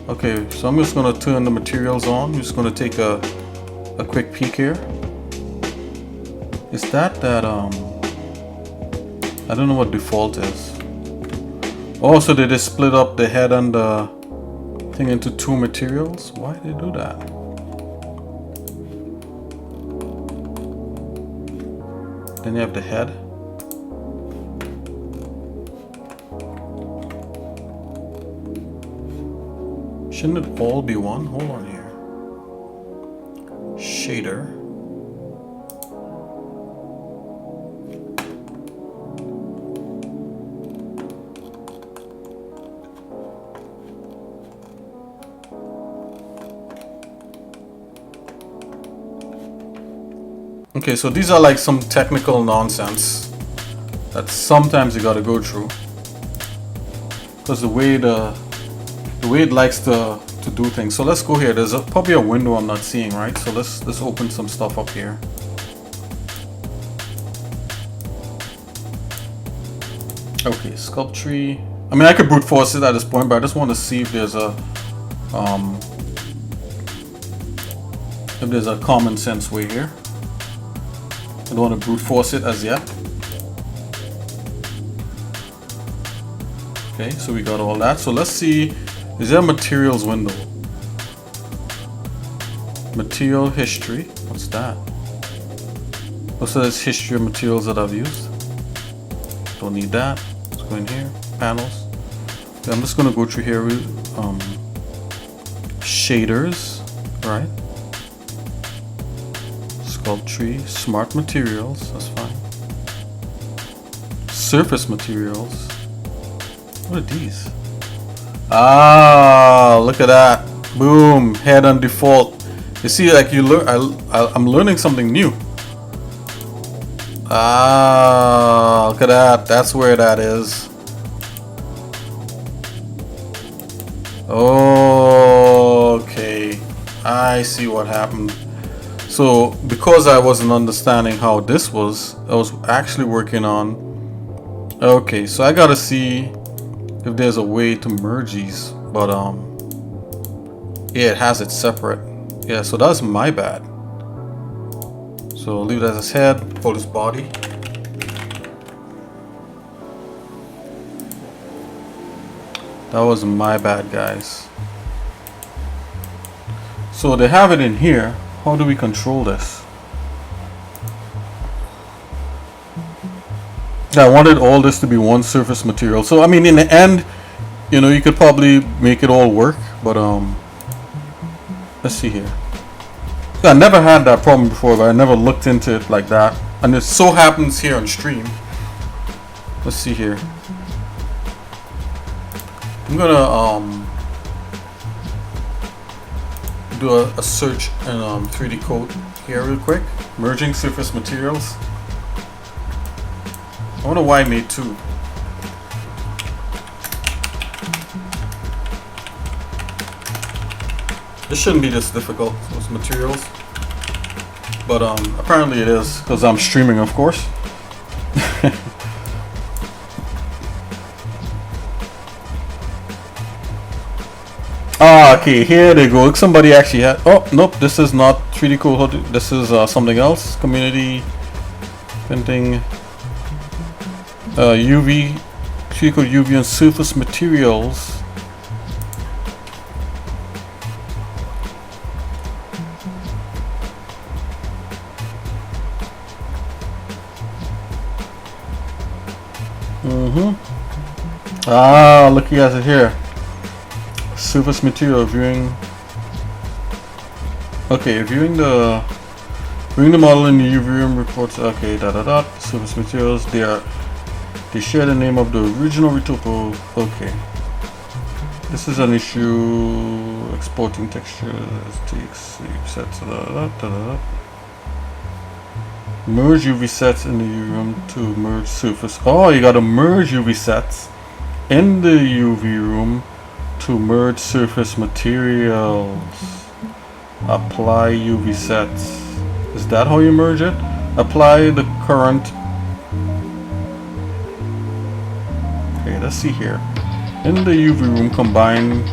Okay, so I'm just gonna turn the materials on. I'm just gonna take a quick peek here. Is that I don't know what default is. Oh, so they just split up the head and the thing into two materials? Why did they do that? Then you have the head. Shouldn't it all be one? Hold on here. Shader. Okay, so these are like some technical nonsense that sometimes you gotta go through, because the way it likes to do things. So let's go here. There's probably a window I'm not seeing, right? So let's open some stuff up here. Okay, sculpture. I mean, I could brute force it at this point, but I just want to see if there's a common sense way here. I don't want to brute force it as yet. Okay, so we got all that. So let's see, is there a materials window? Material history, what's that? Also, there's history of materials that I've used. Don't need that. Let's go in here, panels. Okay, I'm just gonna go through here with shaders, right? Sculpture, smart materials, that's fine. Surface materials. What are these? Ah, look at that. Boom, head on default. You see, like you learn, I'm learning something new. Ah, look at that. That's where that is. Okay, I see what happened. So because I wasn't understanding how this was, I was actually working on. Okay, so I gotta see if there's a way to merge these, but yeah, it has it separate. Yeah, so that's my bad. So I'll leave it as his head, pull his body. That was my bad, guys. So they have it in here. How do we control this? I wanted all this to be one surface material. So I mean, in the end, you know, you could probably make it all work, but let's see here. I never had that problem before, but I never looked into it like that, and it so happens here on stream. Let's see here. I'm gonna do a search in 3D code here real quick. Merging surface materials. I wonder why I made two. This shouldn't be this difficult, those materials. But apparently it is, because I'm streaming, of course. Ah, okay, here they go. Somebody actually had. Oh, nope, this is not 3D code. This is something else. Community printing. UV, 3D code UV and surface materials. Ah, look, he has it here. Surface material viewing. Okay, viewing the model in the UV room reports. Okay, surface materials. They share the name of the original retopo. Okay, this is an issue. Exporting textures. Sets. Merge UV sets in the UV room to merge surface. Oh, you gotta merge UV sets in the UV room To merge surface materials, apply UV sets. Is that how you merge it? Apply the current. Okay, let's see here. In the UV room, combine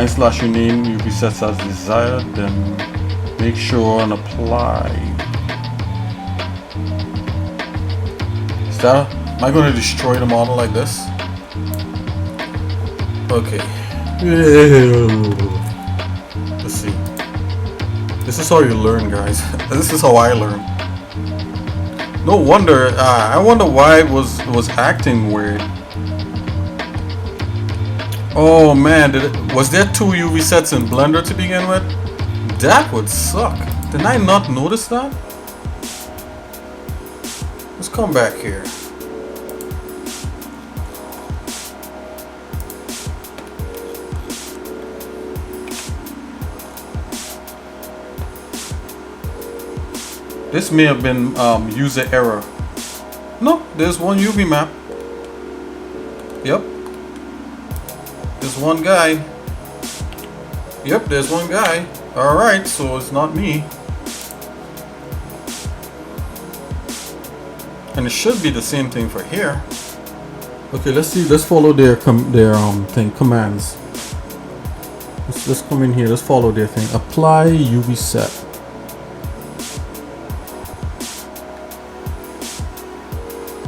slash rename UV sets as desired, then make sure and apply. Is that, am I going to destroy the model like this? Okay. Let's see. This is how you learn, guys. This is how I learn. No wonder. I wonder why it was acting weird. Oh man, was there 2 UV sets in Blender to begin with? That would suck. Did I not notice that? Let's come back here. This may have been user error. No, there's one UV map. Yep. There's one guy. Yep, there's one guy. Alright, so it's not me. And it should be the same thing for here. Okay, let's see. Let's follow their commands. Let's come in here. Let's follow their thing. Apply UV set.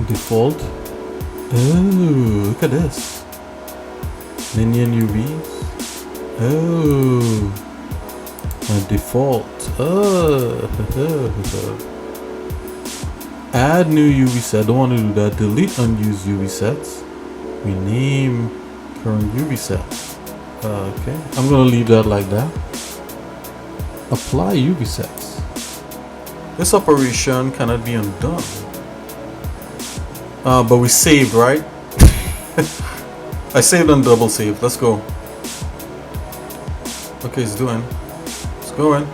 Default. Oh, look at this. Minion UVs. Oh. Default. Oh. Add new UV set. Don't want to do that. Delete unused UV sets. Rename current UV set. Okay. I'm gonna leave that like that. Apply UV sets. This operation cannot be undone. But we saved, right? I saved on double save. Let's go. Okay, it's doing. It's going.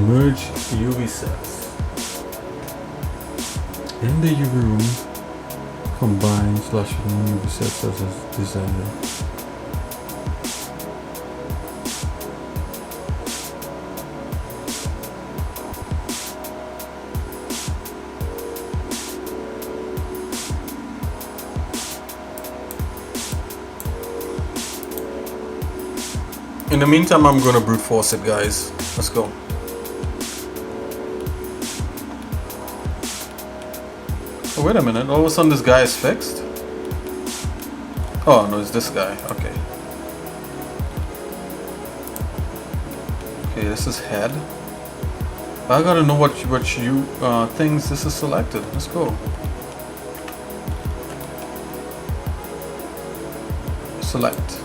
Merge UV sets. In the UV room, combine slash UV sets as desired. In the meantime, I'm gonna brute force it, guys. Let's go. Oh, wait a minute. All of a sudden, this guy is fixed. Oh no, it's this guy. Okay. Okay, this is head. I gotta know what things this is selected. Let's go. Select.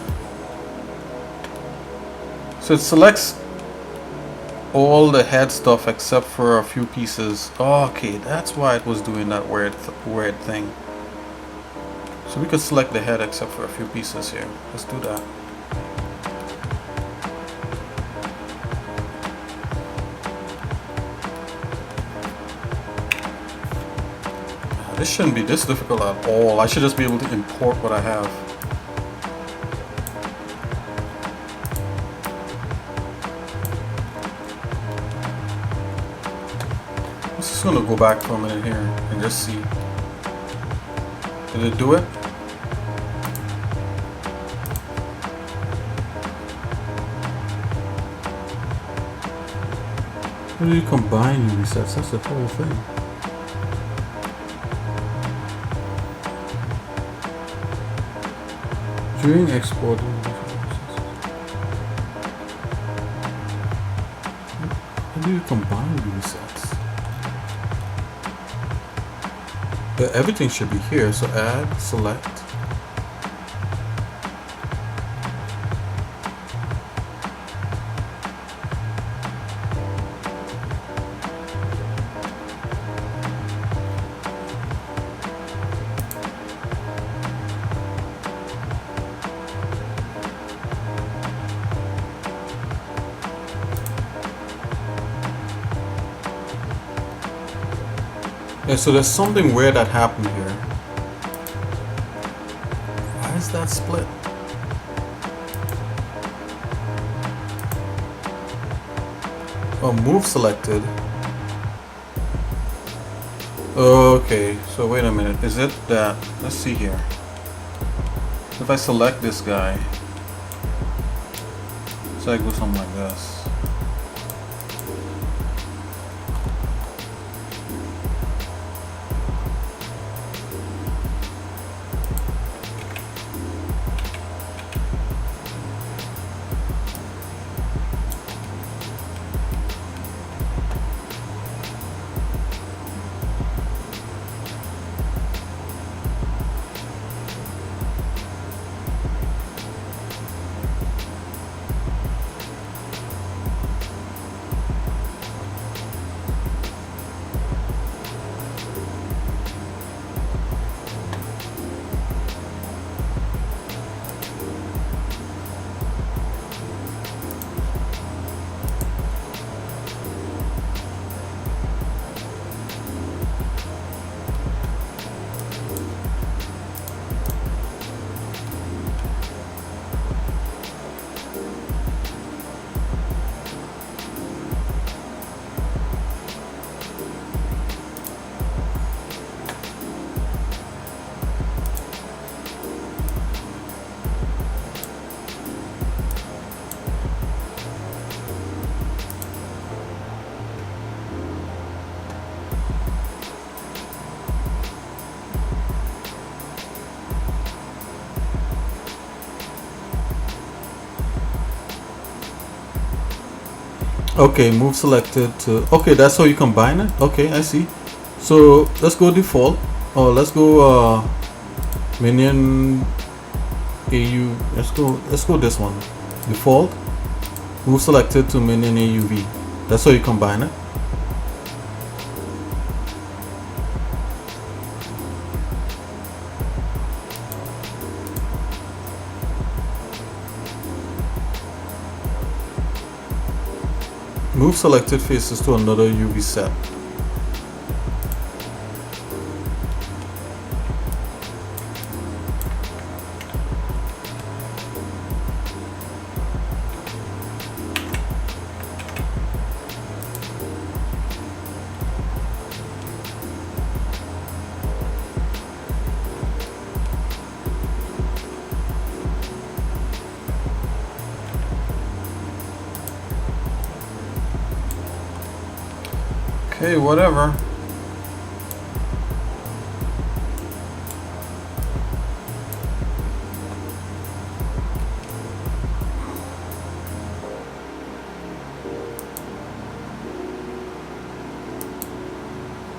So it selects all the head stuff except for a few pieces. Oh, okay, that's why it was doing that weird thing. So we could select the head except for a few pieces here. Let's do that. This shouldn't be this difficult at all. I should just be able to import what I have. I'm just gonna go back for a minute here and just see. Did it do it? How do you combine UV sets? That's the whole thing. During exporting, how do you combine UV sets? Everything should be here, so add, select. Yeah, so there's something weird that happened here. Why is that split? Oh, move selected. Okay, so wait a minute. Is it that? Let's see here. If I select this guy, so I go something like this. Okay, move selected to. Okay, that's how you combine it. Okay, I see. So let's go default. Oh, let's go minion AU. Let's go this one. Default. Move selected to minion AUV. That's how you combine it. Move selected faces to another UV set. Okay, whatever.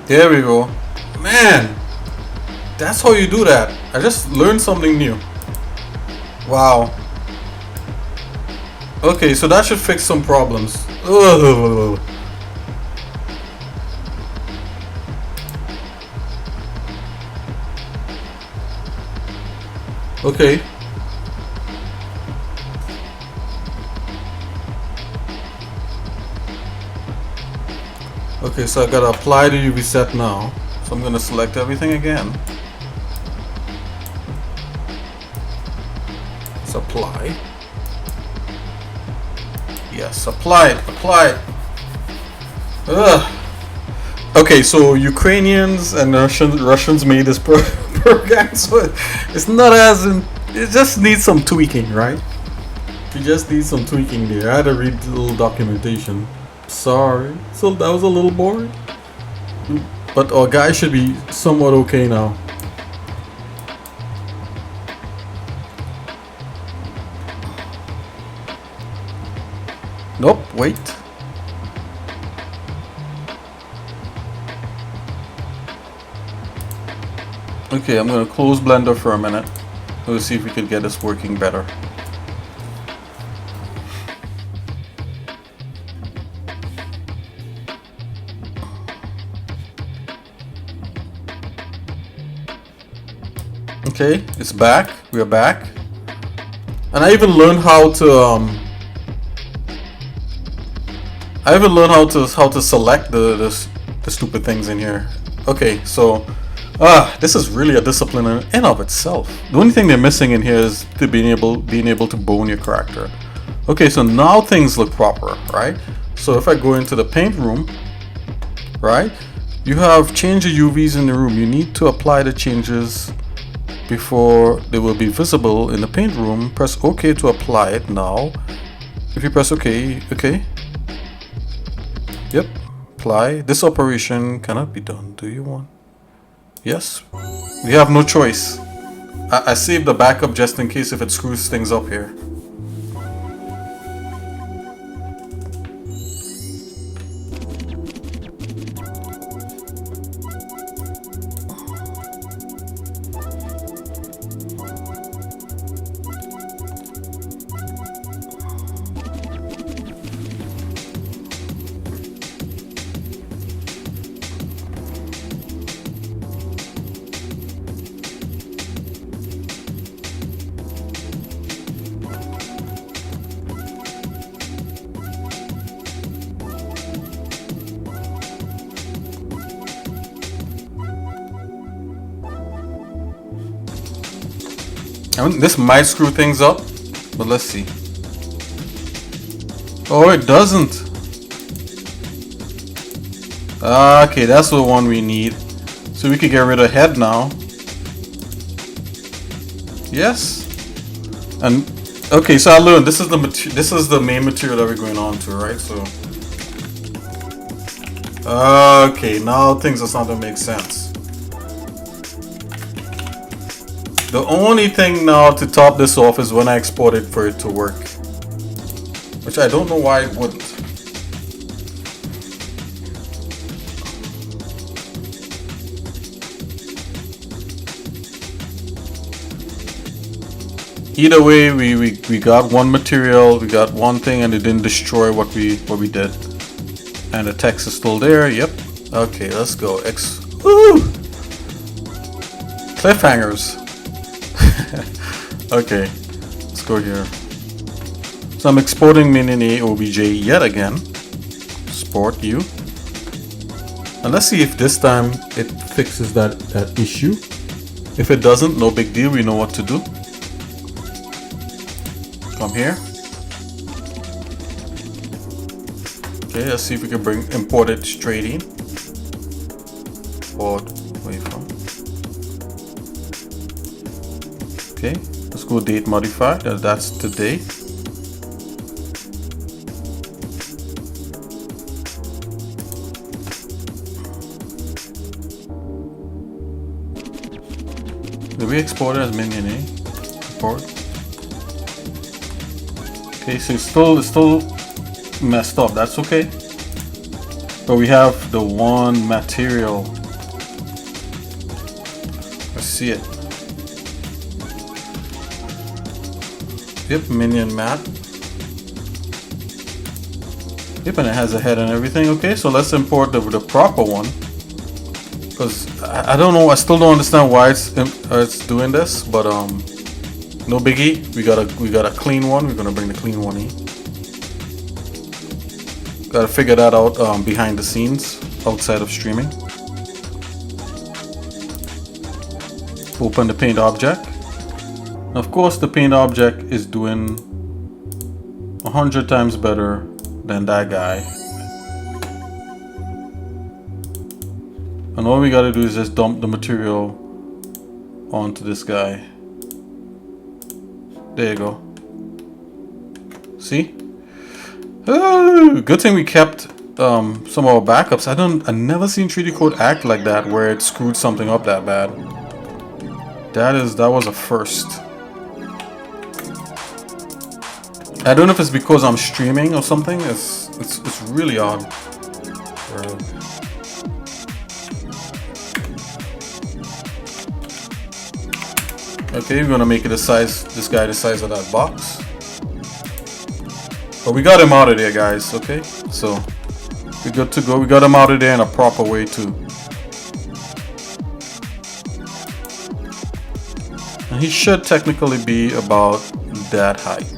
There we go. Man, that's how you do that. I just learned something new. Wow. Okay, so that should fix some problems. Ugh. Okay. Okay, so I gotta apply the UV set now. So I'm gonna select everything again. Let's apply. Yes, apply it. Ugh. Okay, so Ukrainians and Russians made this program, so it's not as in, it just needs some tweaking, right? You just need some tweaking there. I had to read the little documentation. Sorry, so that was a little boring, but our guy should be somewhat okay now. Nope, wait. Okay, I'm gonna close Blender for a minute. Let's see if we can get this working better. Okay, it's back. We are back. And I even learned how to how to select the stupid things in here. Okay, so this is really a discipline in and of itself. The only thing they're missing in here is to being able to bone your character. Okay, so now things look proper, right? So if I go into the paint room, right, you have change the UVs in the room. You need to apply the changes before they will be visible in the paint room. Press OK to apply it now. If you press OK, yep, apply. This operation cannot be done. Do you want? Yes, we have no choice. I saved the backup just in case if it screws things up here. I mean, this might screw things up, but let's see. Oh, it doesn't. Okay, that's the one we need. So we could get rid of head now. Yes. And okay, so I learned this is the main material that we're going on to, right? So okay, now things are starting to make sense. The only thing now to top this off is when I export it for it to work, which I don't know why it wouldn't. Either way, we got one material, we got one thing, and it didn't destroy what we did. And the text is still there. Yep. Okay, let's go. Woo! Cliffhangers. Okay, let's go here. So I'm exporting minion A obj yet again. Export you. And let's see if this time it fixes that issue. If it doesn't, no big deal. We know what to do. Come here. Okay, let's see if we can import it straight in. Import waveform. Okay, let's go date modify. That's today. Did we export it as minion A? Import. Okay, so it's still messed up. That's okay. But we have the one material. Let's see it. Yep, minion map. Yep, and it has a head and everything. Okay, so let's import the proper one. Because I don't know, I still don't understand why it's doing this, but no biggie. We got a clean one. We're gonna bring the clean one in. Gotta figure that out behind the scenes, outside of streaming. Open the paint object. Of course, the paint object is doing 100 times better than that guy. And all we gotta do is just dump the material onto this guy. There you go. See? Oh, good thing we kept some of our backups. I never seen 3D Code act like that, where it screwed something up that bad. That was a first. I don't know if it's because I'm streaming or something. It's really odd. Okay, we're gonna make it this guy the size of that box. But we got him out of there, guys. Okay, so we're good to go. We got him out of there in a proper way too. And he should technically be about that height.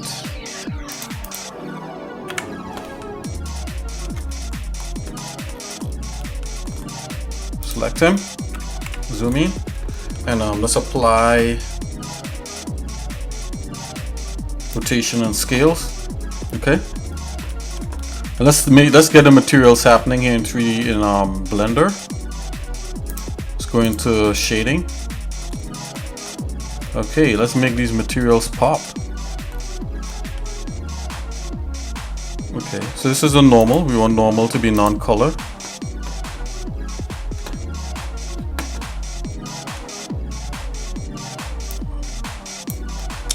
Select him, zoom in, and let's apply rotation and scales. Okay, and let's get the materials happening here in 3D in Blender. Let's go into shading. Okay, let's make these materials pop. Okay, so this is a normal. We want normal to be non-color.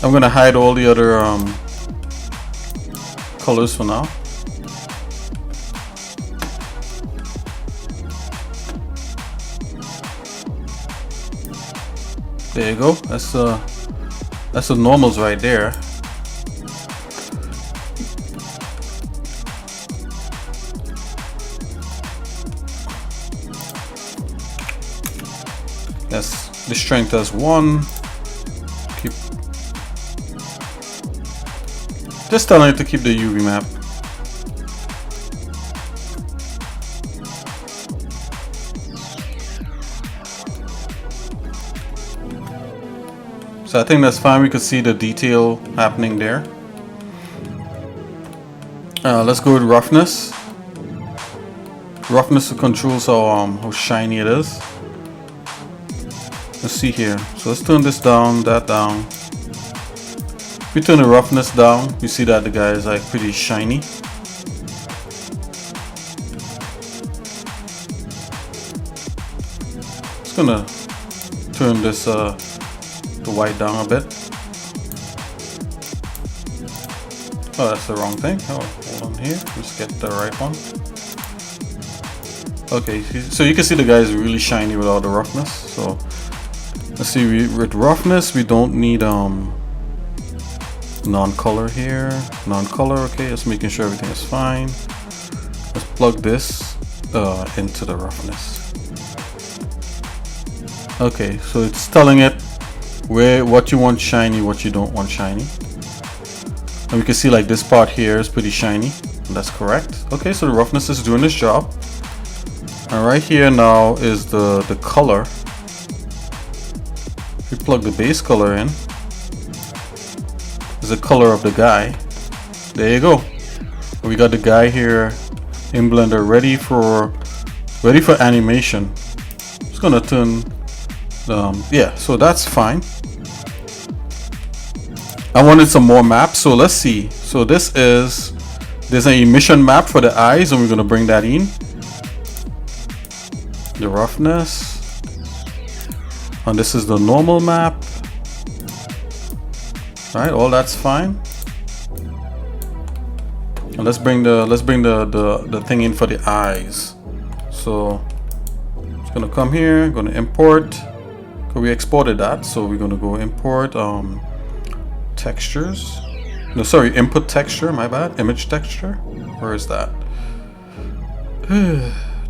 I'm gonna hide all the other colors for now. There you go. That's the normals right there. Yes, the strength as 1. Keep just telling it to keep the UV map. So I think that's fine. We could see the detail happening there. Let's go with roughness. Roughness controls how shiny it is. Let's see here. So let's turn this down, that down. If we turn the roughness down, we see that the guy is like pretty shiny. Just gonna turn this the white down a bit. Oh, that's the wrong thing. Oh, hold on here. Let's get the right one. Okay, so you can see the guy is really shiny without the roughness. So let's see, with roughness we don't need non-color here. Non-color, okay, just making sure everything is fine. Let's plug this into the roughness. Okay, so it's telling it what you want shiny, what you don't want shiny. And we can see like this part here is pretty shiny. That's correct. Okay, so the roughness is doing its job. And right here now is the color. If we plug the base color in, is the color of the guy. There you go. We got the guy here in Blender ready for animation. Just gonna turn yeah, so that's fine. I wanted some more maps, so let's see. So there's an emission map for the eyes, and we're gonna bring that in. The roughness, and this is the normal map. All right, all that's fine. And let's bring the thing in for the eyes. So it's gonna come here, gonna import. We exported that, so we're gonna go import textures. No, sorry, input texture. My bad. Image texture. Where is that?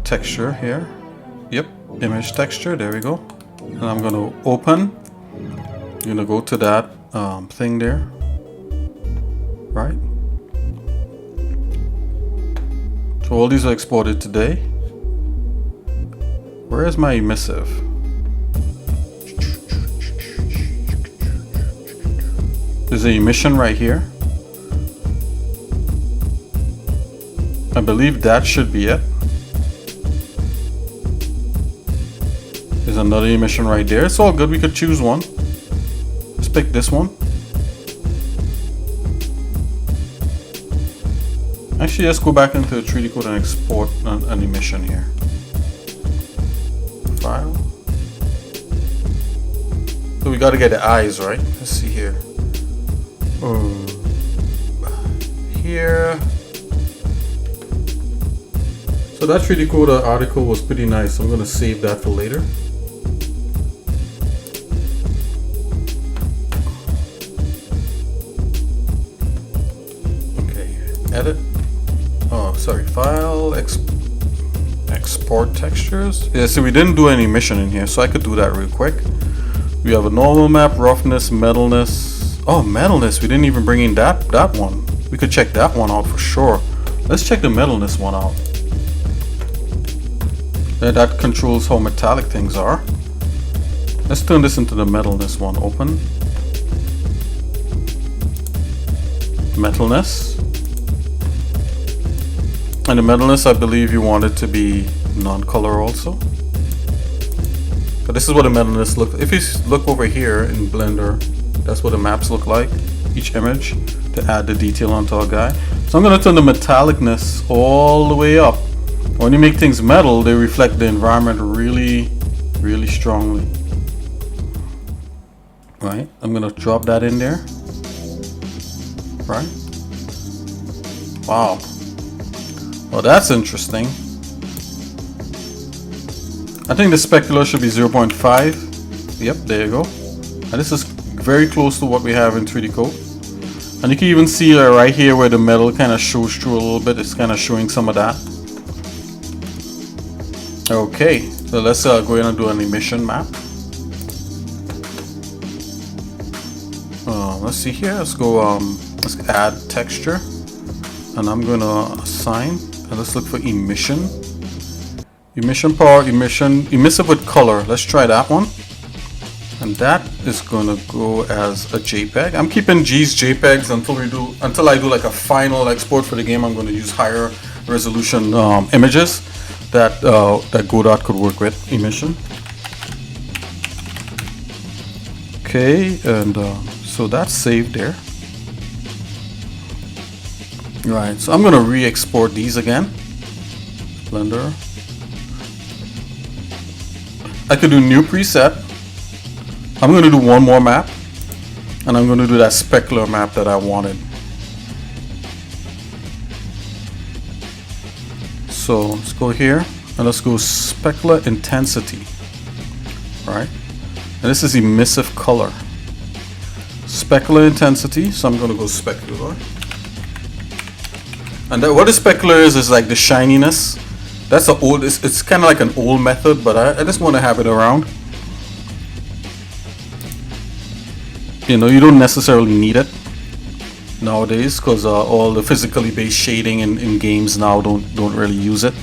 Texture here. Yep, image texture. There we go. And I'm gonna open. I'm gonna go to that thing there. Right. So all these are exported today. Where is my emissive? There's an emission right here. I believe that should be it. There's another emission right there. It's all good. We could choose one. Let's pick this one. Actually, let's go back into the 3D code and export an emission here. File. So we got to get the eyes, right? Let's see here. Here. So that 3D code article was pretty nice. I'm gonna save that for later. Okay, edit. Oh, sorry, file, export textures. Yeah, so we didn't do any emission in here, so I could do that real quick. We have a normal map, roughness, metalness. Oh, metalness, we didn't even bring in that one. We could check that one out for sure. Let's check the metalness one out. That controls how metallic things are. Let's turn this into the metalness one. Open. Metalness. And the metalness, I believe you want it to be non-color also. But this is what the metalness looks. If you look over here in Blender, that's what the maps look like, each image, to add the detail onto our guy. So I'm going to turn the metallicness all the way up. When you make things metal, they reflect the environment really, really strongly. Right, I'm going to drop that in there. Right. Wow. Well, that's interesting. I think the specular should be 0.5. Yep, there you go. And this is very close to what we have in 3D Code. And you can even see right here where the metal kind of shows through a little bit. It's kind of showing some of that. Okay, so let's go in and do an emission map. Let's see here. Let's go. Let's add texture, and I'm gonna assign. And let's look for emission. Emission power, emissive with color. Let's try that one. And that is gonna go as a JPEG. I'm keeping G's JPEGs until I do like a final export for the game. I'm gonna use higher resolution images that Godot could work with. Emission. Okay, and so that's saved there. Right, so I'm gonna re-export these again. Blender. I could do new preset. I'm gonna do one more map, and I'm gonna do that specular map that I wanted. So let's go here and let's go specular intensity. Right, and this is emissive color. Specular intensity, so I'm gonna go specular. And what the specular is like the shininess. That's an old, it's kind of like an old method, but I just want to have it around. You know, you don't necessarily need it nowadays because all the physically based shading in games now don't really use it.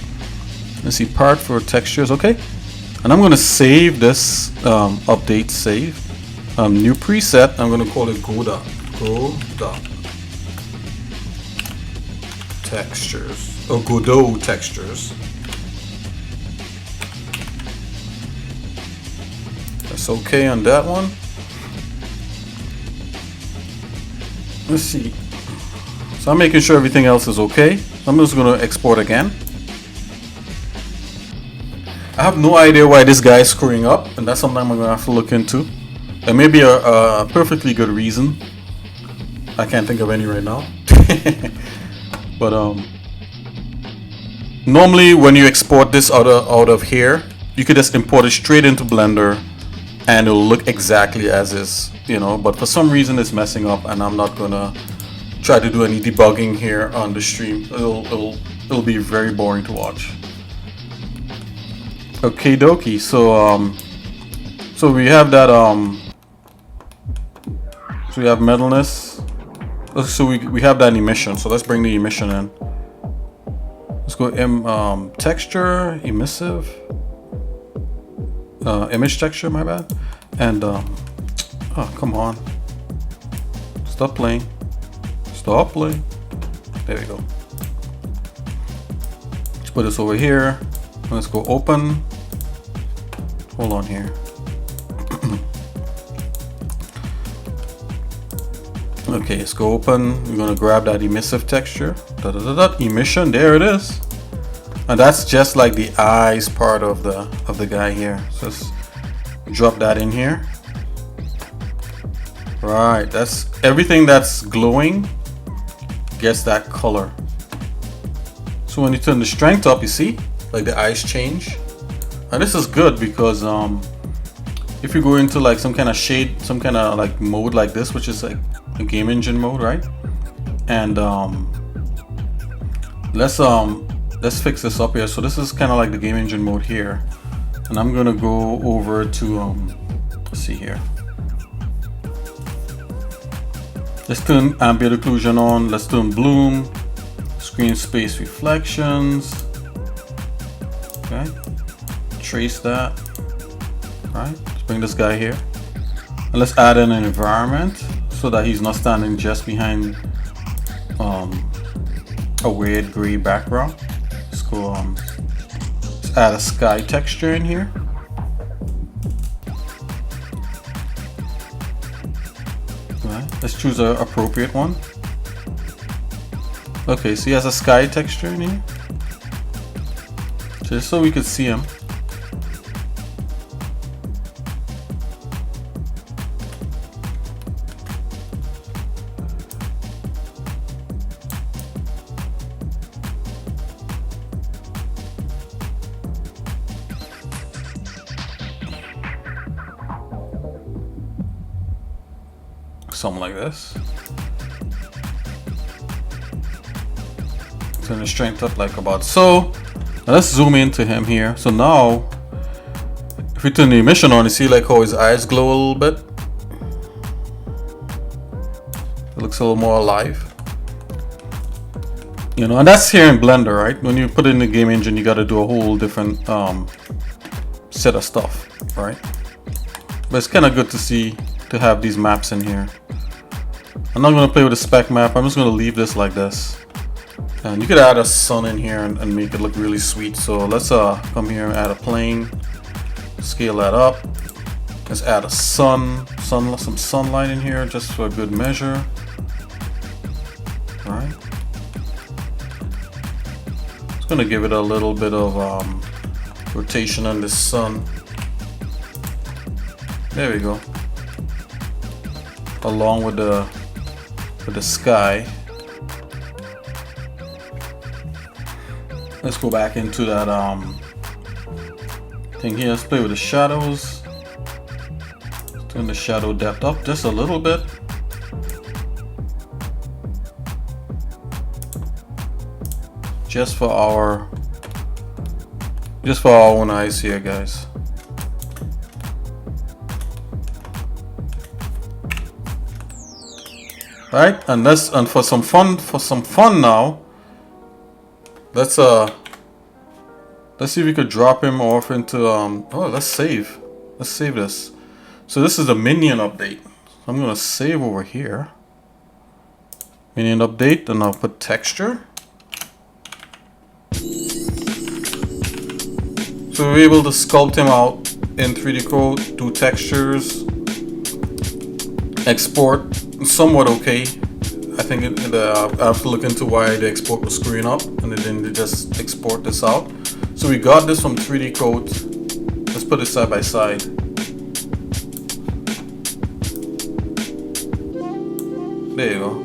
Let's see, part for textures, okay. And I'm going to save this update save. New preset, I'm going to call it Godot. Godot. Textures, or Godot textures. That's okay on that one. Let's see. So I'm making sure everything else is okay. I'm just going to export again. I have no idea why this guy is screwing up, and that's something I'm going to have to look into. There may be a perfectly good reason. I can't think of any right now. But normally when you export this out of here, you could just import it straight into Blender and it'll look exactly as is, you know. But for some reason it's messing up, and I'm not gonna try to do any debugging here on the stream. It'll be very boring to watch. Okay, dokie. So we have that so we have metalness. So we have that emission. So let's bring the emission in. Let's go texture, emissive, image texture. My bad. And oh, come on! Stop playing. Stop playing. There we go. Let's put this over here. Let's go open. Hold on here. Okay, let's go open. We're gonna grab that emissive texture. Emission, there it is. And that's just like the eyes part of the guy here. So let's drop that in here. Right, that's everything that's glowing gets that color. So when you turn the strength up, you see, like the eyes change. And this is good because if you go into like some kind of shade, some kind of like mode like this, which is like a game engine mode, right? And let's fix this up here. So this is kind of like the game engine mode here, and I'm gonna go over to let's see here. Let's turn ambient occlusion on. Let's turn bloom, screen space reflections. Okay, trace that. Right, let's bring this guy here. And let's add in an environment so that he's not standing just behind a weird gray background. Let's go, let's add a sky texture in here. Right, let's choose an appropriate one. Okay, so he has a sky texture in here. Just so we could see him. Something like this. Turn the strength up like about so. Now let's zoom into him here. So now, if we turn the emission on, you see like how his eyes glow a little bit. It looks a little more alive. You know, and that's here in Blender, right? When you put it in the game engine, you got to do a whole different set of stuff, right? But it's kind of good to see, to have these maps in here. I'm not going to play with the spec map. I'm just going to leave this like this. And you could add a sun in here and make it look really sweet. So let's come here and add a plane. Scale that up. Let's add a some sunlight in here just for a good measure. All right. It's going to give it a little bit of rotation on the sun. There we go. Along with the sky. Let's go back into that thing here. Let's play with the shadows. Turn the shadow depth up just a little bit. Just for our own eyes here, guys. Right, and for some fun now, let's see if we could drop him off into oh, let's save this. So this is the minion update. I'm gonna save over here, minion update, and I'll put texture. So we're able to sculpt him out in 3D code, do textures, export. Somewhat okay. I think I have to look into why the export was screwing up, and then they just export this out. So we got this from 3D code. Let's put it side by side. There you go.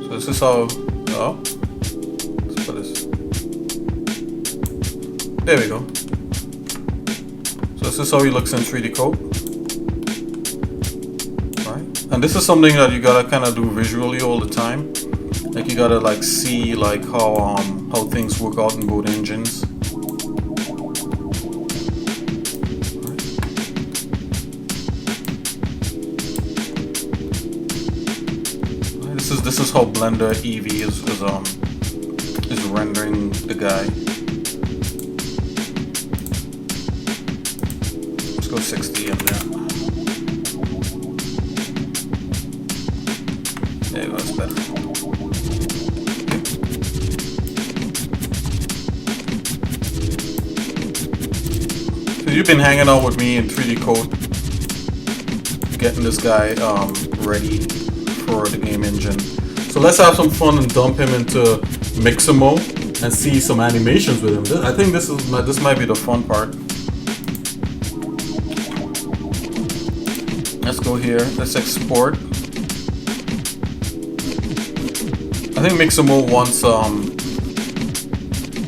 So this is how. Oh, let's put this. There we go. So this is how he looks in 3D code. And this is something that you gotta kind of do visually all the time. Like you gotta like see like how things work out in both engines. Right. This is how Blender Eevee is rendering the guy. Let's go 60 in there. There you go, that's better. So you've been hanging out with me in 3D code, getting this guy ready for the game engine. So let's have some fun and dump him into Mixamo and see some animations with him. I think this might be the fun part. Let's go here. Let's export. I think Mixamo wants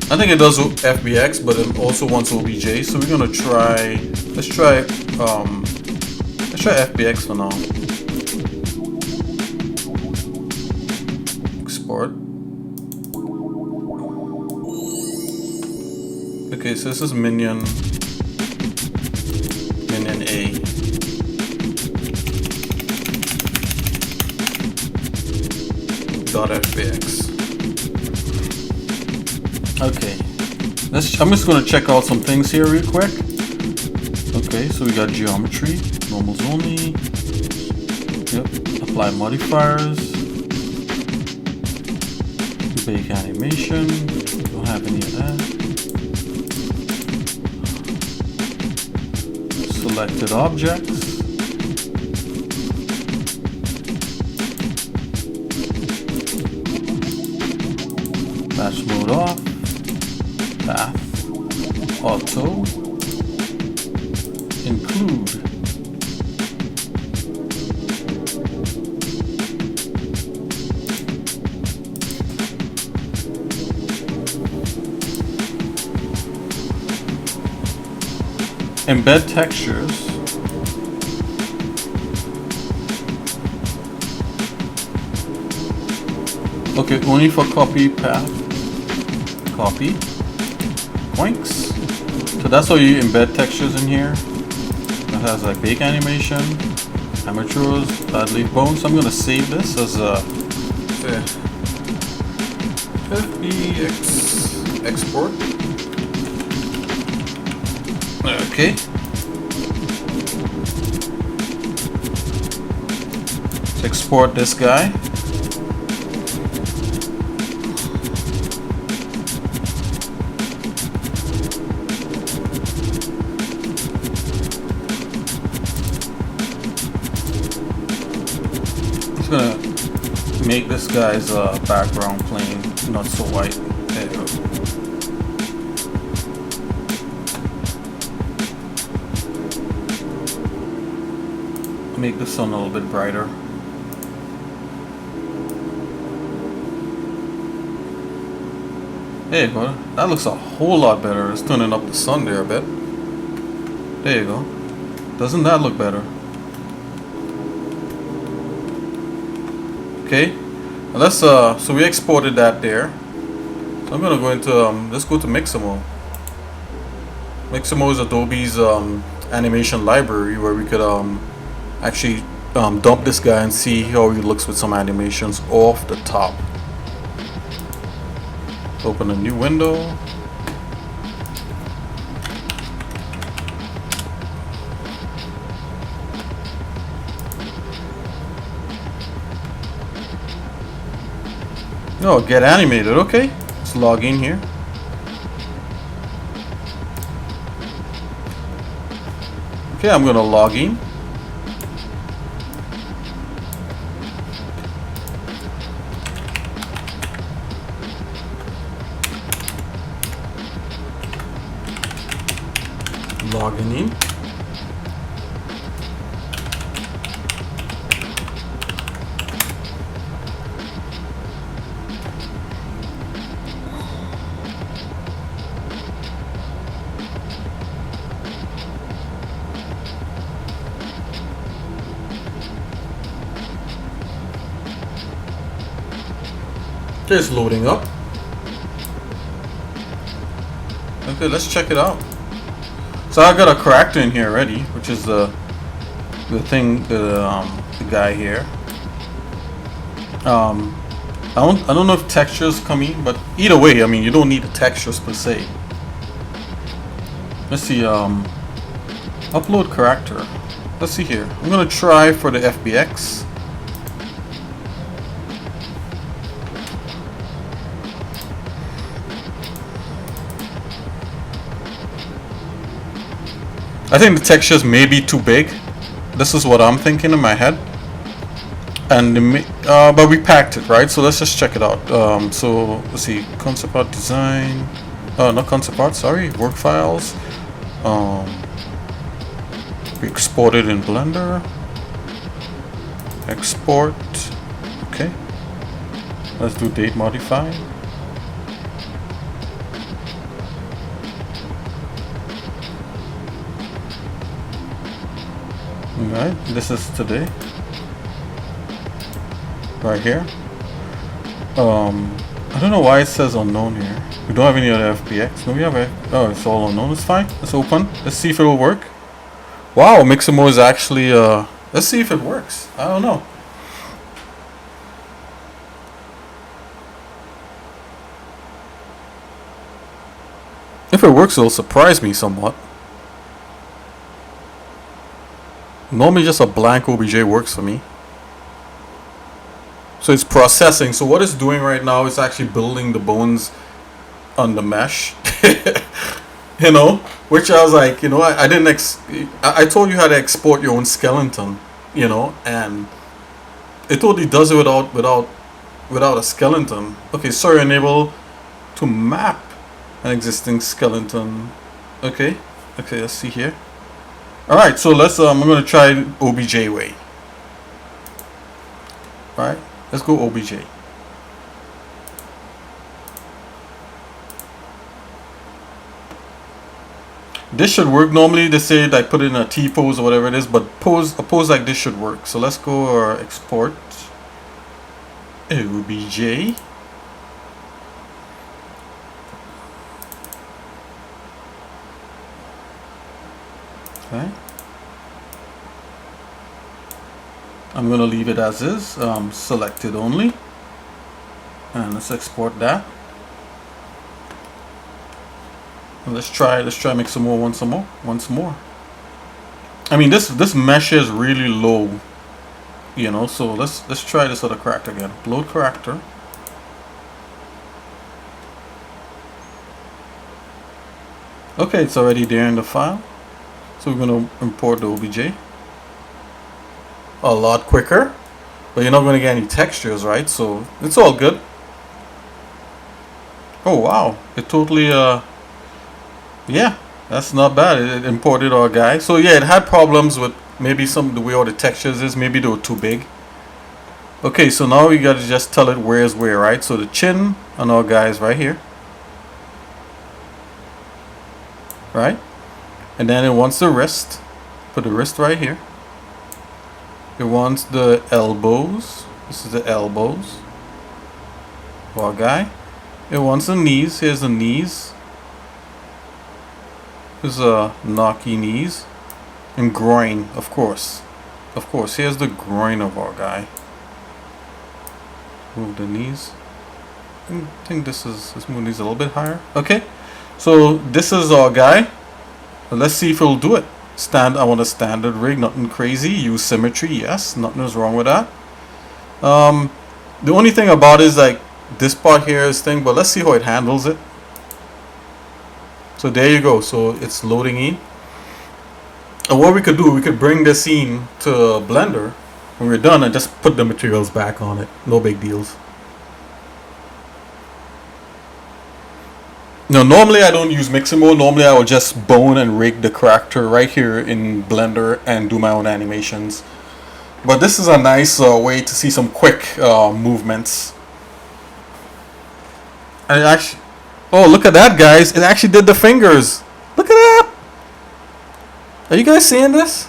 I think it does FBX, but it also wants OBJ. So we're gonna try. Let's try FBX for now. Export. Okay, so this is Minion A. .fbx. Okay, I'm just gonna check out some things here real quick. Okay, so we got geometry, normals only. Yep, apply modifiers. Bake animation. Don't have any of that. Selected objects. Batch mode off. Path. Auto. Include. Embed textures. Okay, only for copy path. Copy. Points. So that's how you embed textures in here. It has like bake animation, amateurs, add leaf bones. So I'm gonna save this as a FBX export. Okay. Let's export this guy. Just gonna make this guy's background plain, not so white. There you go. Make the sun a little bit brighter. There you go. That looks a whole lot better. It's turning up the sun there a bit. There you go. Doesn't that look better? Okay. Now let's so we exported that there. So I'm gonna go into let's go to Mixamo. Mixamo is Adobe's animation library where we could actually dump this guy and see how he looks with some animations off the top. Open a new window. Oh, get animated. Okay, let's log in here. Okay, I'm gonna log in. Logging in. Okay, it's loading up. Okay, let's check it out. So I got a character in here already, which is the guy here. I don't know if textures come in, but either way, I mean you don't need the textures per se. Let's see, upload character. Let's see here. I'm gonna try for the FBX. I think the textures may be too big. This is what I'm thinking in my head. And but we packed it, right? So let's just check it out. So let's see, concept art design. Not concept art. Sorry, work files. We exported in Blender. Export. Okay. Let's do date modify. Alright, this is today. Right here. I don't know why it says unknown here. We don't have any other FBX. No, we have oh, it's all unknown. It's fine. Let's open. Let's see if it will work. Wow, Mixamo is actually let's see if it works. I don't know. If it works, it'll surprise me somewhat. Normally just a blank OBJ works for me. So it's processing. So what it's doing right now is actually building the bones on the mesh. You know, which I was like, you know, I didn't I told you how to export your own skeleton, you know, and it totally does it without a skeleton. Okay, sorry, enable to map an existing skeleton. Okay, let's see here. All right, so let's I'm gonna try OBJ way. All right, let's go OBJ. This should work. Normally they say like put it in a T pose or whatever it is, but a pose like this should work. So let's go export OBJ. Okay. I'm gonna leave it as is, selected only, and let's export that. And let's try make some more, once more. I mean, this mesh is really low, you know. So let's try this other character again. Load character. Okay, it's already there in the file. So we're gonna import the OBJ. A lot quicker, but you're not gonna get any textures, right? So it's all good. Oh wow, it totally yeah, that's not bad. It imported our guy. So yeah, it had problems with maybe the way all the textures is. Maybe they were too big. Okay, so now we gotta just tell it where's where, right? So the chin on our guy is right here, right? And then it wants the wrist. Put the wrist right here. It wants the elbows. This is the elbows of our guy. It wants the knees. Here's the knees. Here's knocky knees. And groin, of course. Of course, here's the groin of our guy. Move the knees. I think let's move these a little bit higher. Okay. So this is our guy. Let's see if it'll do it. I want a standard rig, nothing crazy. Use symmetry, yes, nothing is wrong with that. The only thing about it is like this part here is thing, but let's see how it handles it. So there you go. So it's loading in. And what we could do, we could bring this in to Blender when we're done and just put the materials back on it. No big deals. No, normally I don't use mixing mode. Normally I will just bone and rig the character right here in Blender and do my own animations. But this is a nice way to see some quick movements. And it actually, oh, look at that, guys! It actually did the fingers. Look at that! Are you guys seeing this?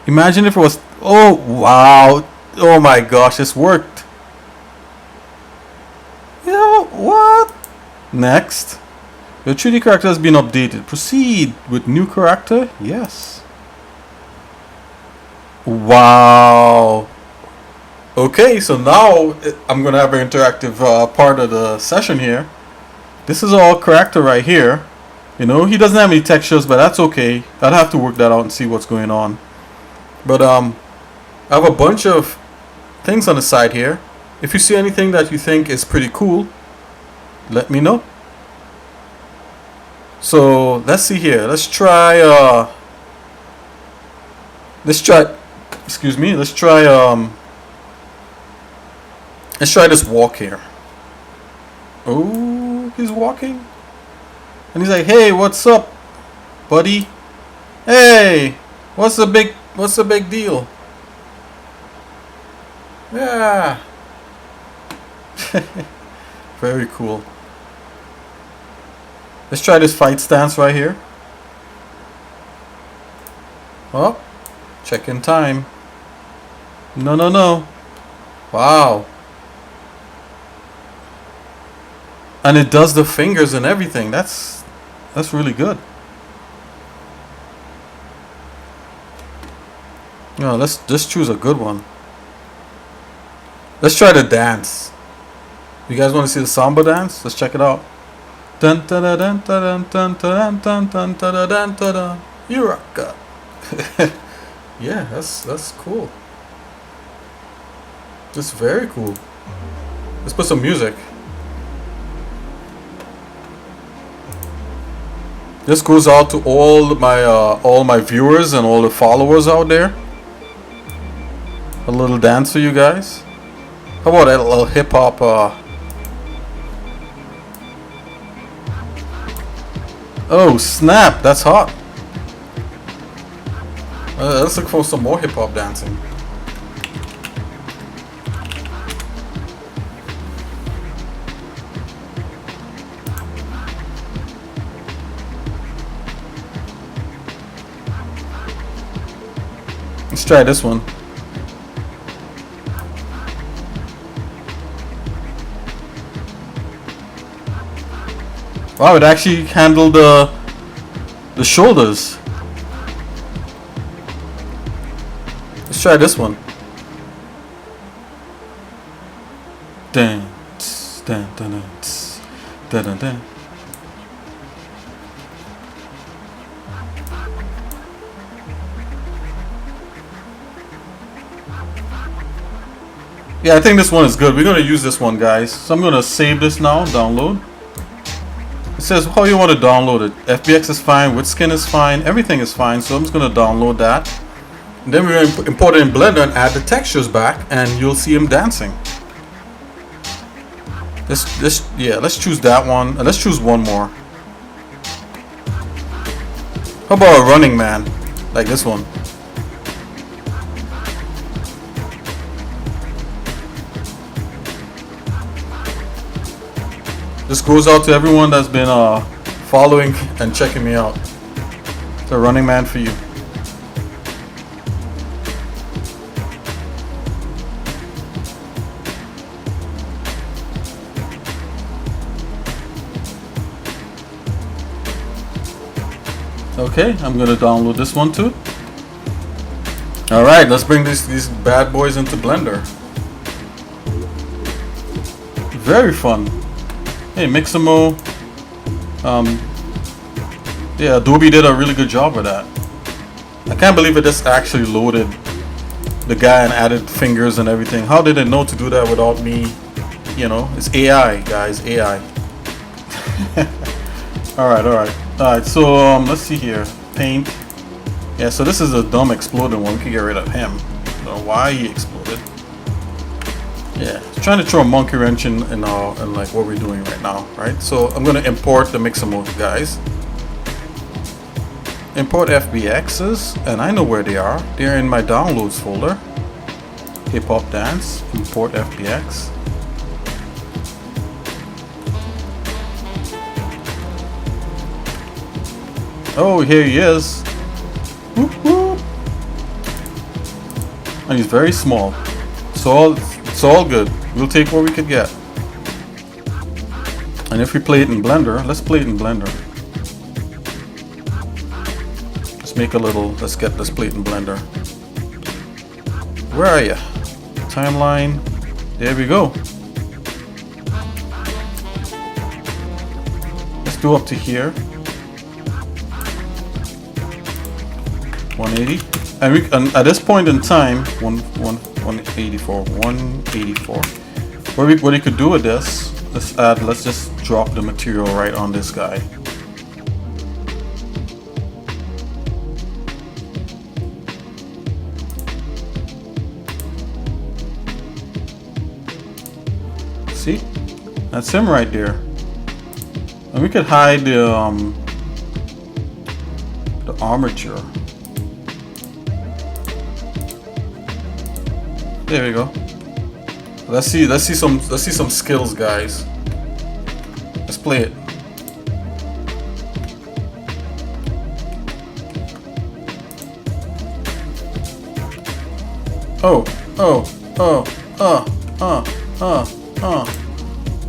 Imagine if it was. Oh wow! Oh my gosh, this worked. You know what? Next, your 3D character has been updated. Proceed with new character. Yes. Wow. Okay, so now I'm gonna have an interactive part of the session here. This is all character right here. You know, he doesn't have any textures, but that's okay. I'll have to work that out and see what's going on. But I have a bunch of things on the side here. If you see anything that you think is pretty cool, let me know. So let's see here. Let's try excuse me, let's try this walk here. Oh, he's walking. And he's like, "Hey, what's up, buddy? Hey, what's the big deal?" Yeah. Very cool. Let's try this fight stance right here. Oh, check in time. No. Wow. And it does the fingers and everything. That's really good. No, let's just choose a good one. Let's try the dance. You guys want to see the samba dance? Let's check it out. Dun dun dun dun dun dun dun dun dun dun dun. You rock God. Yeah, that's cool. That's very cool. Let's put some music. This goes out to all my viewers and all the followers out there. A little dance for you guys. How about a little hip hop? Oh snap! That's hot. Let's look for some more hip hop dancing. Let's try this one. Wow, it actually handled the shoulders. Let's try this one. Dun, dun, dun, dun, dun, dun, dun. Yeah, I think this one is good. We're gonna use this one, guys. So I'm gonna save this now, download. It says how you want to download it. FBX is fine, with skin is fine, everything is fine. So I'm just gonna download that. And then we're gonna import it in Blender and add the textures back, and you'll see him dancing. Let's choose that one. Let's choose one more. How about a running man, like this one? This goes out to everyone that's been following and checking me out. It's a running man for you. Okay, I'm gonna download this one too. Alright, let's bring these bad boys into Blender. Very fun. Hey, Mixamo. Yeah, Adobe did a really good job with that. I can't believe it just actually loaded the guy and added fingers and everything. How did it know to do that without me? You know, it's AI, guys, AI. Alright, so let's see here. Paint. Yeah, so this is a dumb exploding one. We can get rid of him. I don't know why he exploded. Yeah, trying to throw a monkey wrench in like what we're doing right now, right? So I'm gonna import the mixer mode, guys. Import FBXs, and I know where they are. They're in my downloads folder. Hip hop dance. Import FBX. Oh, here he is. Whoop, whoop. And he's very small. It's all good. We'll take what we could get. And if we play it in Blender, let's play it in Blender. Let's make a little, let's play it in Blender. Where are you? Timeline. There we go. Let's do up to here. 180. And at this point in time, 184. What you could do with this, let's just drop the material right on this guy. See? That's him right there. And we could hide the armature. There we go. Let's see some skills, guys. Let's play it.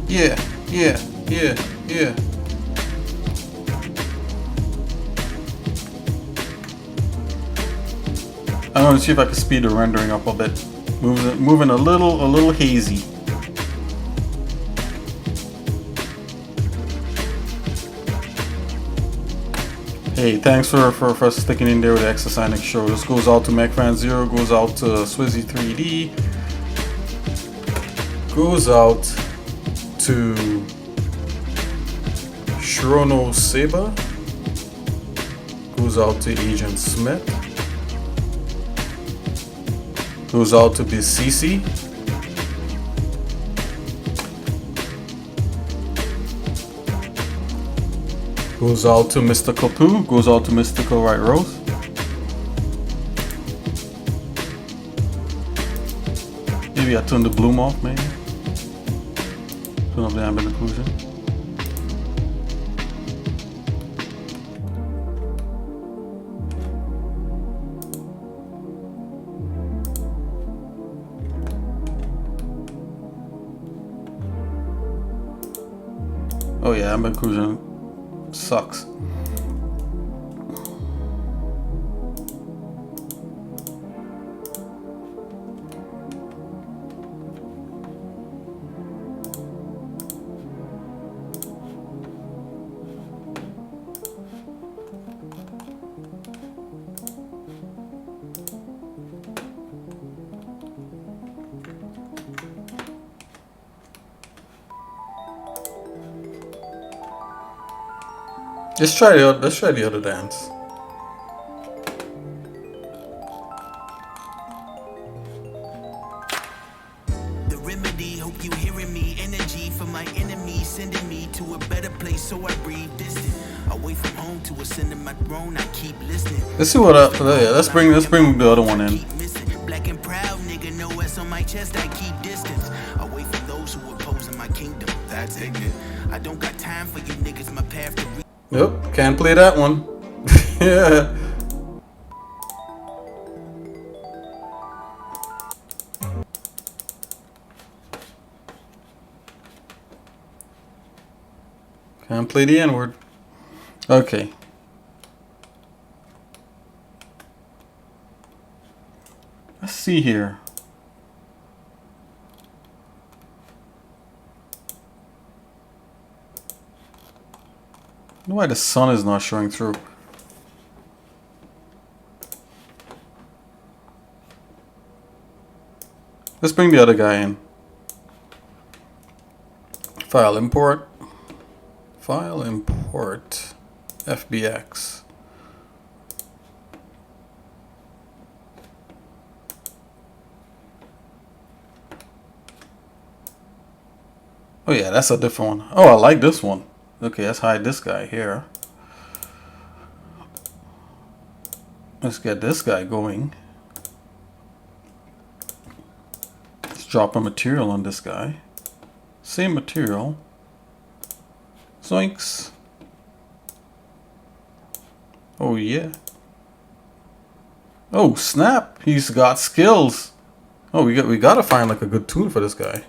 Yeah. I'm gonna see if I can speed the rendering up a bit. Moving a little hazy. Hey, thanks for sticking in there with the xsinick show. This goes out to MechFan0, goes out to Swizzy3D, goes out to Shrono Seba, goes out to Agent Smith, goes out to BCC, goes out to Mystical Pooh, goes out to Mystical White Rose. Maybe I turn the bloom off, maybe. Turn off the ambient occlusion. Oh yeah, ambient occlusion sucks. Let's try the other dance. The remedy, hope you hearing me. Energy for my enemies, sending me to a better place, so I breathe distant. Away from home to ascend to my throne, I keep listening. Let's see what yeah, let's bring the other one in. Black and proud, nigga, no S on my chest, I keep distance. Away from those who oppose in my kingdom, that's ignorant. I don't got time for you niggas, my path to reach. Yep, can't play that one. Yeah. Can't play the N-word. Okay. Let's see here. I don't know why the sun is not showing through. Let's bring the other guy in. File import. File import. FBX. Oh yeah, that's a different one. Oh, I like this one. Okay, let's hide this guy here. Let's get this guy going. Let's drop a material on this guy. Same material. Zoinks. Oh yeah. Oh snap! He's got skills. Oh, we gotta find like a good tool for this guy.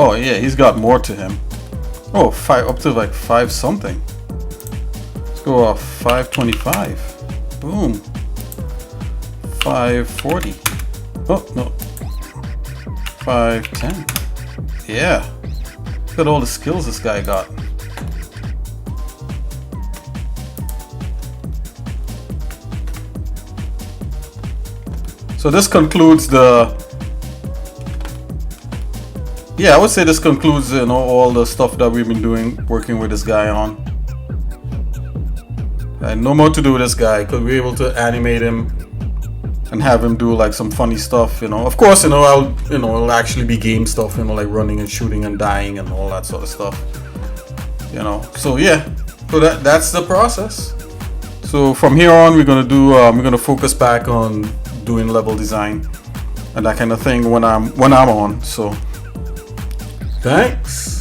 Oh yeah, he's got more to him. Oh, up to like 5 something. Let's go off 525. Boom. 540. Oh no. 510. Yeah. Look at all the skills this guy got. So this concludes the. Yeah, I would say this concludes, you know, all the stuff that we've been doing, working with this guy on. No more to do with this guy, because we're able to animate him and have him do like some funny stuff, you know. Of course, you know, it'll actually be game stuff, you know, like running and shooting and dying and all that sort of stuff, you know. So yeah, so that's the process. So from here on, we're gonna focus back on doing level design and that kind of thing when I'm on. So. Thanks.